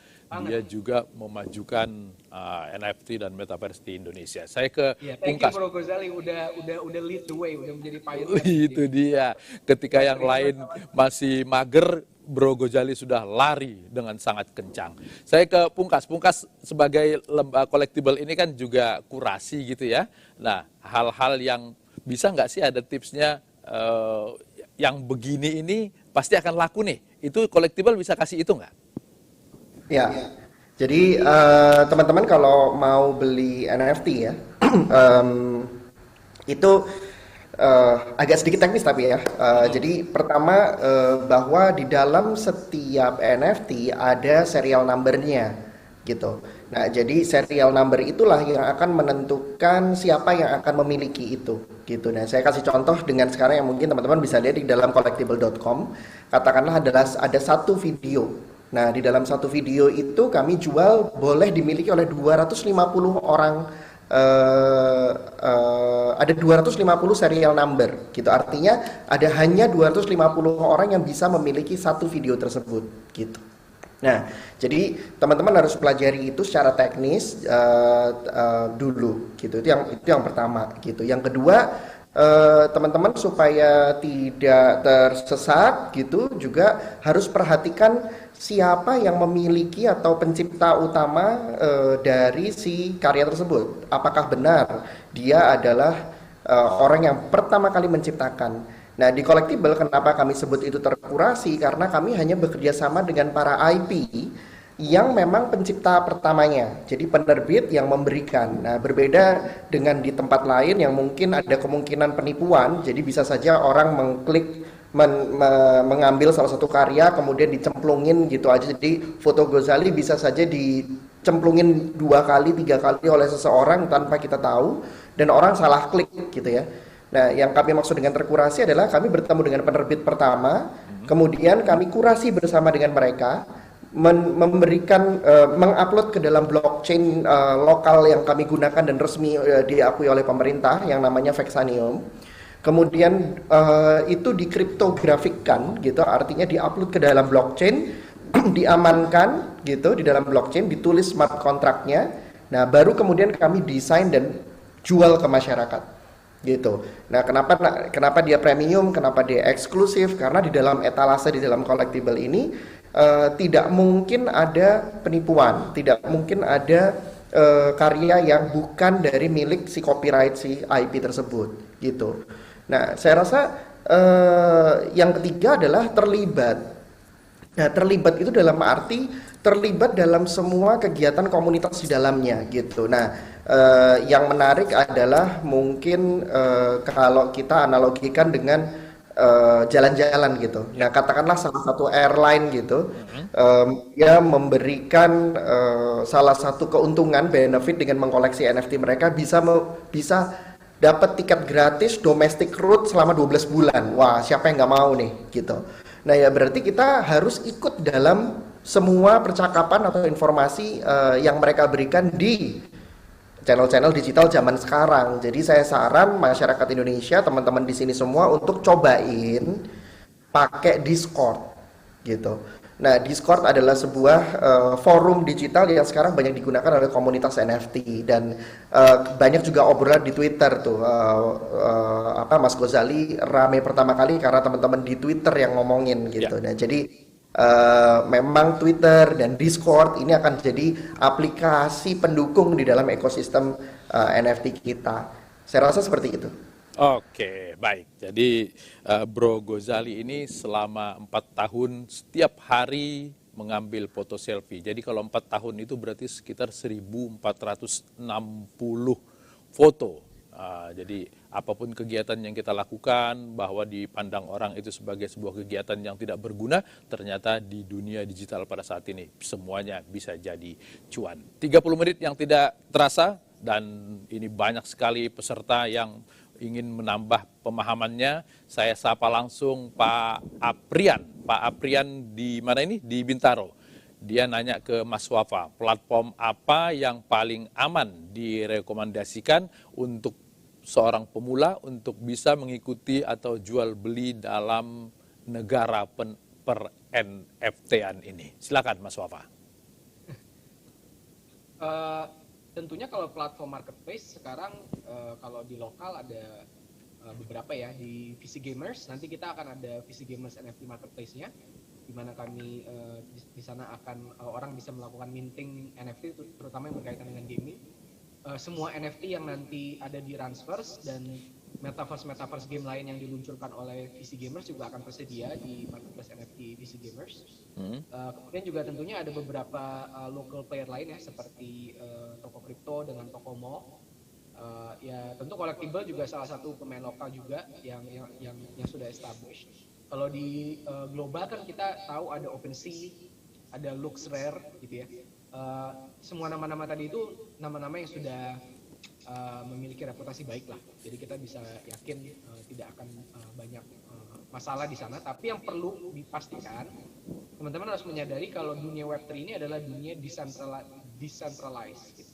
dia juga memajukan NFT dan metaverse di Indonesia. Saya ke Pungkas. Bro Gozali udah lead the way, udah menjadi pioneer. Itu dia. Ketika yang lain masih mager, Bro Gozali sudah lari dengan sangat kencang. Saya ke Pungkas. Pungkas sebagai lembaga collectible ini kan juga kurasi gitu ya. Nah, hal-hal yang bisa nggak sih ada tipsnya yang begini ini pasti akan laku nih. Itu collectible bisa kasih itu nggak? Ya, jadi teman-teman kalau mau beli NFT ya, itu agak sedikit teknis tapi ya. Jadi pertama bahwa di dalam setiap NFT ada serial number-nya gitu. Nah, jadi serial number itulah yang akan menentukan siapa yang akan memiliki itu gitu. Nah, saya kasih contoh dengan sekarang yang mungkin teman-teman bisa lihat di dalam collectible.com. Katakanlah ada satu video. Nah, di dalam satu video itu kami jual boleh dimiliki oleh 250 orang, ada 250 serial number gitu. Artinya ada hanya 250 orang yang bisa memiliki satu video tersebut gitu. Nah, jadi teman-teman harus pelajari itu secara teknis dulu gitu. Itu yang pertama gitu. Yang kedua, teman-teman supaya tidak tersesat gitu juga harus perhatikan siapa yang memiliki atau pencipta utama dari si karya tersebut. Apakah benar dia adalah orang yang pertama kali menciptakan. Nah, di Collectible kenapa kami sebut itu terkurasi? Karena kami hanya bekerja sama dengan para IP yang memang pencipta pertamanya. Jadi penerbit yang memberikan. Nah, berbeda dengan di tempat lain yang mungkin ada kemungkinan penipuan. Jadi bisa saja orang mengklik mengambil salah satu karya kemudian dicemplungin gitu aja. Jadi foto Ghazali bisa saja dicemplungin 2 kali, 3 kali oleh seseorang tanpa kita tahu dan orang salah klik gitu ya. Nah, yang kami maksud dengan terkurasi adalah kami bertemu dengan penerbit pertama, kemudian kami kurasi bersama dengan mereka, memberikan mengupload ke dalam blockchain lokal yang kami gunakan dan resmi diakui oleh pemerintah yang namanya Vexanium. Kemudian itu dikriptografikkan gitu, artinya diupload ke dalam blockchain, diamankan gitu di dalam blockchain, ditulis smart kontraknya. Nah, baru kemudian kami desain dan jual ke masyarakat. Gitu. Nah, kenapa dia premium, kenapa dia eksklusif? Karena di dalam etalase, di dalam collectible ini tidak mungkin ada penipuan, tidak mungkin ada karya yang bukan dari milik si copyright si IP tersebut, gitu. Nah, saya rasa yang ketiga adalah terlibat. Nah, terlibat itu dalam arti terlibat dalam semua kegiatan komunitas di dalamnya, gitu. Nah, yang menarik adalah mungkin kalau kita analogikan dengan jalan-jalan gitu. Nah, katakanlah salah satu airline gitu, ya memberikan salah satu keuntungan benefit dengan mengkoleksi NFT mereka bisa dapat tiket gratis domestic route selama 12 bulan. Wah, siapa yang nggak mau nih gitu. Nah, ya berarti kita harus ikut dalam semua percakapan atau informasi yang mereka berikan di channel-channel digital zaman sekarang. Jadi saya saran masyarakat Indonesia, teman-teman di sini semua untuk cobain pakai Discord gitu. Nah, Discord adalah sebuah forum digital yang sekarang banyak digunakan oleh komunitas NFT dan banyak juga obrolan di Twitter tuh. Mas Ghazali rame pertama kali karena teman-teman di Twitter yang ngomongin gitu. Nah, jadi memang Twitter dan Discord ini akan jadi aplikasi pendukung di dalam ekosistem NFT kita. Saya rasa seperti itu. Oke, baik. Jadi Bro Ghazali ini selama 4 tahun setiap hari mengambil foto selfie. Jadi kalau 4 tahun itu berarti sekitar 1460 foto. Jadi apapun kegiatan yang kita lakukan bahwa dipandang orang itu sebagai sebuah kegiatan yang tidak berguna, ternyata di dunia digital pada saat ini semuanya bisa jadi cuan. 30 menit yang tidak terasa dan ini banyak sekali peserta yang ingin menambah pemahamannya. Saya sapa langsung Pak Aprian. Pak Aprian di mana ini? Di Bintaro. Dia nanya ke Mas Wafa, platform apa yang paling aman direkomendasikan untuk seorang pemula untuk bisa mengikuti atau jual beli dalam negara per NFT-an ini. Silakan Mas Wafa. Tentunya kalau platform marketplace sekarang kalau di lokal ada beberapa ya, di VC Gamers nanti kita akan ada VC Gamers NFT marketplace-nya di mana kami di sana akan orang bisa melakukan minting NFT terutama yang berkaitan dengan gaming. Semua NFT yang nanti ada di Runverse dan metaverse game lain yang diluncurkan oleh VC Gamers juga akan tersedia di marketplace NFT VC Gamers. Kemudian juga tentunya ada beberapa local player lain ya seperti toko kripto dengan toko Mo Ya tentu collectible juga salah satu pemain lokal juga yang sudah established. Kalau di global kan kita tahu ada OpenSea, ada LuxRare gitu ya. Semua nama-nama tadi itu nama-nama yang sudah memiliki reputasi baik lah. Jadi kita bisa yakin tidak akan banyak masalah di sana. Tapi yang perlu dipastikan, teman-teman harus menyadari kalau dunia Web3 ini adalah dunia decentralized. Gitu.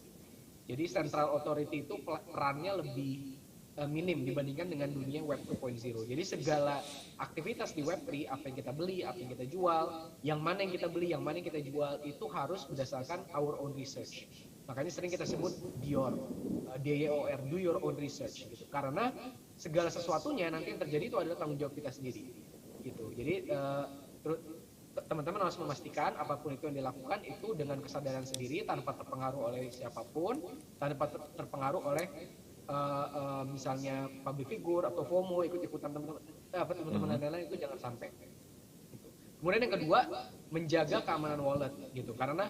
Jadi central authority itu perannya lebih minim dibandingkan dengan dunia Web 2.0. Jadi segala aktivitas di Web3, apa yang kita beli, apa yang kita jual, yang mana yang kita beli, yang mana yang kita jual, itu harus berdasarkan our own research. Makanya sering kita sebut DYOR, D-Y-O-R, do your own research. Gitu. Karena segala sesuatunya nanti yang terjadi itu adalah tanggung jawab kita sendiri. Gitu. Jadi teman-teman harus memastikan apapun itu yang dilakukan itu dengan kesadaran sendiri, tanpa terpengaruh oleh siapapun, tanpa terpengaruh oleh misalnya public figure atau FOMO, ikut-ikutan teman-teman dan lain-lain, itu jangan sampai. Gitu. Kemudian yang kedua, menjaga keamanan wallet gitu. Karena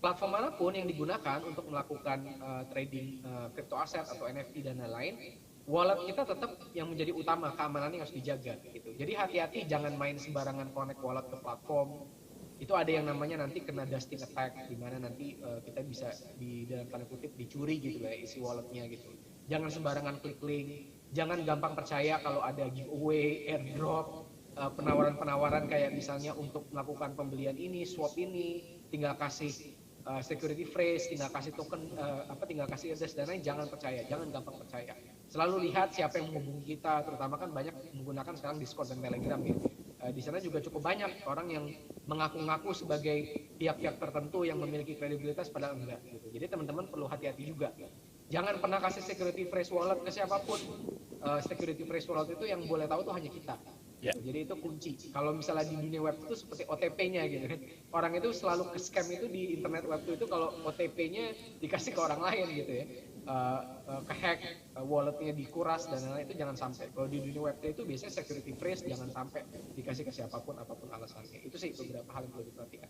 platform manapun yang digunakan untuk melakukan trading crypto aset atau NFT dan lain-lain, wallet kita tetap yang menjadi utama, keamanannya harus dijaga gitu. Jadi hati-hati, jangan main sembarangan connect wallet ke platform. Itu ada yang namanya nanti kena dusting attack, di mana nanti kita bisa di dalam tanda kutip dicuri gitu ya isi walletnya gitu. Jangan sembarangan klik link, jangan gampang percaya kalau ada giveaway, airdrop, penawaran-penawaran kayak misalnya untuk melakukan pembelian ini, swap ini, tinggal kasih security phrase, tinggal kasih token, tinggal kasih address dan lain, jangan percaya, jangan gampang percaya. Selalu lihat siapa yang menghubungi kita, terutama kan banyak menggunakan sekarang Discord dan Telegram ya. Di sana juga cukup banyak orang yang mengaku-ngaku sebagai pihak-pihak tertentu yang memiliki kredibilitas padahal enggak gitu. Jadi teman-teman perlu hati-hati juga. Jangan pernah kasih security phrase wallet ke siapapun. Security phrase wallet itu yang boleh tahu tuh hanya kita. Gitu. Jadi itu kunci. Kalau misalnya di dunia web itu seperti OTP-nya gitu kan. Orang itu selalu ke scam itu di internet web itu kalau OTP-nya dikasih ke orang lain gitu ya. Kehack, walletnya dikuras dan lain-lain, itu jangan sampai. Kalau di dunia web itu biasanya security phrase jangan sampai dikasih ke siapapun apapun alasannya. Itu sih beberapa hal yang perlu diperhatikan.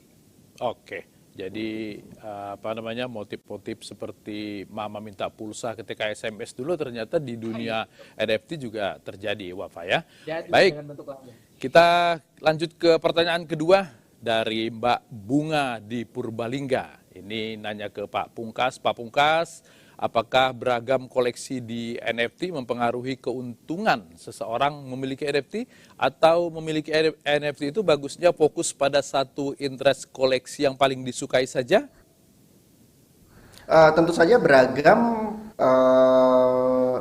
Oke. Jadi motif-motif seperti mama minta pulsa ketika SMS dulu ternyata di dunia NFT juga terjadi, Wafa ya. Jadi, baik, kita lanjut ke pertanyaan kedua dari Mbak Bunga di Purbalingga. Ini nanya ke Pak Pungkas. Pak Pungkas, apakah beragam koleksi di NFT mempengaruhi keuntungan seseorang memiliki NFT, atau memiliki NFT itu bagusnya fokus pada satu interest koleksi yang paling disukai saja? Tentu saja beragam,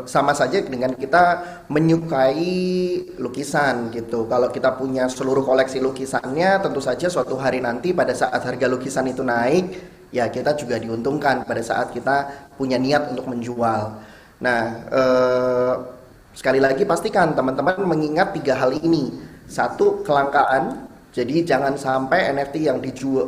sama saja dengan kita menyukai lukisan gitu. Kalau kita punya seluruh koleksi lukisannya, tentu saja suatu hari nanti pada saat harga lukisan itu naik, ya kita juga diuntungkan pada saat kita punya niat untuk menjual. Nah, sekali lagi pastikan teman-teman mengingat 3 hal ini. 1, kelangkaan. Jadi jangan sampai NFT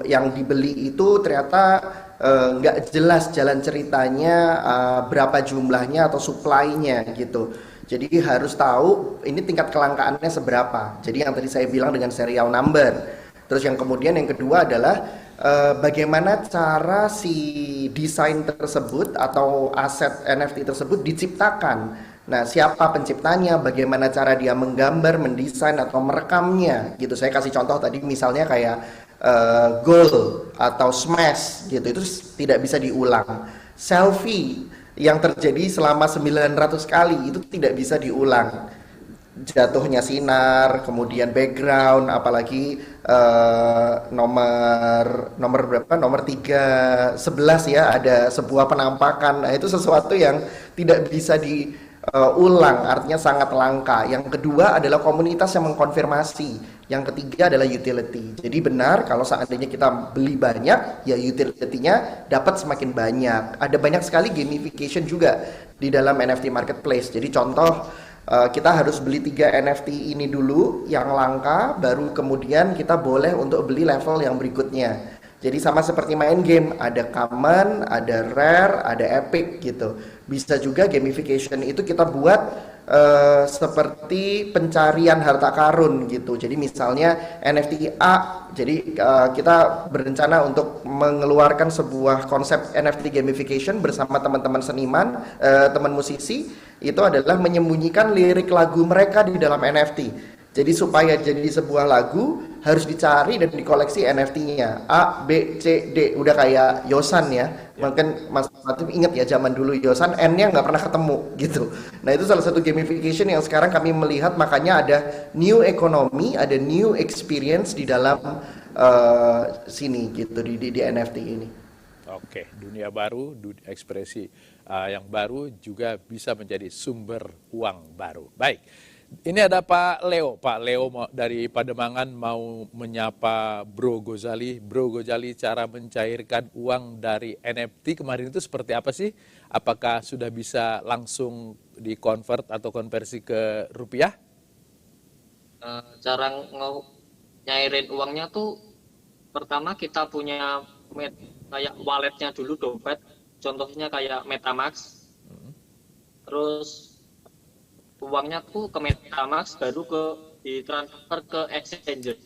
yang dibeli itu ternyata nggak jelas jalan ceritanya, berapa jumlahnya atau supply-nya gitu. Jadi harus tahu ini tingkat kelangkaannya seberapa. Jadi yang tadi saya bilang dengan serial number. Terus yang kemudian yang kedua adalah bagaimana cara si desain tersebut atau aset NFT tersebut diciptakan. Nah, siapa penciptanya, bagaimana cara dia menggambar, mendesain atau merekamnya gitu. Saya kasih contoh tadi misalnya kayak goal atau smash gitu, itu tidak bisa diulang. Selfie yang terjadi selama 900 kali itu tidak bisa diulang. Jatuhnya sinar, kemudian background, apalagi nomor berapa? Nomor 311 ya, ada sebuah penampakan. Nah, itu sesuatu yang tidak bisa diulang, artinya sangat langka. Yang kedua adalah komunitas yang mengkonfirmasi. Yang ketiga adalah utility. Jadi benar kalau seandainya kita beli banyak, ya utility-nya dapat semakin banyak. Ada banyak sekali gamification juga di dalam NFT marketplace. Jadi contoh, kita harus beli 3 NFT ini dulu yang langka, baru kemudian kita boleh untuk beli level yang berikutnya. Jadi sama seperti main game, ada common, ada rare, ada epic gitu. Bisa juga gamification itu kita buat seperti pencarian harta karun gitu. Jadi misalnya NFT A, jadi kita berencana untuk mengeluarkan sebuah konsep NFT gamification bersama teman-teman seniman, teman musisi, itu adalah menyembunyikan lirik lagu mereka di dalam NFT. Jadi supaya jadi sebuah lagu harus dicari dan dikoleksi NFT-nya A, B, C, D, udah kayak Yosan ya. Mungkin Mas Latif ingat ya zaman dulu Yosan N-nya nggak pernah ketemu gitu. Nah itu salah satu gamification yang sekarang kami melihat, makanya ada new economy, ada new experience di dalam sini gitu di NFT ini. Oke, dunia baru, ekspresi yang baru juga bisa menjadi sumber uang baru. Baik. Ini ada Pak Leo. Pak Leo dari Pademangan mau menyapa Bro Gozali. Bro Gozali, cara mencairkan uang dari NFT kemarin itu seperti apa sih? Apakah sudah bisa langsung di-convert atau konversi ke rupiah? Cara nyairin uangnya tuh pertama kita punya kayak walletnya dulu, dompet. Contohnya kayak MetaMask. Terus uangnya tuh ke MetaMask baru ditransfer ke exchanger.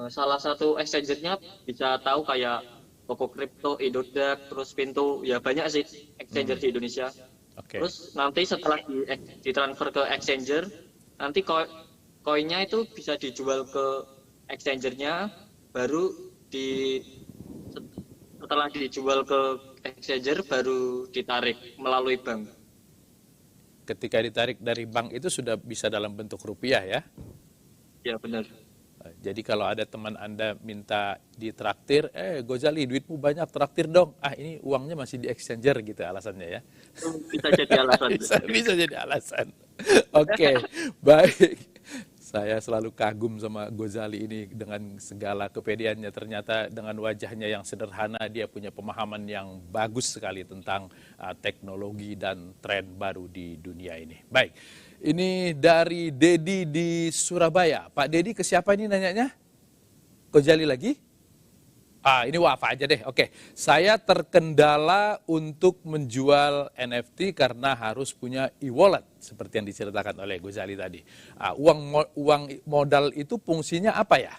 Salah satu exchangernya bisa tahu kayak Toko Kripto, Indodax, terus Pintu, ya banyak sih exchanger di Indonesia. Terus nanti setelah ditransfer ke exchanger, nanti koinnya itu bisa dijual ke exchangernya, baru setelah dijual ke exchanger baru ditarik melalui bank. Ketika ditarik dari bank itu sudah bisa dalam bentuk rupiah ya? Ya benar. Jadi kalau ada teman Anda minta ditraktir, Gozali duitmu banyak, traktir dong. Ini uangnya masih di exchanger gitu alasannya ya? Bisa jadi alasan. bisa jadi alasan. Oke, baik. Saya selalu kagum sama Gozali ini dengan segala kepedeannya. Ternyata dengan wajahnya yang sederhana, dia punya pemahaman yang bagus sekali tentang teknologi dan tren baru di dunia ini. Baik, ini dari Dedi di Surabaya. Pak Dedi, ke siapa ini nanyanya? Gozali lagi? Ini Wafa aja deh. Oke, saya terkendala untuk menjual NFT karena harus punya e-wallet seperti yang diceritakan oleh Gozali tadi. Uang modal itu fungsinya apa ya?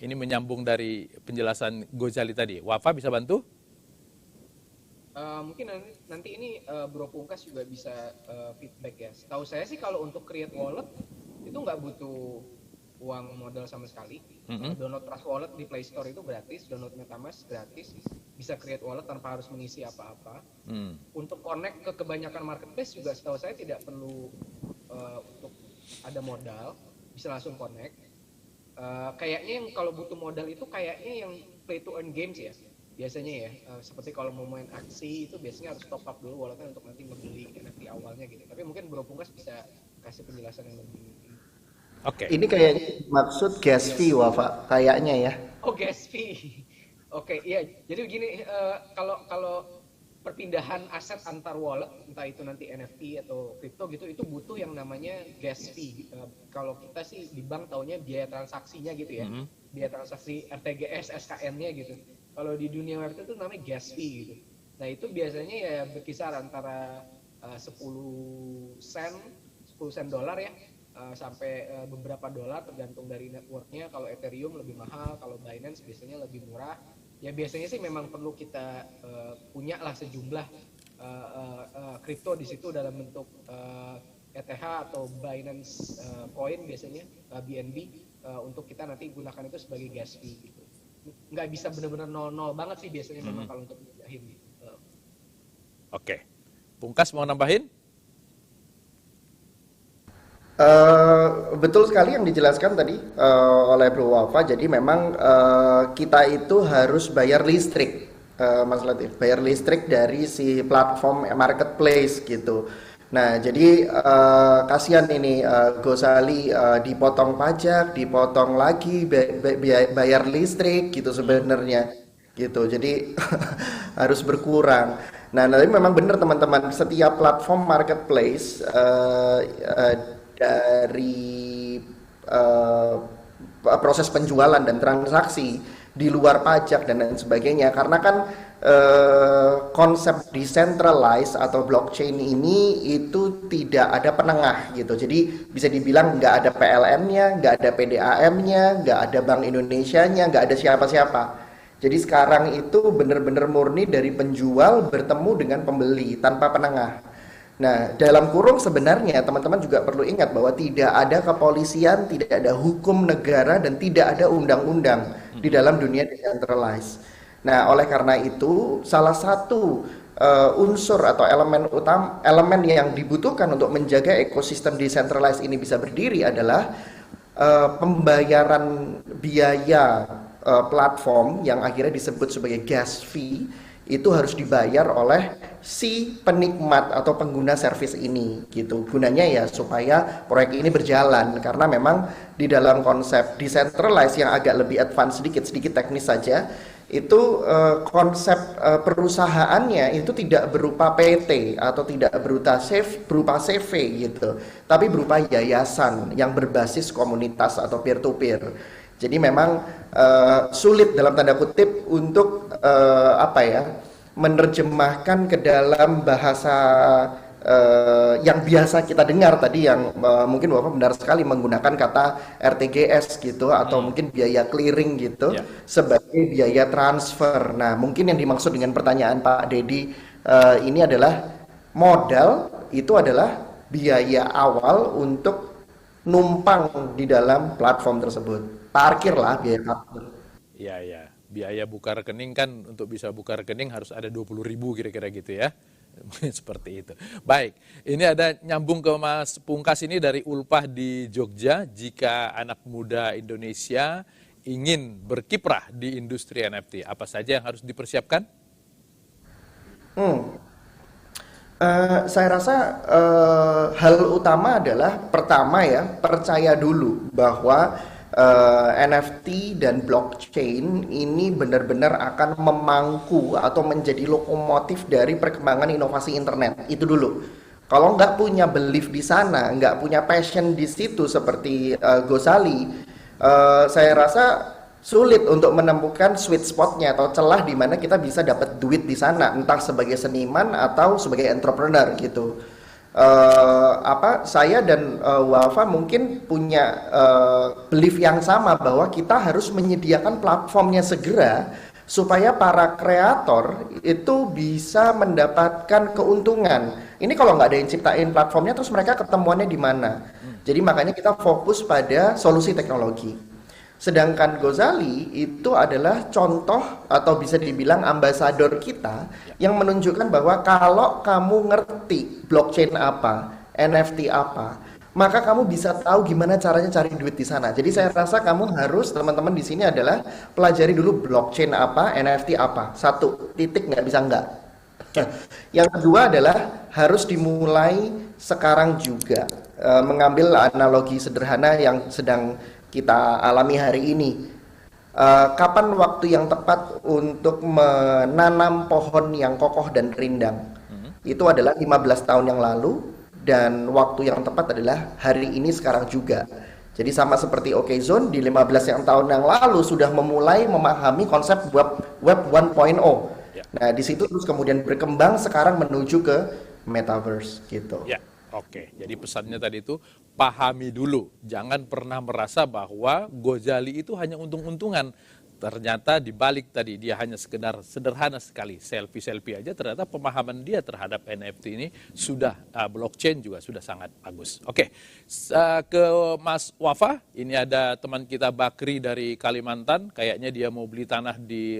Ini menyambung dari penjelasan Gozali tadi. Wafa bisa bantu? Mungkin nanti ini Bro Pungkas juga bisa feedback ya. Setahu saya sih kalau untuk create wallet itu nggak butuh uang modal sama sekali. Download Trust Wallet di Play Store itu gratis, download MetaMask gratis, bisa create wallet tanpa harus mengisi apa-apa. Untuk connect ke kebanyakan marketplace juga setahu saya tidak perlu untuk ada modal, bisa langsung connect. Kayaknya yang kalau butuh modal itu kayaknya yang play to earn games ya, biasanya ya. Seperti kalau mau main aksi itu biasanya harus top up dulu walletnya untuk nanti membeli NFT awalnya gitu. Tapi mungkin Bro Pungkas bisa kasih penjelasan yang lebih. Ini kayaknya maksud gas fee, Wafa, kayaknya ya. Oh, gas fee. Iya. Jadi begini, kalau perpindahan aset antar wallet, entah itu nanti NFT atau kripto gitu, itu butuh yang namanya gas fee. Kalau kita sih di bank taunya biaya transaksinya gitu ya, biaya transaksi RTGS, SKN-nya gitu. Kalau di dunia web itu namanya gas fee gitu. Nah itu biasanya ya berkisar antara 10 sen dolar ya. Sampai beberapa dolar tergantung dari networknya. Kalau Ethereum lebih mahal, kalau Binance biasanya lebih murah. Ya biasanya sih memang perlu kita punya lah sejumlah kripto di situ dalam bentuk ETH atau Binance Coin biasanya, BNB, untuk kita nanti gunakan itu sebagai gas fee gitu. Nggak bisa benar-benar nol banget sih biasanya memang kalau untuk pindahin gitu. Oke. Pungkas mau nambahin? Betul sekali yang dijelaskan tadi oleh Bro Wafa. Jadi memang kita itu harus bayar listrik, Mas Latif, bayar listrik dari si platform marketplace gitu. Nah jadi kasihan ini Gozali dipotong pajak, dipotong lagi bayar listrik gitu sebenarnya gitu. Jadi harus berkurang. Nah tapi memang benar teman-teman, setiap platform marketplace dari proses penjualan dan transaksi di luar pajak dan lain sebagainya, karena kan konsep decentralized atau blockchain ini itu tidak ada penengah gitu. Jadi bisa dibilang nggak ada PLN-nya, nggak ada PDAM-nya, nggak ada Bank Indonesia-nya, nggak ada siapa-siapa. Jadi sekarang itu benar-benar murni dari penjual bertemu dengan pembeli tanpa penengah. Nah, dalam kurung sebenarnya teman-teman juga perlu ingat bahwa tidak ada kepolisian, tidak ada hukum negara, dan tidak ada undang-undang di dalam dunia decentralized. Nah, oleh karena itu salah satu unsur atau elemen yang dibutuhkan untuk menjaga ekosistem decentralized ini bisa berdiri adalah pembayaran biaya platform yang akhirnya disebut sebagai gas fee itu harus dibayar oleh si penikmat atau pengguna service ini gitu. Gunanya ya supaya proyek ini berjalan, karena memang di dalam konsep decentralized yang agak lebih advance sedikit teknis saja, itu konsep perusahaannya itu tidak berupa PT atau tidak berupa CV gitu, tapi berupa yayasan yang berbasis komunitas atau peer to peer. Jadi memang sulit dalam tanda kutip untuk menerjemahkan ke dalam bahasa yang biasa kita dengar tadi, yang mungkin Bapak benar sekali menggunakan kata RTGS gitu, atau mungkin biaya clearing gitu sebagai biaya transfer. Nah, mungkin yang dimaksud dengan pertanyaan Pak Dedi ini adalah modal itu adalah biaya awal untuk numpang di dalam platform tersebut. Parkir lah, biaya parkir. Iya. Biaya buka rekening kan, untuk bisa buka rekening harus ada 20.000 kira-kira gitu ya. Seperti itu. Baik, ini ada nyambung ke Mas Pungkas ini dari Ulpah di Jogja. Jika anak muda Indonesia ingin berkiprah di industri NFT, apa saja yang harus dipersiapkan? Saya rasa hal utama adalah pertama ya, percaya dulu bahwa NFT dan blockchain ini benar-benar akan memangku atau menjadi lokomotif dari perkembangan inovasi internet. Itu dulu. Kalau nggak punya belief di sana, nggak punya passion di situ seperti Gozali, saya rasa sulit untuk menemukan sweet spotnya atau celah di mana kita bisa dapat duit di sana, entah sebagai seniman atau sebagai entrepreneur gitu. Saya dan Wafa mungkin punya belief yang sama bahwa kita harus menyediakan platformnya segera supaya para kreator itu bisa mendapatkan keuntungan. Ini kalau nggak ada yang ciptain platformnya, terus mereka ketemuannya di mana? Jadi makanya kita fokus pada solusi teknologi. Sedangkan Gozali itu adalah contoh atau bisa dibilang ambasador kita yang menunjukkan bahwa kalau kamu ngerti blockchain apa, NFT apa, maka kamu bisa tahu gimana caranya cari duit di sana. Jadi saya rasa kamu harus, teman-teman di sini adalah pelajari dulu blockchain apa, NFT apa. Satu, titik, nggak bisa nggak. Yang kedua adalah harus dimulai sekarang juga. Mengambil analogi sederhana yang sedang kita alami hari ini. Kapan waktu yang tepat untuk menanam pohon yang kokoh dan rindang? Itu adalah 15 tahun yang lalu, dan waktu yang tepat adalah hari ini sekarang juga. Jadi sama seperti Okezone di 15 tahun yang lalu sudah memulai memahami konsep web 1.0. Nah, di situ terus kemudian berkembang sekarang menuju ke metaverse gitu. Ya. Oke, jadi pesannya tadi itu pahami dulu, jangan pernah merasa bahwa Gozali itu hanya untung-untungan. Ternyata dibalik tadi dia hanya sekedar sederhana sekali, selfie-selfie aja, ternyata pemahaman dia terhadap NFT ini sudah, blockchain juga sudah sangat bagus. Oke, ke Mas Wafa, ini ada teman kita Bakri dari Kalimantan, kayaknya dia mau beli tanah di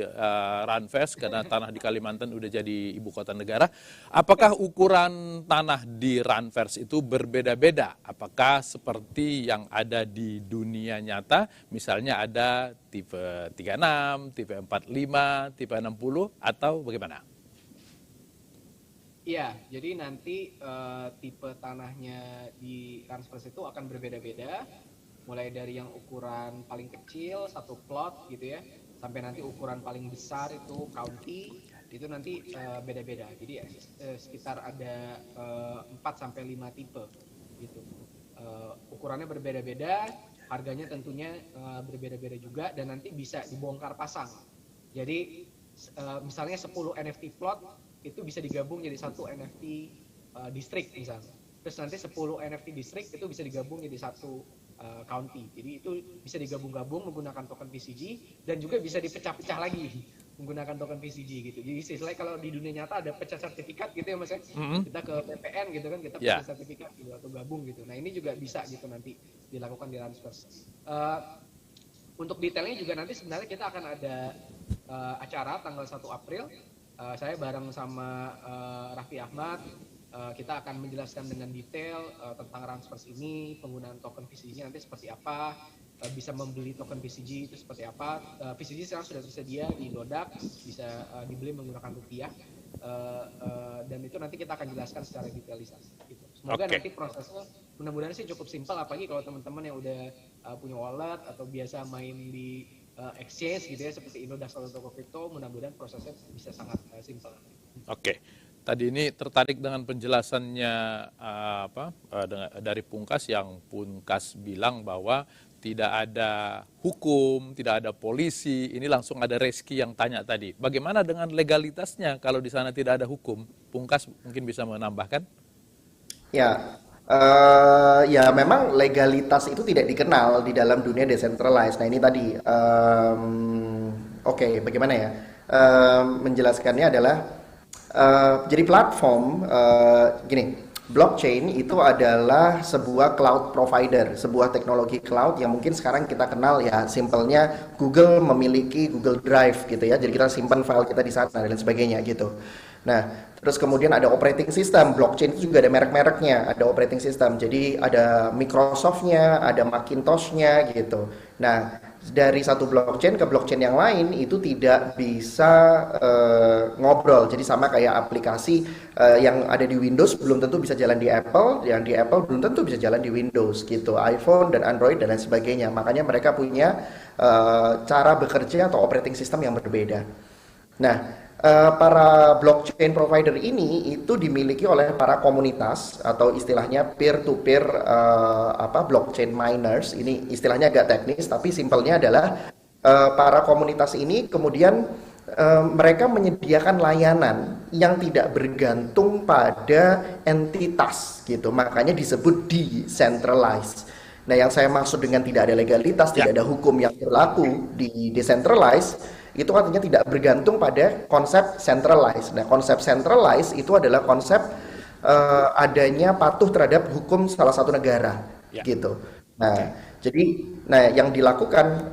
Ranfest karena tanah di Kalimantan udah jadi ibu kota negara. Apakah ukuran tanah di Ranfest itu berbeda-beda? Apakah seperti yang ada di dunia nyata, misalnya ada tipe 36, tipe 45, tipe 60, atau bagaimana? Iya, jadi nanti tipe tanahnya di Ranfest itu akan berbeda-beda, mulai dari yang ukuran paling kecil, 1 plot gitu ya, sampai nanti ukuran paling besar itu county, itu nanti beda-beda. Jadi sekitar ada 4-5 tipe gitu. Ukurannya berbeda-beda, harganya tentunya berbeda-beda juga, dan nanti bisa dibongkar pasang. Jadi misalnya 10 NFT plot itu bisa digabung jadi satu NFT distrik misalnya. Terus nanti 10 NFT distrik itu bisa digabung jadi satu county. Jadi itu bisa digabung-gabung menggunakan token PCG dan juga bisa dipecah-pecah lagi menggunakan token PCG gitu. Jadi istilahnya kalau di dunia nyata ada pecah sertifikat gitu ya Mas ya. Kita ke PPN gitu kan, kita pecah sertifikat gitu atau gabung gitu. Nah, ini juga bisa gitu nanti dilakukan di Runspers. Untuk detailnya juga nanti sebenarnya kita akan ada acara tanggal 1 April. Saya bareng sama Raffi Ahmad, kita akan menjelaskan dengan detail tentang Runspers ini, penggunaan token PCG nanti seperti apa, bisa membeli token PCG itu seperti apa. PCG sekarang sudah tersedia di Dodak, bisa dibeli menggunakan rupiah, dan itu nanti kita akan jelaskan secara detailisasi. Gitu. Semoga nanti prosesnya mudah-mudahan sih cukup simpel, apalagi kalau teman-teman yang udah punya wallet atau biasa main di exchange gitu ya seperti Indodax atau toko kripto, mudah-mudahan prosesnya bisa sangat simpel. Tadi ini tertarik dengan penjelasannya dari Pungkas, yang Pungkas bilang bahwa tidak ada hukum, tidak ada polisi. Ini langsung ada Reski yang tanya tadi. Bagaimana dengan legalitasnya kalau di sana tidak ada hukum? Pungkas mungkin bisa menambahkan? Ya, ya memang legalitas itu tidak dikenal di dalam dunia decentralized. Nah ini tadi, bagaimana ya? Menjelaskannya adalah jadi platform blockchain itu adalah sebuah cloud provider, sebuah teknologi cloud yang mungkin sekarang kita kenal ya simpelnya Google memiliki Google Drive gitu ya. Jadi kita simpan file kita di sana dan sebagainya gitu. Nah, terus kemudian ada operating system. Blockchain itu juga ada merek-mereknya, ada operating system. Jadi ada Microsoft-nya, ada Macintosh-nya gitu. Nah, dari satu blockchain ke blockchain yang lain itu tidak bisa ngobrol. Jadi sama kayak aplikasi yang ada di Windows belum tentu bisa jalan di Apple, yang di Apple belum tentu bisa jalan di Windows gitu. iPhone dan Android dan lain sebagainya. Makanya mereka punya cara bekerja atau operating system yang berbeda. Nah, para blockchain provider ini itu dimiliki oleh para komunitas atau istilahnya peer-to-peer blockchain miners. Ini istilahnya agak teknis, tapi simpelnya adalah para komunitas ini kemudian mereka menyediakan layanan yang tidak bergantung pada entitas gitu. Makanya disebut decentralized. Nah, yang saya maksud dengan tidak ada legalitas, tidak ada hukum yang berlaku di decentralized, itu artinya tidak bergantung pada konsep centralized. Nah, konsep centralized itu adalah konsep adanya patuh terhadap hukum salah satu negara, gitu. Nah, yang dilakukan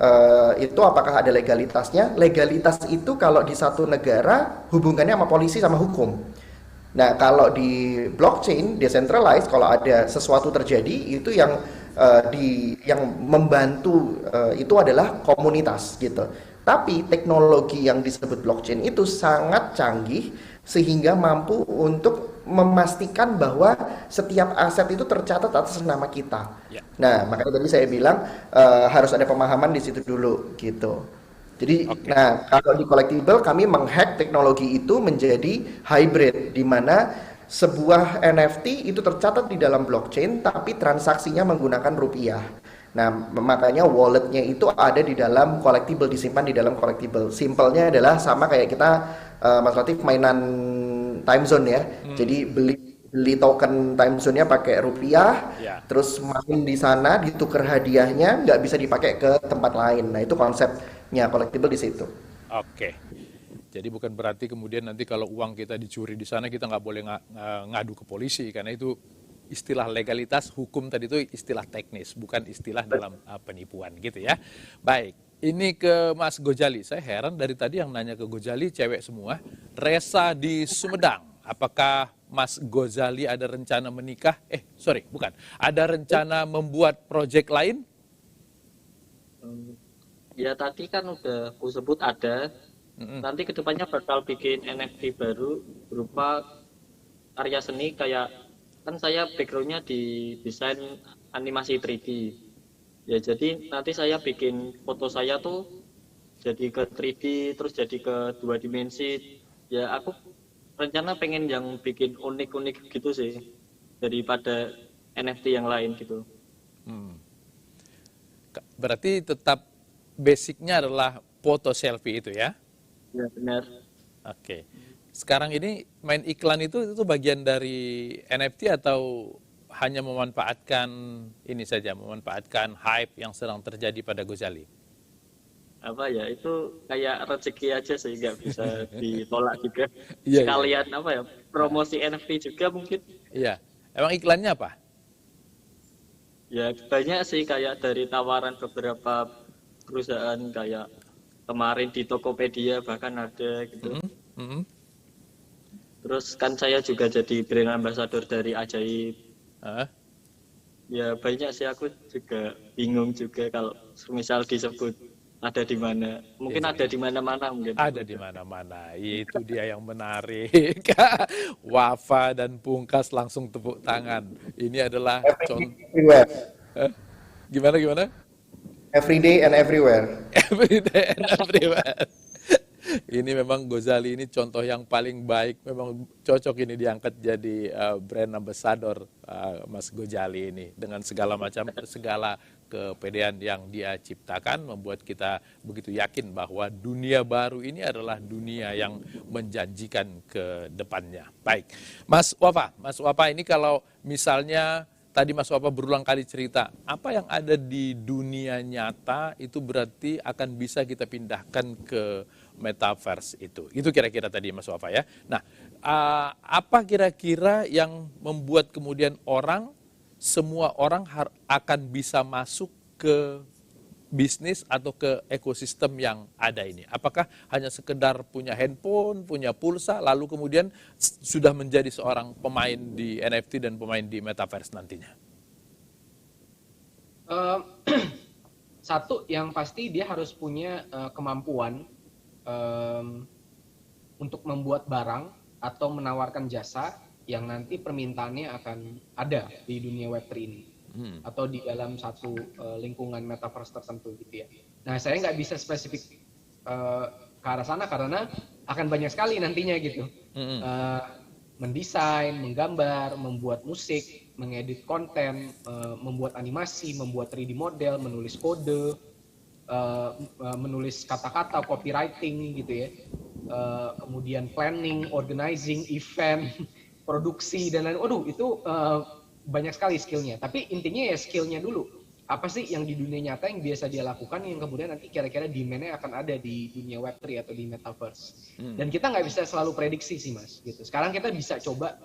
itu apakah ada legalitasnya? Legalitas itu kalau di satu negara hubungannya sama polisi sama hukum. Nah, kalau di blockchain decentralized, kalau ada sesuatu terjadi itu yang membantu itu adalah komunitas, gitu. Tapi teknologi yang disebut blockchain itu sangat canggih sehingga mampu untuk memastikan bahwa setiap aset itu tercatat atas nama kita. Nah, makanya tadi saya bilang harus ada pemahaman di situ dulu gitu. Jadi, nah kalau di collectible kami menghack teknologi itu menjadi hybrid, di mana sebuah NFT itu tercatat di dalam blockchain tapi transaksinya menggunakan rupiah. Nah, makanya walletnya itu ada di dalam collectible, disimpan di dalam collectible. Simpelnya adalah sama kayak kita, Mas Latif, mainan time zone ya. Jadi beli token time zone-nya pakai rupiah, terus main di sana, ditukar hadiahnya, nggak bisa dipakai ke tempat lain. Nah, itu konsepnya collectible di situ. Jadi bukan berarti kemudian nanti kalau uang kita dicuri di sana kita nggak boleh ngadu ke polisi, karena itu istilah legalitas hukum tadi itu istilah teknis, bukan istilah dalam penipuan gitu ya. Baik, ini ke Mas Gojali. Saya heran dari tadi yang nanya ke Gojali cewek semua. Resa di Sumedang, apakah Mas Gojali ada rencana menikah? Bukan. Ada rencana membuat proyek lain? Ya tadi kan udah aku sebut ada. Nanti kedepannya bakal bikin NFT baru berupa karya seni kayak, kan saya backgroundnya di desain animasi 3D ya, jadi nanti saya bikin foto saya tuh jadi ke 3D terus jadi ke 2 dimensi ya. Aku rencana pengen yang bikin unik-unik gitu sih daripada NFT yang lain gitu. Berarti tetap basicnya adalah foto selfie itu ya? Ya benar. Oke. Sekarang ini main iklan itu bagian dari NFT atau hanya memanfaatkan ini saja, memanfaatkan hype yang sedang terjadi pada Gozali? Apa ya, itu kayak rezeki aja sehingga bisa ditolak juga. Iya, Sekalian apa ya, promosi NFT juga mungkin. Iya. Emang iklannya apa? Ya banyak sih, kayak dari tawaran beberapa perusahaan kayak kemarin di Tokopedia bahkan ada gitu. Terus kan saya juga jadi brand ambassador dari Ajaib. Ya banyak sih, aku juga bingung juga kalau misal disebut ada di mana. Mungkin ada di mana-mana mungkin. Ada di mana-mana. Itu dia yang menarik. Wafa dan Pungkas langsung tepuk tangan. Ini adalah contoh. Gimana? Every day and everywhere. Every day and everywhere. Ini memang Gozali ini contoh yang paling baik. Memang cocok ini diangkat jadi brand ambassador Mas Gozali ini. Dengan segala kepedean yang dia ciptakan, membuat kita begitu yakin bahwa dunia baru ini adalah dunia yang menjanjikan ke depannya. Baik, Mas Wafa ini kalau misalnya tadi Mas Wafa berulang kali cerita, apa yang ada di dunia nyata itu berarti akan bisa kita pindahkan ke metaverse itu. Itu kira-kira tadi Mas Wafa ya. Nah, apa kira-kira yang membuat kemudian semua orang akan bisa masuk ke bisnis atau ke ekosistem yang ada ini? Apakah hanya sekedar punya handphone, punya pulsa, lalu kemudian sudah menjadi seorang pemain di NFT dan pemain di metaverse nantinya? Satu, yang pasti dia harus punya kemampuan untuk membuat barang atau menawarkan jasa yang nanti permintaannya akan ada di dunia Web3 ini. Atau di dalam satu lingkungan metaverse tertentu gitu ya. Nah, saya nggak bisa spesifik ke arah sana karena akan banyak sekali nantinya gitu. Mendesain, menggambar, membuat musik, mengedit konten, membuat animasi, membuat 3D model, menulis kode, menulis kata-kata, copywriting gitu ya. Kemudian planning, organizing, event, produksi dan lain-lain. Waduh, itu banyak sekali skillnya, tapi intinya ya skillnya dulu. Apa sih yang di dunia nyata yang biasa dia lakukan yang kemudian nanti kira-kira demand-nya akan ada di dunia Web3 atau di Metaverse. Dan kita nggak bisa selalu prediksi sih Mas. Gitu. Sekarang kita bisa coba,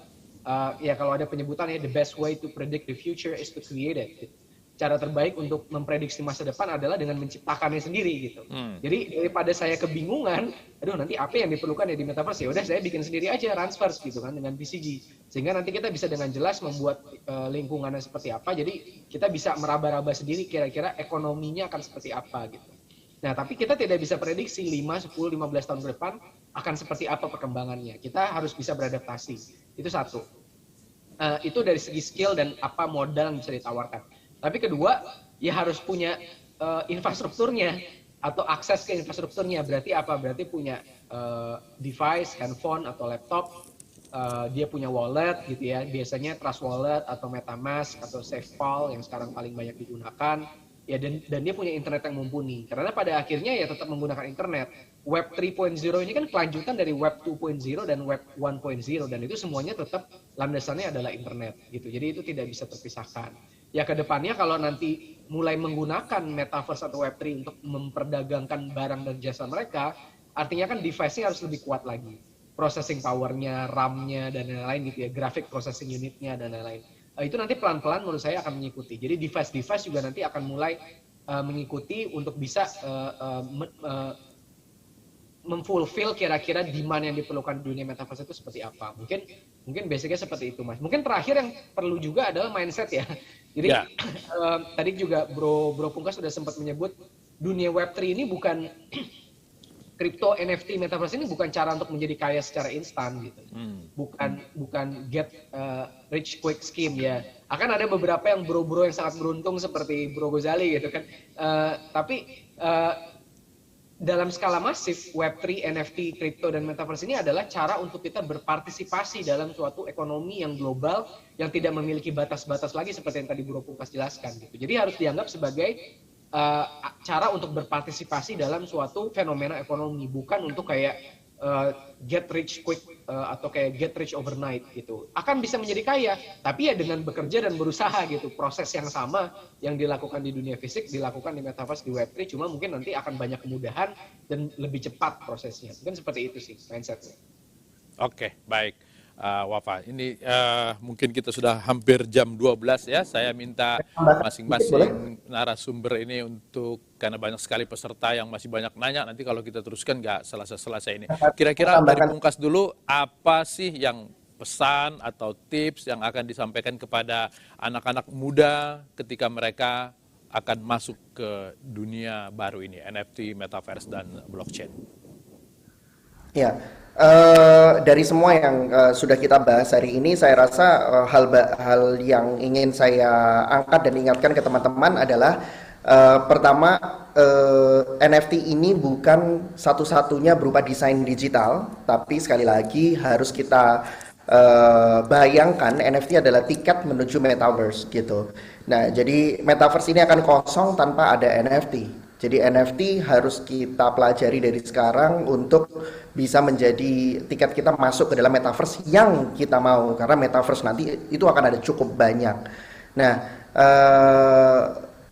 ya kalau ada penyebutan ya, the best way to predict the future is to create it. Gitu. Cara terbaik untuk memprediksi masa depan adalah dengan menciptakannya sendiri gitu. Jadi daripada saya kebingungan, aduh nanti apa yang diperlukan ya di Metaverse, ya udah saya bikin sendiri aja Transverse gitu kan dengan BCG. Sehingga nanti kita bisa dengan jelas membuat lingkungannya seperti apa. Jadi kita bisa meraba-raba sendiri kira-kira ekonominya akan seperti apa gitu. Nah, tapi kita tidak bisa prediksi 5, 10, 15 tahun ke depan akan seperti apa perkembangannya. Kita harus bisa beradaptasi. Itu satu. Itu dari segi skill dan apa modal yang bisa ditawarkan. Tapi kedua, ya harus punya infrastrukturnya atau akses ke infrastrukturnya. Berarti apa? Berarti punya device, handphone atau laptop, dia punya wallet gitu ya. Biasanya Trust Wallet atau MetaMask atau SafePal yang sekarang paling banyak digunakan. Ya dan dia punya internet yang mumpuni. Karena pada akhirnya ya tetap menggunakan internet. Web 3.0 ini kan kelanjutan dari Web 2.0 dan Web 1.0 dan itu semuanya tetap landasannya adalah internet gitu. Jadi itu tidak bisa terpisahkan. Ya ke depannya kalau nanti mulai menggunakan metaverse atau Web3 untuk memperdagangkan barang dan jasa mereka, artinya kan device-nya harus lebih kuat lagi. Processing power-nya, RAM-nya, dan lain-lain gitu ya, graphic processing unit-nya, dan lain-lain. Itu nanti pelan-pelan menurut saya akan mengikuti. Jadi device-device juga nanti akan mulai mengikuti untuk bisa memfulfill kira-kira demand yang diperlukan di dunia metaverse itu seperti apa. Mungkin basicnya seperti itu Mas. Mungkin terakhir yang perlu juga adalah mindset ya. Jadi tadi juga Bro Pungkas sudah sempat menyebut dunia Web3 ini bukan crypto, NFT, metaverse ini bukan cara untuk menjadi kaya secara instan gitu. Bukan get rich quick scheme ya. Akan ada beberapa yang bro-bro yang sangat beruntung seperti Bro Gozali gitu kan. Tapi dalam skala masif, Web3, NFT, crypto, dan metaverse ini adalah cara untuk kita berpartisipasi dalam suatu ekonomi yang global yang tidak memiliki batas-batas lagi seperti yang tadi Bro Pungkas jelaskan. Gitu. Jadi harus dianggap sebagai cara untuk berpartisipasi dalam suatu fenomena ekonomi, bukan untuk kayak get rich quick atau kayak get rich overnight gitu. Akan bisa menjadi kaya, tapi ya dengan bekerja dan berusaha gitu. Proses yang sama yang dilakukan di dunia fisik dilakukan di metaverse, di Web3, cuma mungkin nanti akan banyak kemudahan dan lebih cepat prosesnya. Mungkin seperti itu sih mindsetnya. Oke, baik. Wafa, ini mungkin kita sudah hampir jam 12 ya. Saya minta masing-masing narasumber ini untuk, karena banyak sekali peserta yang masih banyak nanya, nanti kalau kita teruskan nggak selesai-selesai ini. Kira-kira dari Pungkas dulu, apa sih yang pesan atau tips yang akan disampaikan kepada anak-anak muda ketika mereka akan masuk ke dunia baru ini, NFT, Metaverse, dan blockchain? Ya, dari semua yang sudah kita bahas hari ini, saya rasa hal yang ingin saya angkat dan ingatkan ke teman-teman adalah pertama, NFT ini bukan satu-satunya berupa desain digital, tapi sekali lagi harus kita bayangkan NFT adalah tiket menuju metaverse gitu. Nah, jadi metaverse ini akan kosong tanpa ada NFT. Jadi NFT harus kita pelajari dari sekarang untuk bisa menjadi tiket kita masuk ke dalam metaverse yang kita mau, karena metaverse nanti itu akan ada cukup banyak. Nah,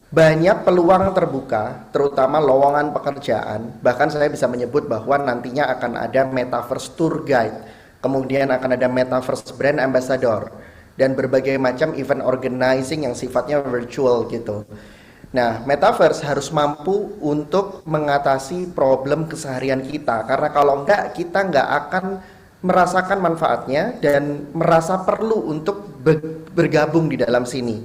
banyak peluang terbuka, terutama lowongan pekerjaan. Bahkan saya bisa menyebut bahwa nantinya akan ada metaverse tour guide, kemudian akan ada metaverse brand ambassador, dan berbagai macam event organizing yang sifatnya virtual gitu. Nah, metaverse harus mampu untuk mengatasi problem keseharian kita, karena kalau enggak, kita enggak akan merasakan manfaatnya dan merasa perlu untuk bergabung di dalam sini.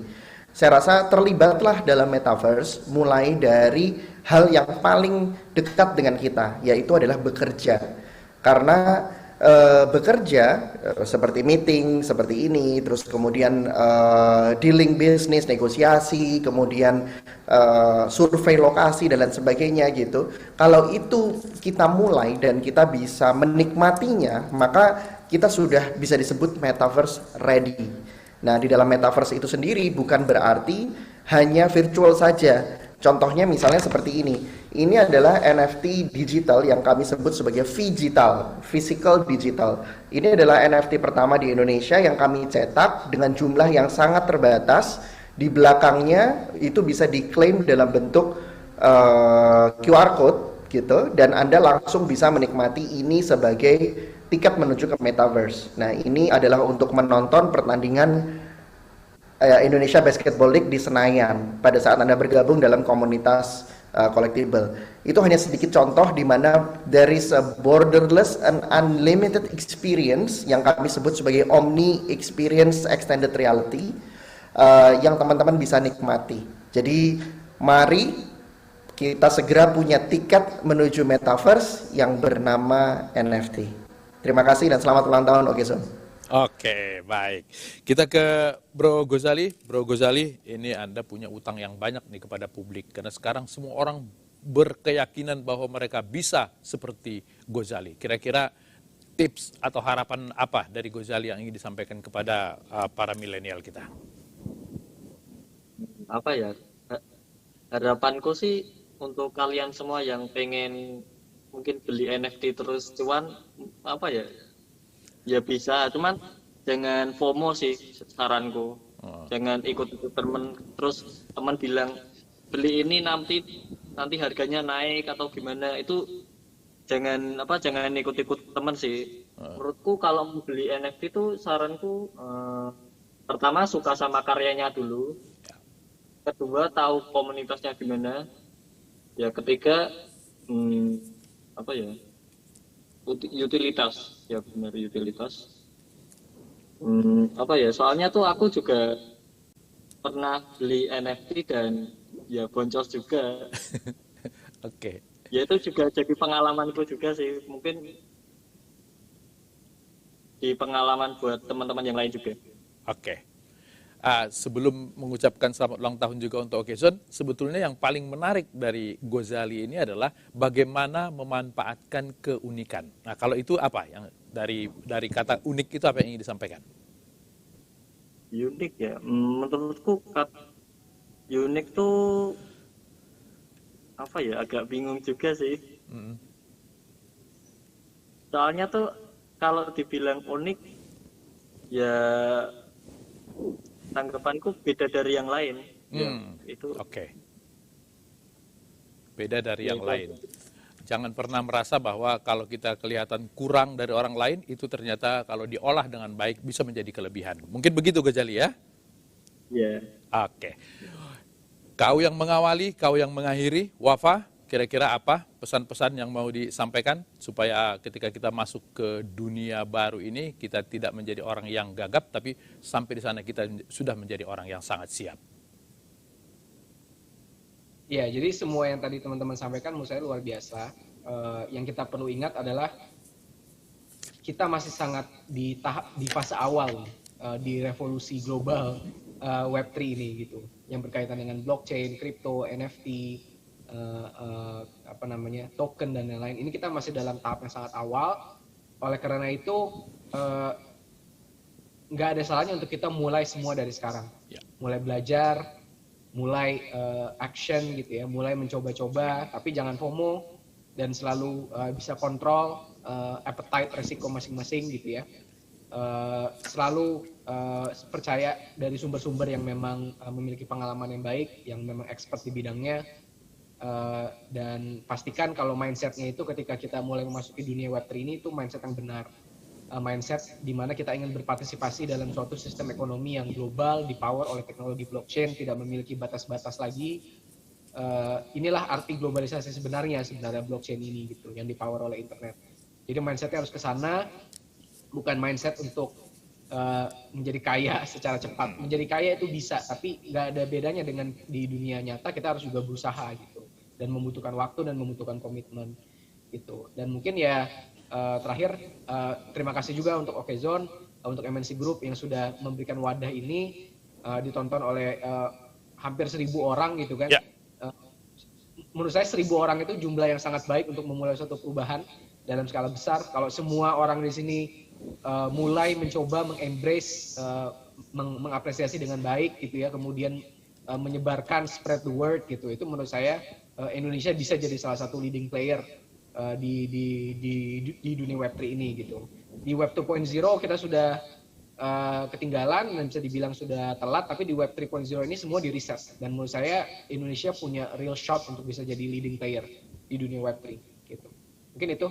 Saya rasa terlibatlah dalam metaverse mulai dari hal yang paling dekat dengan kita, yaitu adalah bekerja. Karena bekerja seperti meeting seperti ini, terus kemudian dealing bisnis, negosiasi, kemudian survei lokasi dan lain sebagainya gitu. Kalau itu kita mulai dan kita bisa menikmatinya, maka kita sudah bisa disebut metaverse ready. Nah, di dalam metaverse itu sendiri bukan berarti hanya virtual saja. Contohnya misalnya seperti ini. Ini adalah NFT digital yang kami sebut sebagai phygital, physical digital. Ini adalah NFT pertama di Indonesia yang kami cetak dengan jumlah yang sangat terbatas. Di belakangnya itu bisa diklaim dalam bentuk QR code gitu, dan Anda langsung bisa menikmati ini sebagai tiket menuju ke metaverse. Nah, ini adalah untuk menonton pertandingan Indonesia Basketball League di Senayan pada saat Anda bergabung dalam komunitas collectible. Itu hanya sedikit contoh di mana there is a borderless and unlimited experience yang kami sebut sebagai Omni Experience Extended Reality yang teman-teman bisa nikmati. Jadi mari kita segera punya tiket menuju metaverse yang bernama NFT. Terima kasih dan selamat ulang tahun Okezone. Oke, baik. Kita ke Bro Gozali. Bro Gozali, ini Anda punya utang yang banyak nih kepada publik. Karena sekarang semua orang berkeyakinan bahwa mereka bisa seperti Gozali. Kira-kira tips atau harapan apa dari Gozali yang ingin disampaikan kepada para milenial kita? Apa ya, harapanku sih untuk kalian semua yang pengen mungkin beli NFT terus cuan, apa ya, ya bisa, cuman jangan FOMO sih saranku. Jangan ikut-ikut temen, terus teman bilang beli ini nanti harganya naik atau gimana, itu jangan ikut-ikut teman sih. Menurutku kalau mau beli NFT itu saranku pertama suka sama karyanya dulu, kedua tahu komunitasnya gimana, ya ketiga utilitas, ya benar utilitas. Soalnya tuh aku juga pernah beli NFT dan ya boncos juga. Oke. Ya itu juga jadi pengalamanku juga sih, mungkin di pengalaman buat teman-teman yang lain juga. Oke. Sebelum mengucapkan selamat ulang tahun juga untuk Okezone, sebetulnya yang paling menarik dari Gozali ini adalah bagaimana memanfaatkan keunikan. Nah, kalau itu apa yang dari kata unik itu apa yang ingin disampaikan? Unik ya, menurutku unik tuh apa ya, agak bingung juga sih. Soalnya tuh kalau dibilang unik, ya tanggapanku beda dari yang lain. Itu Oke. Beda dari Ya, yang itu. lain. Jangan pernah merasa bahwa kalau kita kelihatan kurang dari orang lain, itu ternyata kalau diolah dengan baik bisa menjadi kelebihan. Mungkin begitu Ghazali ya? Ya. Oke. Kau yang mengawali, kau yang mengakhiri, Wafa, kira-kira apa pesan-pesan yang mau disampaikan supaya ketika kita masuk ke dunia baru ini, kita tidak menjadi orang yang gagap, tapi sampai di sana kita sudah menjadi orang yang sangat siap. Ya, jadi semua yang tadi teman-teman sampaikan menurut saya luar biasa. Yang kita perlu ingat adalah kita masih sangat di fase awal di revolusi global Web3 ini gitu, yang berkaitan dengan blockchain, kripto, NFT, token dan lain-lain. Ini kita masih dalam tahap yang sangat awal. Oleh karena itu nggak ada salahnya untuk kita mulai semua dari sekarang, mulai belajar, mulai action gitu ya, mulai mencoba-coba, tapi jangan FOMO dan selalu bisa kontrol appetite resiko masing-masing gitu ya. Selalu percaya dari sumber-sumber yang memang memiliki pengalaman yang baik, yang memang expert di bidangnya, dan pastikan kalau mindsetnya itu ketika kita mulai memasuki dunia Web3 ini itu mindset yang benar. Mindset di mana kita ingin berpartisipasi dalam suatu sistem ekonomi yang global, dipower oleh teknologi blockchain, tidak memiliki batas-batas lagi. Inilah arti globalisasi sebenarnya blockchain ini gitu, yang dipower oleh internet. Jadi mindsetnya harus ke sana, bukan mindset untuk menjadi kaya secara cepat. Menjadi kaya itu bisa, tapi nggak ada bedanya dengan di dunia nyata. Kita harus juga berusaha gitu, dan membutuhkan waktu dan membutuhkan komitmen gitu. Dan mungkin ya terakhir, terima kasih juga untuk Okezone, untuk MNC Group yang sudah memberikan wadah ini ditonton oleh hampir 1.000 orang gitu kan. Menurut saya 1.000 orang itu jumlah yang sangat baik untuk memulai suatu perubahan dalam skala besar. Kalau semua orang di sini mulai mencoba mengembrace, mengapresiasi dengan baik gitu ya, kemudian menyebarkan, spread the word gitu, itu menurut saya Indonesia bisa jadi salah satu leading player di dunia Web3 ini gitu. Di Web 2.0 kita sudah ketinggalan dan bisa dibilang sudah telat, tapi di Web 3.0 ini semua di riset, dan menurut saya Indonesia punya real shot untuk bisa jadi leading player di dunia Web3 gitu. Mungkin itu.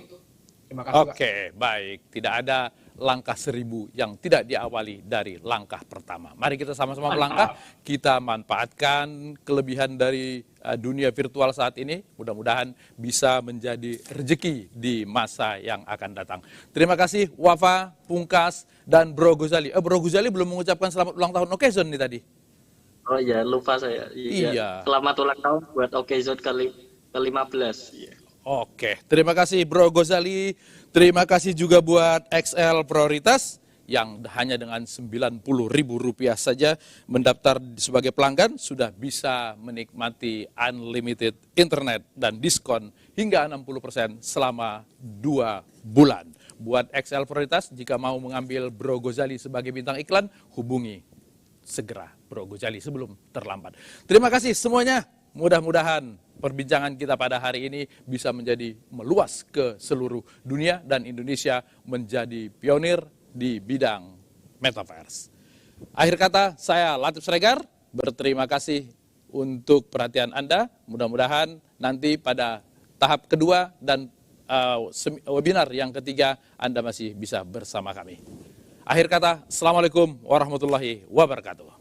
Terima kasih. Oke, baik. Tidak ada langkah 1.000 yang tidak diawali dari langkah pertama. Mari kita sama-sama melangkah, kita manfaatkan kelebihan dari dunia virtual saat ini. Mudah-mudahan bisa menjadi rezeki di masa yang akan datang. Terima kasih Wafa, Pungkas, dan Bro Ghazali. Bro Ghazali belum mengucapkan selamat ulang tahun Okezone nih tadi. Oh iya, lupa saya. Iya. Selamat ulang tahun buat Okezone ke-15. Iya. Oke, terima kasih Bro Ghazali. Terima kasih juga buat XL Prioritas yang hanya dengan Rp90.000 saja mendaftar sebagai pelanggan sudah bisa menikmati unlimited internet dan diskon hingga 60% selama 2 bulan. Buat XL Prioritas, jika mau mengambil Bro Ghazali sebagai bintang iklan, hubungi segera Bro Ghazali sebelum terlambat. Terima kasih semuanya. Mudah-mudahan perbincangan kita pada hari ini bisa menjadi meluas ke seluruh dunia dan Indonesia menjadi pionir di bidang metaverse. Akhir kata, saya Latif Sregar, berterima kasih untuk perhatian Anda. Mudah-mudahan nanti pada tahap kedua dan webinar yang ketiga Anda masih bisa bersama kami. Akhir kata, Assalamualaikum warahmatullahi wabarakatuh.